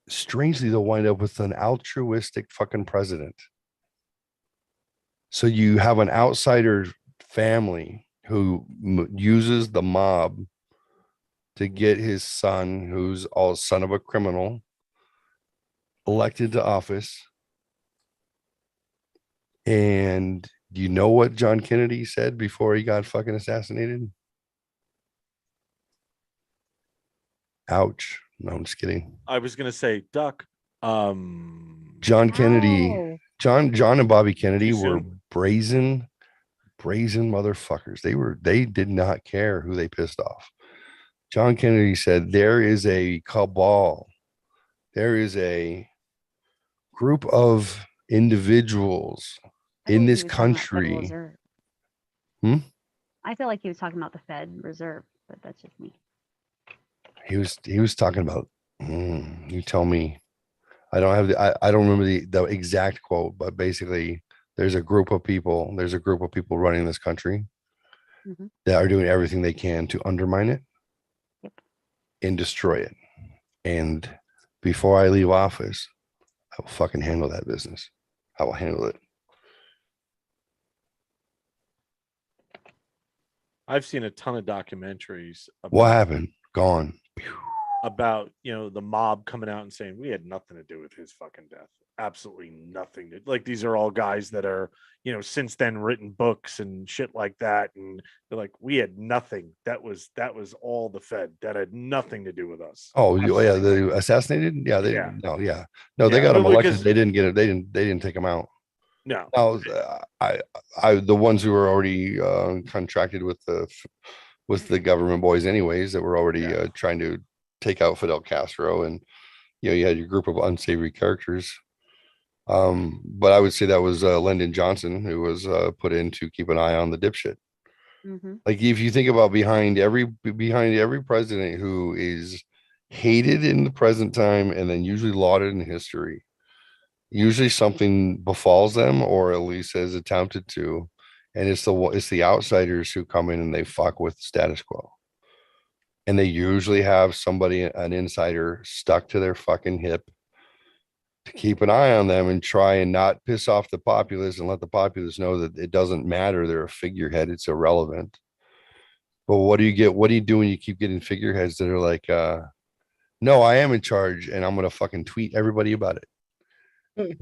strangely they'll wind up with an altruistic fucking president. So you have an outsider family who uses the mob to get his son, who's all son of a criminal, elected to office. And do you know what John Kennedy said before he got fucking assassinated? Ouch. No, I'm just kidding. I was gonna say duck. John Kennedy, John and Bobby Kennedy were brazen motherfuckers. They did not care who they pissed off. John Kennedy said there is a cabal. There is a group of individuals in this country. I feel like he was talking about the Fed Reserve, but that's just me. He was talking about, you tell me. I don't have I don't remember the exact quote, but basically there's a group of people running this country that are doing everything they can to undermine it and destroy it. And before I leave office, I will fucking handle that business. I will handle it. I've seen a ton of documentaries about What happened? Gone. about the mob coming out and saying we had nothing to do with his fucking death. absolutely nothing to, like, these are all guys that are, since then written books and shit like that, and they're like, we had nothing. That was all the Fed. That had nothing to do with us. Oh yeah, they assassinated. Yeah, they Yeah. no, yeah, no, they got them elected. They didn't get it. They didn't take them out. No. Now, the ones who were already contracted with the government boys, anyways, that were already trying to take out Fidel Castro, and you had your group of unsavory characters. But I would say that was Lyndon Johnson, who was put in to keep an eye on the dipshit. Like, if you think about behind every president who is hated in the present time and then usually lauded in history, usually something befalls them, or at least has attempted to, and it's the outsiders who come in and they fuck with the status quo, and they usually have somebody, an insider, stuck to their fucking hip to keep an eye on them and try and not piss off the populace and let the populace know that it doesn't matter. They're a figurehead. It's irrelevant. But what do you get? What do you do when you keep getting figureheads that are like, no, I am in charge and I'm going to fucking tweet everybody about it.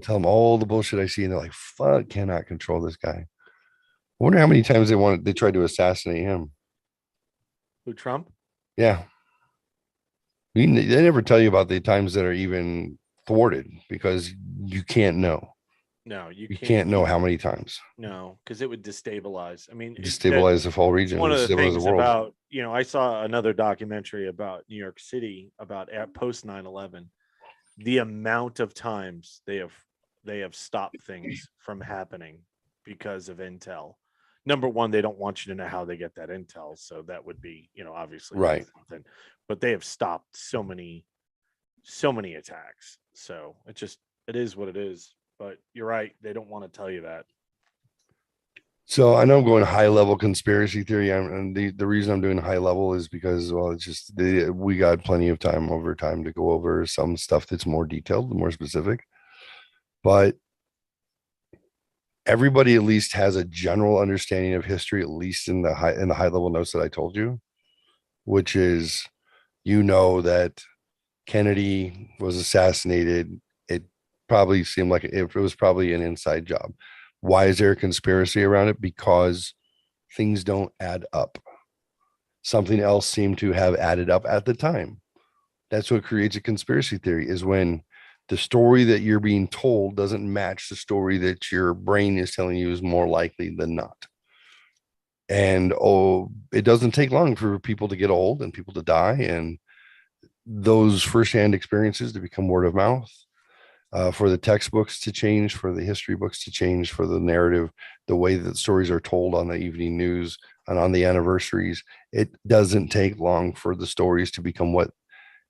Tell them all the bullshit I see. And they're like, fuck, cannot control this guy. I wonder how many times they tried to assassinate him. Who, Trump? Yeah. They never tell you about the times that are even thwarted, because you can't know. No, you can't know how many times. No, because it would destabilize. I mean, Destabilize the whole region. One of the things the world. about, I saw another documentary about New York City about post 9/11. The amount of times they have stopped things from happening because of intel. Number one, they don't want you to know how they get that intel, so that would be, obviously right. Something. But they have stopped so many attacks. So it is what it is. But you're right, they don't want to tell you that. So I know I'm going high level conspiracy theory, and the reason I'm doing high level is because, well, it's just we got plenty of time to go over some stuff that's more detailed, more specific. But everybody at least has a general understanding of history, at least in the high level notes that I told you, which is, that Kennedy was assassinated. It probably seemed like it was probably an inside job. Why is there a conspiracy around it? Because things don't add up. Something else seemed to have added up at the time. That's what creates a conspiracy theory, is when the story that you're being told doesn't match the story that your brain is telling you is more likely than not. And it doesn't take long for people to get old and people to die, and those firsthand experiences to become word of mouth, for the textbooks to change, for the history books to change, for the narrative, the way that stories are told on the evening news and on the anniversaries. It doesn't take long for the stories to become what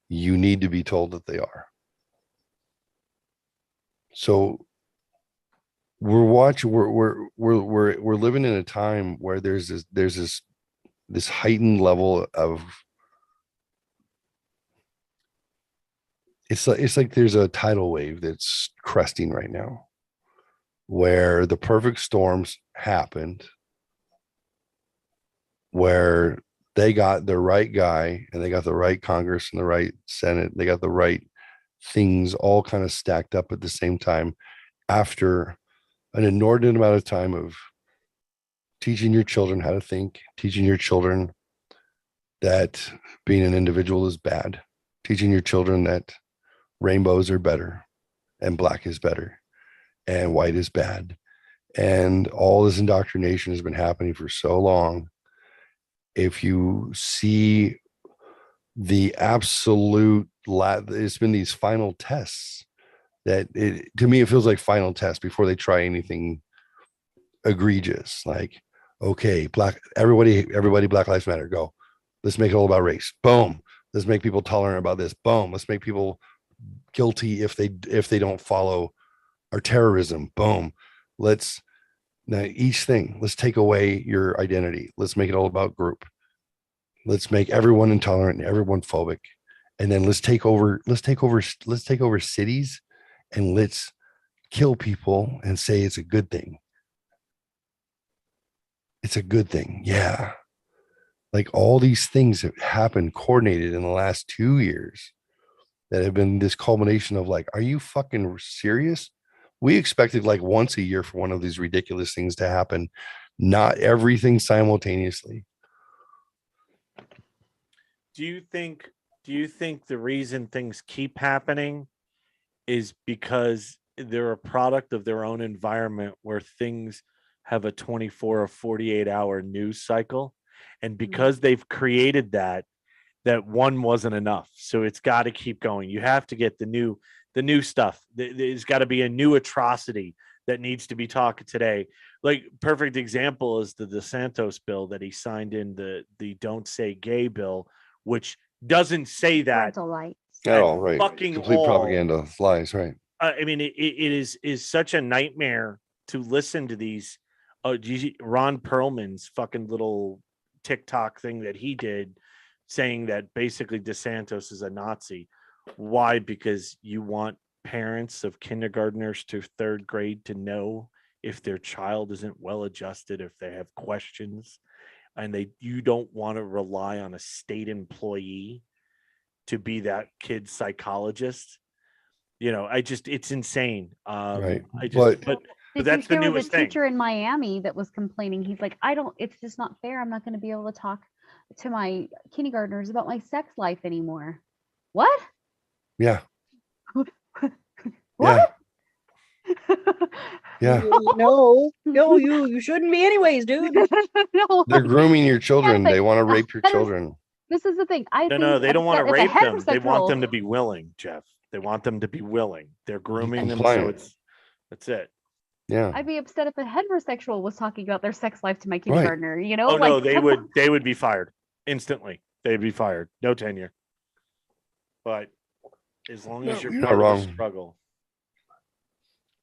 you need to be told that they are. So we're living in a time where there's this heightened level of, it's like there's a tidal wave that's cresting right now, where the perfect storms happened, where they got the right guy and they got the right Congress and the right Senate. They got the right things all kind of stacked up at the same time, after an inordinate amount of time of teaching your children how to think, teaching your children that being an individual is bad, teaching your children that rainbows are better and black is better and white is bad. And all this indoctrination has been happening for so long. If you see the absolute, it's been these final tests that to me, it feels like final tests before they try anything egregious. Like, okay, everybody, Black Lives Matter, go. Let's make it all about race. Boom. Let's make people tolerant about this. Boom. Let's make people guilty if they don't follow our terrorism. Boom. Now each thing, let's take away your identity. Let's make it all about group. Let's make everyone intolerant and everyone phobic. And then let's take over cities, and let's kill people and say it's a good thing. It's a good thing. Yeah. Like, all these things have happened coordinated in the last 2 years that have been this culmination of, like, are you fucking serious? We expected like once a year for one of these ridiculous things to happen, not everything simultaneously. Do you think the reason things keep happening is because they're a product of their own environment where things have a 24 or 48 hour news cycle, and because they've created that one wasn't enough, so it's got to keep going. You have to get the new stuff. There's got to be a new atrocity that needs to be talked today. Like, perfect example is the DeSantis bill that he signed in, the Don't Say Gay bill, which doesn't say that Parental rights. At all, right? Fucking Complete all. propaganda, lies, right? I mean, it is such a nightmare to listen to these. Ron Perlman's fucking little TikTok thing that he did, saying that basically DeSantis is a Nazi. Why? Because you want parents of kindergartners to third grade to know if their child isn't well adjusted, if they have questions, and you don't want to rely on a state employee to be that kid's psychologist. It's insane. Right. But Did that's you the hear newest the thing. teacher in Miami that was complaining? He's like, it's just not fair. I'm not going to be able to talk to my kindergartners about my sex life anymore. What? Yeah. What? Yeah. No, you shouldn't be anyways, dude. No. They're grooming your children. but They want to rape your children. This is the thing. No, they don't want to rape them. They want heterosexual- them to be willing, Jeff. They want them to be willing. They're grooming them, so Compliant. that's it. Yeah. I'd be upset if a heterosexual was talking about their sex life to my kindergartner. You know, Oh no, like they would be fired instantly. They'd be fired. No tenure. But as long as you're you're not part of wrong. the struggle,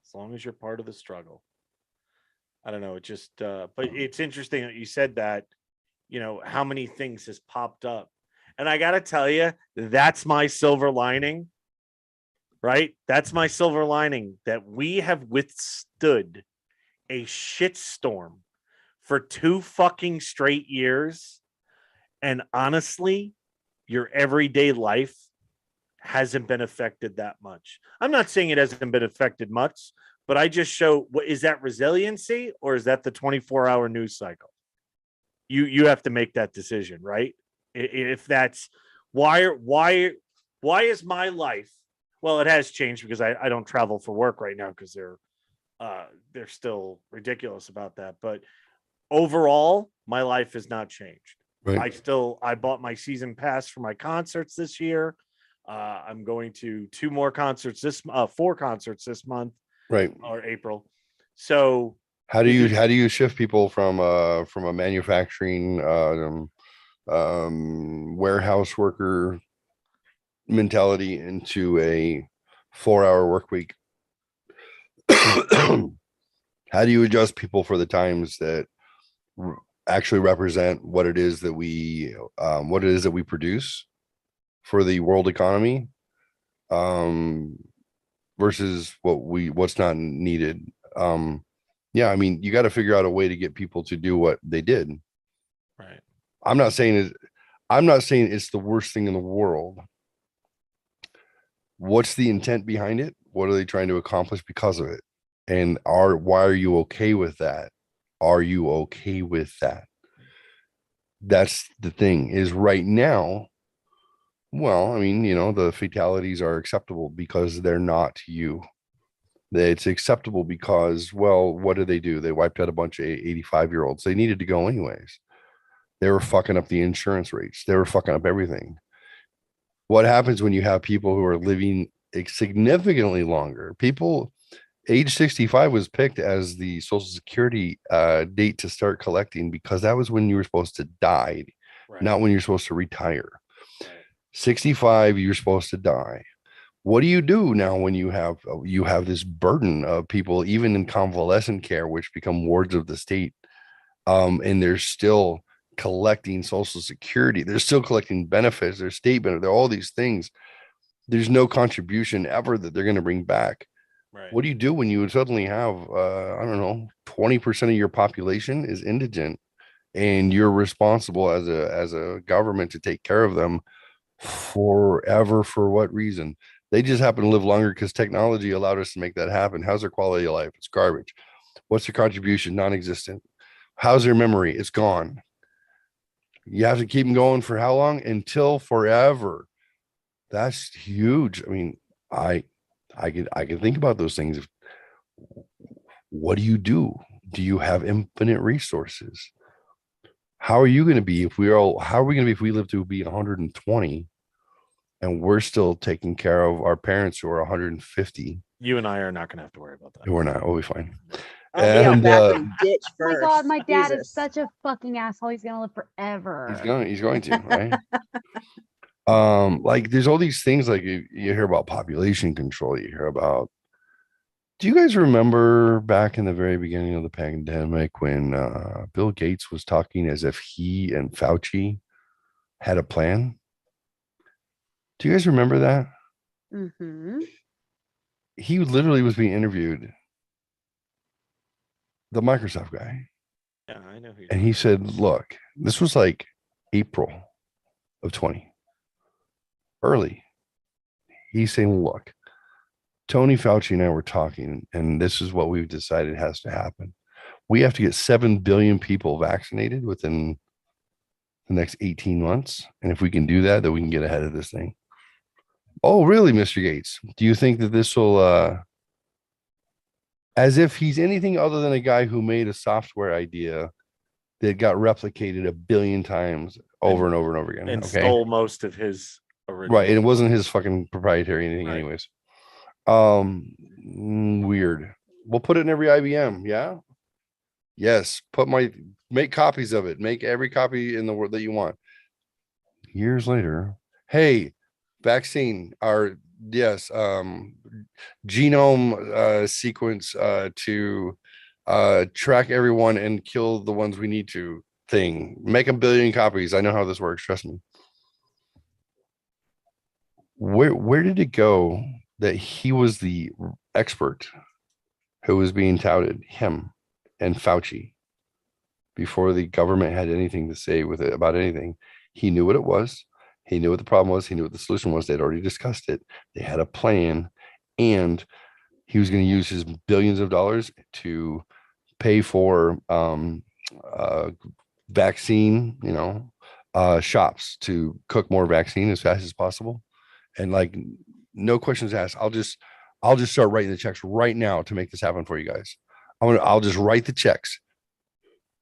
as long as you're part of the struggle, I don't know. It just, but it's interesting that you said that. How many things has popped up, and I gotta tell you, that's my silver lining. Right? That's my silver lining, that we have withstood a shitstorm for 2 fucking straight years. And honestly, your everyday life hasn't been affected that much. I'm not saying it hasn't been affected much, but I just show, what is that, resiliency, or is that the 24-hour news cycle? You have to make that decision, right? If that's why is my life, well, it has changed because I don't travel for work right now because they're still ridiculous about that. But overall, my life has not changed. Right. I bought my season pass for my concerts this year. I'm going to 4 concerts this month, Right. or April. So How do you shift people from a manufacturing warehouse worker mentality into a 4-hour work week? How do you adjust people for the times that actually represent what it is that we produce for the world economy, versus what's not needed? Yeah, I mean, you got to figure out a way to get people to do what they did. Right. I'm not saying it's the worst thing in the world. What's the intent behind it? What are they trying to accomplish because of it? And why are you okay with that? Are you okay with that? That's the thing, is right now. Well, I mean, the fatalities are acceptable because they're not you. It's acceptable because, well, what did they do? They wiped out a bunch of 85-year-olds. They needed to go anyways. They were fucking up the insurance rates. They were fucking up everything. What happens when you have people who are living significantly longer? People, age 65 was picked as the Social Security date to start collecting because that was when you were supposed to die, not when you're supposed to retire. 65, you're supposed to die. What do you do now when you have this burden of people, even in convalescent care, which become wards of the state, and they're still collecting Social Security, they're still collecting benefits, their state benefit, they're all these things. There's no contribution ever that they're going to bring back. Right. What do you do when you suddenly have, 20% of your population is indigent, and you're responsible as a government to take care of them forever? For what reason? They just happen to live longer because technology allowed us to make that happen. How's their quality of life? It's garbage. What's their contribution? Non-existent. How's their memory? It's gone. You have to keep them going for how long? Until forever. That's huge. I mean, I can think about those things. What do? Do you have infinite resources? How are you going to be if how are we going to be if we live to be 120 and we're still taking care of our parents who are 150? You and I are not going to have to worry about that. We're not. We'll be fine. I'll be out back in the ditch Oh my first. God, my dad Jesus. is such a fucking asshole. He's gonna live forever. He's going to, right? Like there's all these things like you hear about population control, you hear about. Do you guys remember back in the very beginning of the pandemic when Bill Gates was talking as if he and Fauci had a plan? Do you guys remember that? Mm-hmm. He literally was being interviewed, the Microsoft guy. Yeah, I know. And he said, look, this was like April of 20, early. He's saying, look, Tony Fauci and I were talking, and this is what we've decided has to happen. We have to get 7 billion people vaccinated within the next 18 months. And if we can do that, then we can get ahead of this thing. Oh, really, Mr. Gates? Do you think that this will, as if he's anything other than a guy who made a software idea that got replicated 1 billion times over and over and over again. And okay? stole most of his original. Right. And it wasn't his fucking proprietary anything, Right. anyways. Weird. We'll put it in every IBM. Yeah. Yes. Make copies of it. Make every copy in the world that you want. Years later, hey, vaccine, genome sequence to track everyone and kill the ones we need to thing. Make 1 billion copies. I know how this works. Trust me. Where did it go that he was the expert who was being touted, him and Fauci, before the government had anything to say with it about anything? He knew what it was. He knew what the problem was. He knew what the solution was. They'd already discussed it. They had a plan, and he was going to use his billions of dollars to pay for vaccine, shops to cook more vaccine as fast as possible. And like, no questions asked. I'll just start writing the checks right now to make this happen for you guys. I'll just write the checks,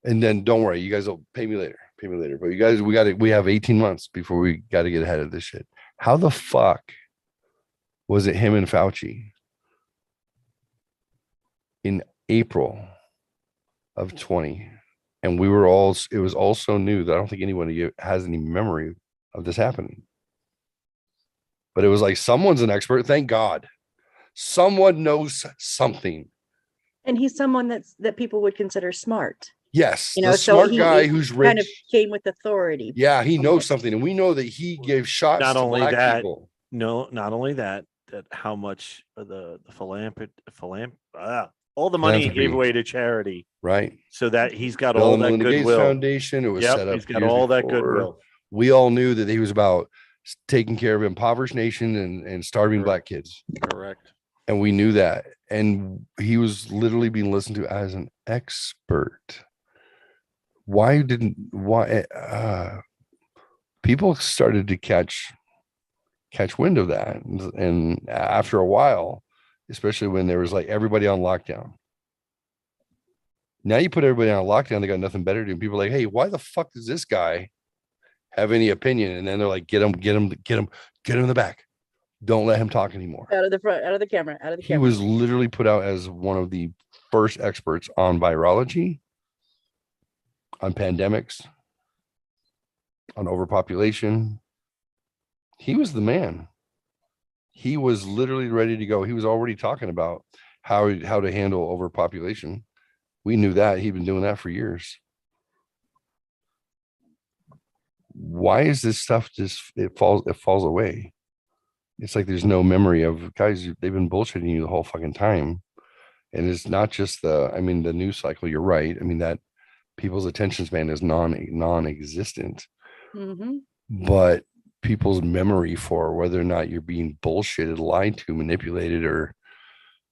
and then don't worry, you guys will pay me later. But you guys, we have 18 months before we got to get ahead of this shit. How the fuck was it him and Fauci in April of 20? And it was all so new that I don't think anyone has any memory of this happening. But it was like, someone's an expert. Thank God. Someone knows something. And he's someone that people would consider smart. Yes, the smart guy who's rich. Kind of came with authority. Yeah, he knows something, and we know that he gave shots Not to only black that, people. No, not only that how much of the all the money he gave away to charity, right? So that he's got Bill all and that Melinda Gates goodwill. Foundation. It was set up. He's got all that goodwill. We all knew that he was about taking care of impoverished nation and starving black kids. Correct. And we knew that, and he was literally being listened to as an expert. Why people started to catch wind of that, and after a while, especially when there was like everybody on lockdown. Now you put everybody on lockdown, they got nothing better to do. And people are like, hey, why the fuck does this guy have any opinion? And then they're like, get him in the back. Don't let him talk anymore. Out of the front, out of the camera, out of the camera. He was literally put out as one of the first experts on virology, on pandemics, on overpopulation. He was the man. He was literally ready to go. He was already talking about how to handle overpopulation. We knew that. He'd been doing that for years. Why is this stuff it falls away? It's like there's no memory of, guys, they've been bullshitting you the whole fucking time. And it's not just the news cycle. You're right. I mean, that people's attention span is non-existent. Mm-hmm. But people's memory for, whether or not you're being bullshitted, lied to, manipulated, or,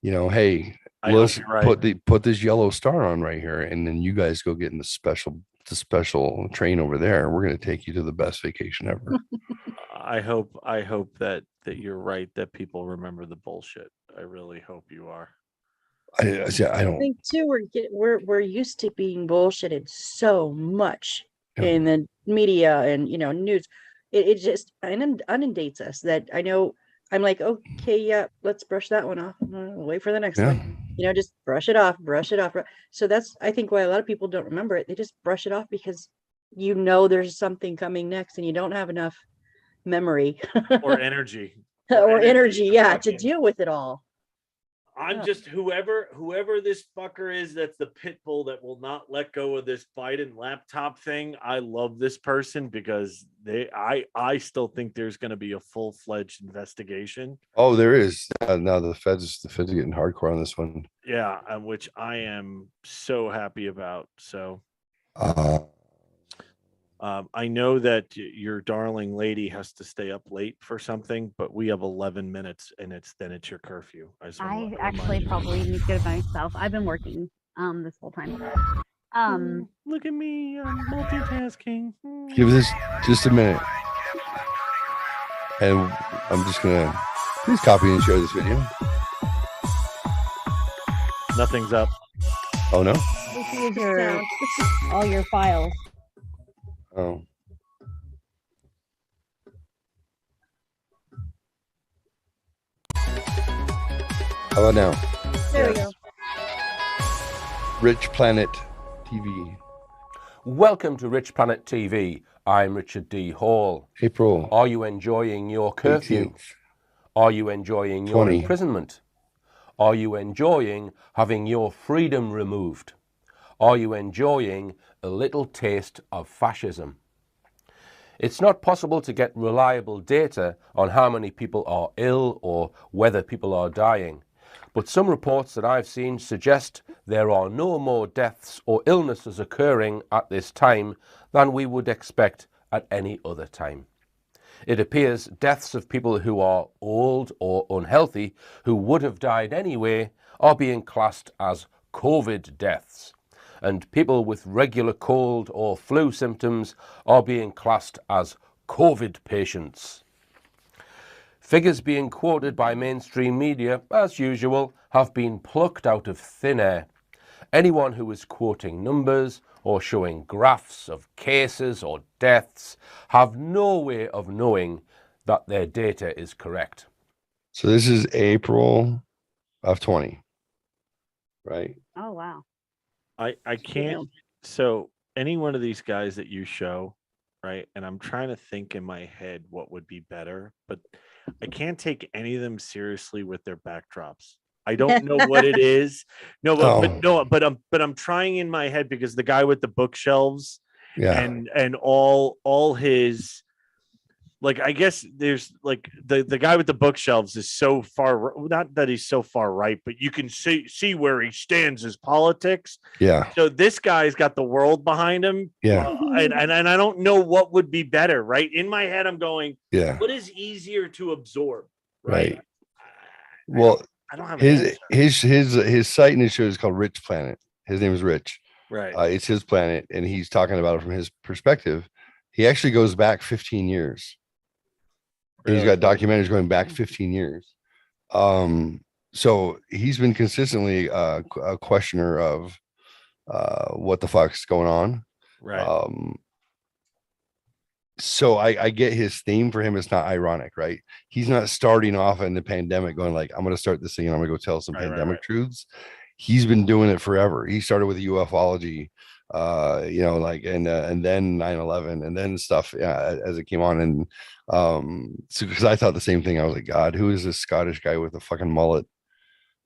hey, let's put this yellow star on right here, and then you guys go get in the special train over there. We're going to take you to the best vacation ever. I hope that you're right, that people remember the bullshit. I really hope you are. I don't think too. We're used to being bullshitted so much in the media and news. It just inundates us that I know. I'm like, okay, yeah, let's brush that one off. Wait for the next one. Just brush it off. So that's, I think, why a lot of people don't remember it. They just brush it off because there's something coming next, and you don't have enough memory or energy or energy to deal with it all. I'm just whoever this fucker is, that's the pit bull that will not let go of this Biden laptop thing. I love this person because I still think there's going to be a full-fledged investigation. Oh, there is. Now the feds are getting hardcore on this one. Yeah, which I am so happy about. So I know that your darling lady has to stay up late for something, but we have 11 minutes, and it's your curfew. I actually probably need to go by myself. I've been working this whole time. Look at me, I'm multitasking. Give this just a minute, and I'm just gonna please copy and share this video. Nothing's up. Oh no. This is all your files. Oh. How about now? There we go. Rich Planet TV. Welcome to Rich Planet TV. I'm Richard D. Hall. April. Are you enjoying your curfew? 18th. Are you enjoying your 20. imprisonment? Are you enjoying having your freedom removed? Are you enjoying a little taste of fascism? It's not possible to get reliable data on how many people are ill or whether people are dying. But some reports that I've seen suggest there are no more deaths or illnesses occurring at this time than we would expect at any other time. It appears deaths of people who are old or unhealthy who would have died anyway are being classed as COVID deaths, and people with regular cold or flu symptoms are being classed as COVID patients. Figures being quoted by mainstream media, as usual, have been plucked out of thin air. Anyone who is quoting numbers or showing graphs of cases or deaths have no way of knowing that their data is correct. So this is April of 20, right? Oh, wow. I can't. So any one of these guys that you show, right? And I'm trying to think in my head what would be better, but I can't take any of them seriously with their backdrops. I don't know what it is. No, but I'm trying in my head because the guy with the bookshelves, and all his, like, I guess there's like the guy with the bookshelves is so far, not that he's so far right, but you can see where he stands as politics. Yeah. So this guy's got the world behind him. Yeah. And I don't know what would be better, right? In my head, I'm going, what is easier to absorb? Right. Well, I don't have his site and his show is called Rich Planet. His name is Rich. Right. It's his planet, and he's talking about it from his perspective. He actually goes back 15 years. And he's got documentaries going back 15 years. So he's been consistently a questioner of what the fuck's going on. Right. So I get his theme. For him, it's not ironic, right? He's not starting off in the pandemic going like, I'm going to start this thing and I'm going to go tell some pandemic truths. He's been doing it forever. He started with ufology, and then 9/11 and then stuff as it came on. And so because I thought the same thing. I was like, God, who is this Scottish guy with a fucking mullet?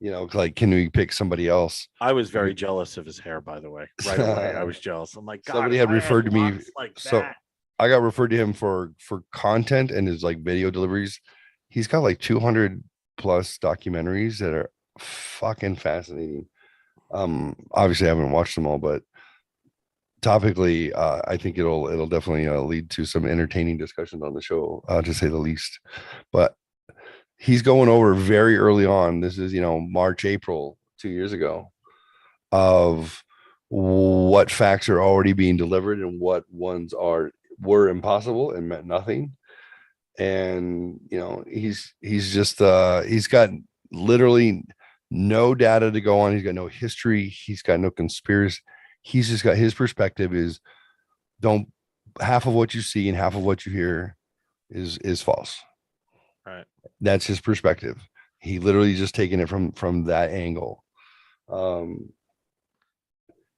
Like, can we pick somebody else? I was very jealous of his hair, by the way. Right away, I was jealous. I'm like, God, somebody had referred to me. Like so that. I got referred to him for content and his like video deliveries. He's got like 200 plus documentaries that are fucking fascinating. Obviously I haven't watched them all, but topically, I think it'll definitely lead to some entertaining discussions on the show, to say the least. But he's going over very early on. This is, March, April 2 years ago, of what facts are already being delivered and what ones were impossible and meant nothing. And he's just he's got literally no data to go on. He's got no history. He's got no conspiracy. He's just got his perspective is half of what you see and half of what you hear is false. Right. That's his perspective. He literally just taken it from that angle.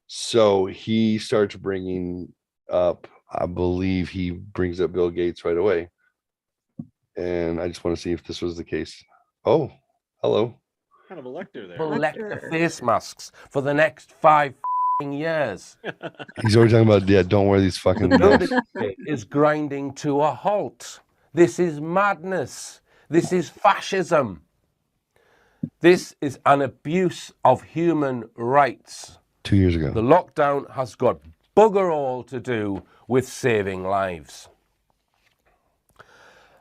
So he starts bringing up, I believe he brings up Bill Gates right away. And I just want to see if this was the case. Oh, hello. Kind of a lecture there. Elect the face masks for the next 5 years. He's already talking about, don't wear these fucking masks. Is grinding to a halt. This is madness. This is fascism. This is an abuse of human rights. 2 years ago. The lockdown has got bugger all to do with saving lives.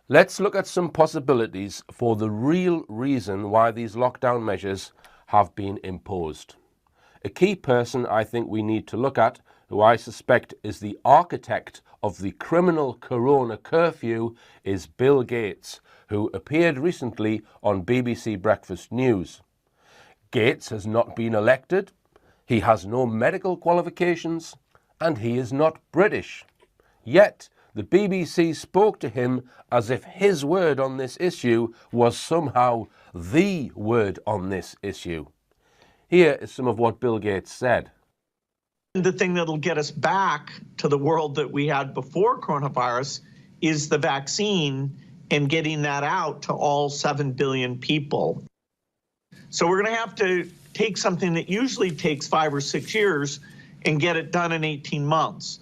Let's look at some possibilities for the real reason why these lockdown measures have been imposed. A key person I think we need to look at, who I suspect is the architect of the criminal corona curfew, is Bill Gates, who appeared recently on BBC Breakfast News. Gates has not been elected, he has no medical qualifications, and he is not British. Yet, the BBC spoke to him as if his word on this issue was somehow the word on this issue. Here is some of what Bill Gates said. The thing that'll get us back to the world that we had before coronavirus is the vaccine and getting that out to all 7 billion people. So we're going to have to take something that usually takes 5 or 6 years and get it done in 18 months.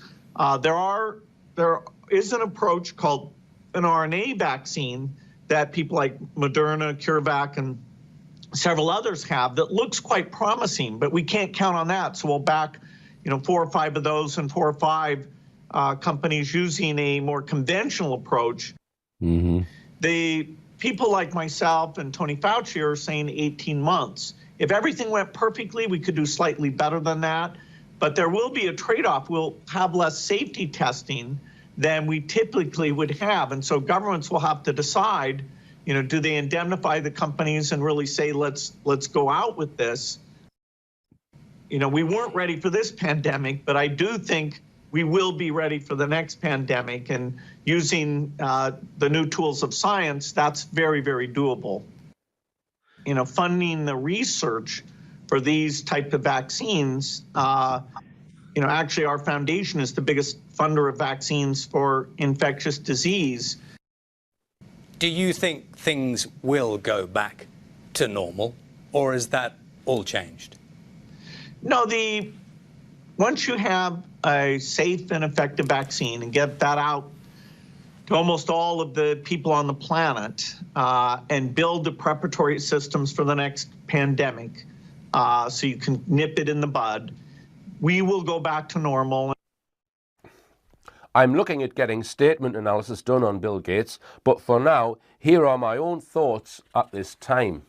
There is an approach called an RNA vaccine that people like Moderna, CureVac, and several others have that looks quite promising, but we can't count on that. So we'll back 4 or 5 of those and 4 or 5 companies using a more conventional approach. Mm-hmm. The people like myself and Tony Fauci are saying 18 months. If everything went perfectly, we could do slightly better than that, but there will be a trade-off. We'll have less safety testing than we typically would have. And so governments will have to decide, do they indemnify the companies and really say, let's go out with this? We weren't ready for this pandemic, but I do think we will be ready for the next pandemic. And using the new tools of science, that's very, very doable. Funding the research for these type of vaccines, actually our foundation is the biggest funder of vaccines for infectious disease. Do you think things will go back to normal, or is that all changed? No, once you have a safe and effective vaccine and get that out to almost all of the people on the planet and build the preparatory systems for the next pandemic so you can nip it in the bud, we will go back to normal. I'm looking at getting statement analysis done on Bill Gates, but for now, here are my own thoughts at this time.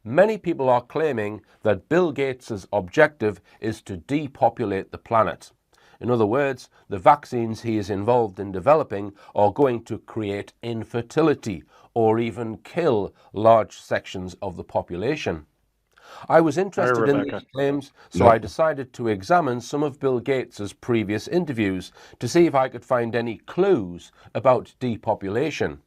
Many people are claiming that Bill Gates' objective is to depopulate the planet. In other words, the vaccines he is involved in developing are going to create infertility or even kill large sections of the population. I was interested in these claims, so I decided to examine some of Bill Gates' previous interviews to see if I could find any clues about depopulation.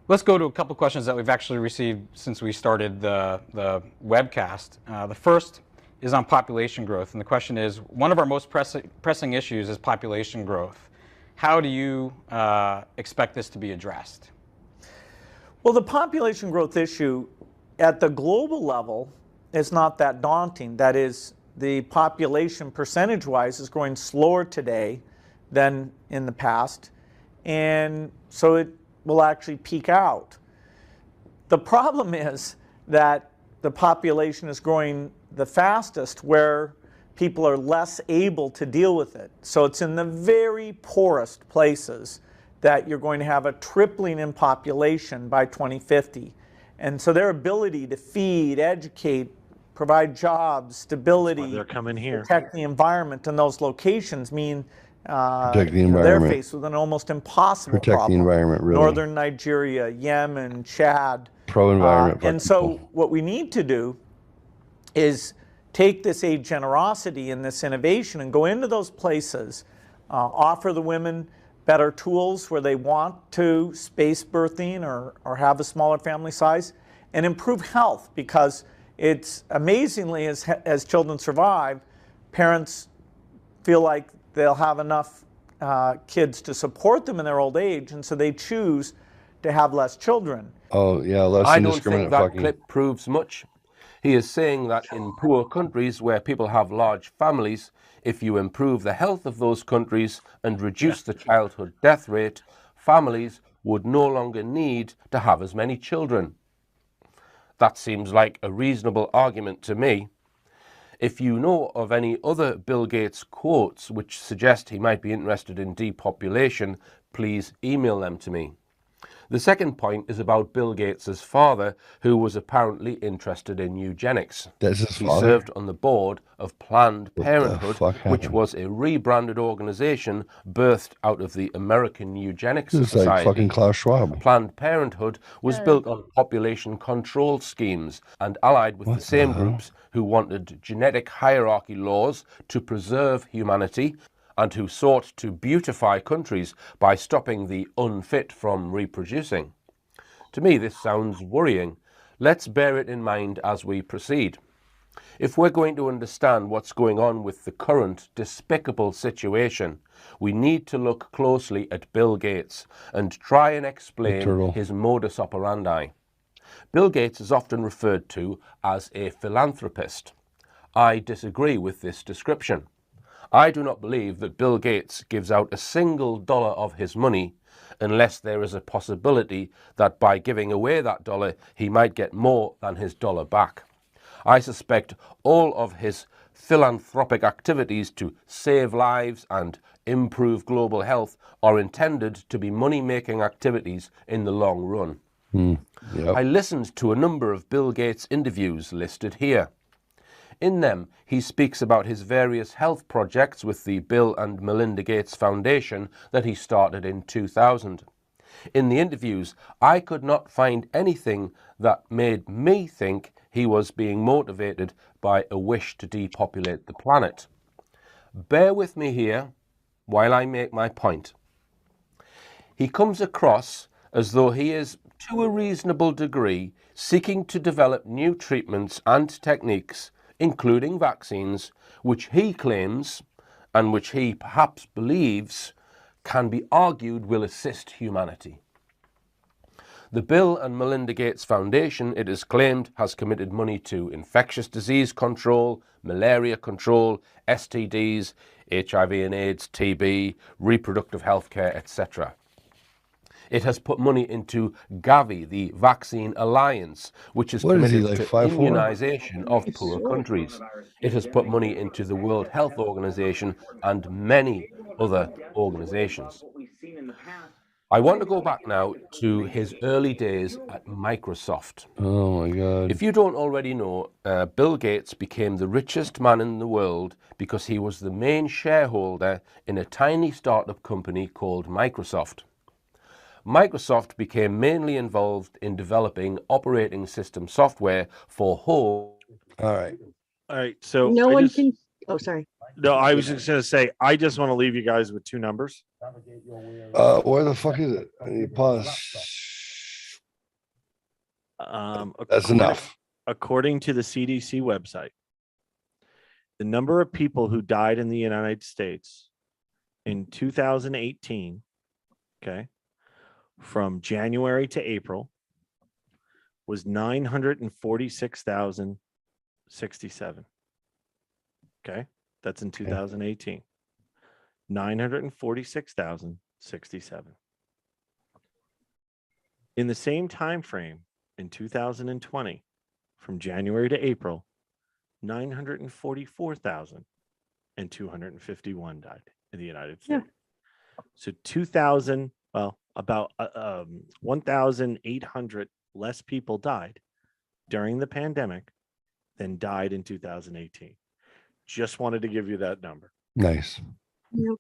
Let's go to a couple questions that we've actually received since we started the webcast. The first is on population growth, and the question is, one of our most pressing issues is population growth. How do you expect this to be addressed? Well, the population growth issue at the global level is not that daunting. That is, the population percentage-wise is growing slower today than in the past, and so it will actually peak out. The problem is that the population is growing the fastest where people are less able to deal with it. So it's in the very poorest places that you're going to have a tripling in population by 2050. And so their ability to feed, educate, provide jobs, stability, they're coming here, protect the environment in those locations mean Protect the they're environment. faced with an almost impossible Protect problem. the environment, really. Northern Nigeria, Yemen, Chad. Pro-environment. And so what we need to do is take this age generosity and this innovation and go into those places, offer the women better tools where they want to space birthing or have a smaller family size, and improve health, because it's amazingly, as children survive, parents feel like they'll have enough kids to support them in their old age, and so they choose to have less children. Oh, yeah, less I don't indiscriminate think that fucking. clip proves much. He is saying that in poor countries where people have large families, if you improve the health of those countries and reduce the childhood death rate, families would no longer need to have as many children. That seems like a reasonable argument to me. If you know of any other Bill Gates quotes which suggest he might be interested in depopulation, please email them to me. The second point is about Bill Gates' father, who was apparently interested in eugenics. That's his he father? served on the board of Planned Parenthood, fuck which happened? was a rebranded organization birthed out of the American Eugenics This is like Society. fucking Klaus Schwab. Planned Parenthood was built on population control schemes and allied with the same groups who wanted genetic hierarchy laws to preserve humanity and who sought to beautify countries by stopping the unfit from reproducing. To me, this sounds worrying. Let's bear it in mind as we proceed. If we're going to understand what's going on with the current despicable situation, we need to look closely at Bill Gates and try and explain his modus operandi. Bill Gates is often referred to as a philanthropist. I disagree with this description. I do not believe that Bill Gates gives out a single dollar of his money unless there is a possibility that by giving away that dollar, he might get more than his dollar back. I suspect all of his philanthropic activities to save lives and improve global health are intended to be money-making activities in the long run. I listened to a number of Bill Gates interviews listed here. In them, he speaks about his various health projects with the Bill and Melinda Gates Foundation that he started in 2000. In the interviews, I could not find anything that made me think he was being motivated by a wish to depopulate the planet. Bear with me here while I make my point. He comes across as though he is, to a reasonable degree, seeking to develop new treatments and techniques, including vaccines, which he claims, and which he perhaps believes, can be argued will assist humanity. The Bill and Melinda Gates Foundation, it is claimed, has committed money to infectious disease control, malaria control, STDs, HIV and AIDS, TB, reproductive health care, etc. It has put money into Gavi, the Vaccine Alliance, which is committed to immunization of poor countries. It has put money into the World Health Organization and many other organizations. I want to go back now to his early days at Microsoft. Oh my God. If you don't already know, Bill Gates became the richest man in the world because he was the main shareholder in a tiny startup company called Microsoft. Microsoft became mainly involved in developing operating system software for home. All right. So no one can. Oh, sorry. No, I was just going to say, I just want to leave you guys with two numbers. Where the fuck is it? I need to pause. That's enough. According to the CDC website, the number of people who died in the United States in 2018, okay, from January to April was 946,067. Okay, that's in 2018. 946,067. In the same time frame in 2020, from January to April, 944,000 and 251 died in the United States. So 2,000, well, about 1,800 less people died during the pandemic than died in 2018. Just wanted to give you that number. Nice. Yep.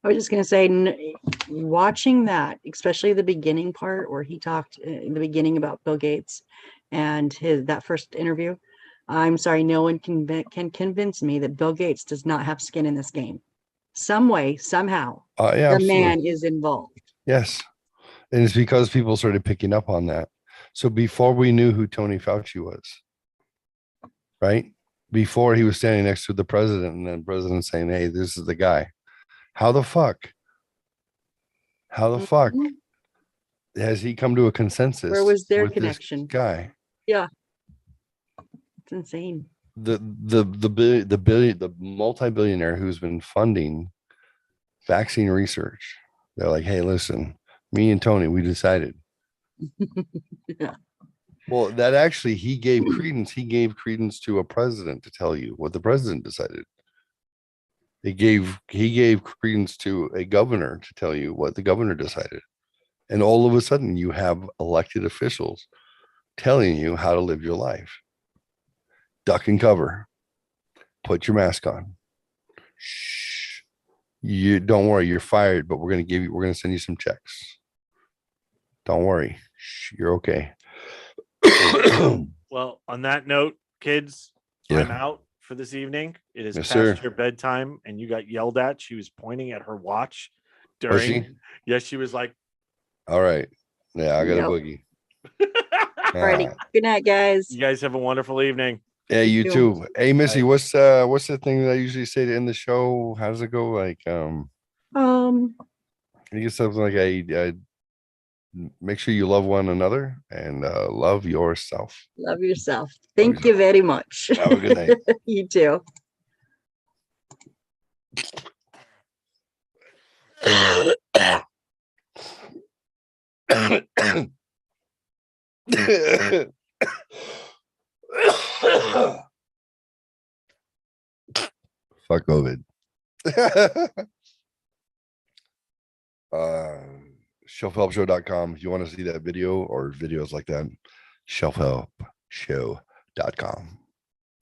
I was just going to say, watching that, especially the beginning part where he talked in the beginning about Bill Gates and that first interview. I'm sorry, no one can convince me that Bill Gates does not have skin in this game. Some way, somehow, Yeah, the absolutely. man is involved. Yes. And it's because people started picking up on that. So before we knew who Tony Fauci was, right? Before he was standing next to the president and then the president saying, hey, this is the guy. How the fuck has he come to a consensus? Where was their with connection? This guy. Yeah. It's insane. The multi-billionaire who's been funding vaccine research. They're like, hey, listen, me and Tony, we decided. Yeah. Well, that actually he gave credence to a president to tell you what the president decided. He gave credence to a governor to tell you what the governor decided. And all of a sudden you have elected officials telling you how to live your life. Duck and cover. Put your mask on. Shh. You don't worry, you're fired, but we're going to send you some checks. Don't worry. Shh, you're okay. Well, on that note, kids, I'm out for this evening. It is past your bedtime, and you got yelled at. She was pointing at her watch during. Yes, she was like, all right. Yeah, I got a boogie. Alrighty. Good night, guys. You guys have a wonderful evening. Yeah, you too. Hey, Missy, what's the thing that I usually say to end the show? How does it go? Like, you get something like I make sure you love one another and love yourself. Love yourself. Thank you very much. Have a good night. You too. Fuck COVID. Shelfhelpshow.com. If you want to see that video or videos like that, shelfhelpshow.com.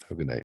Have a good night.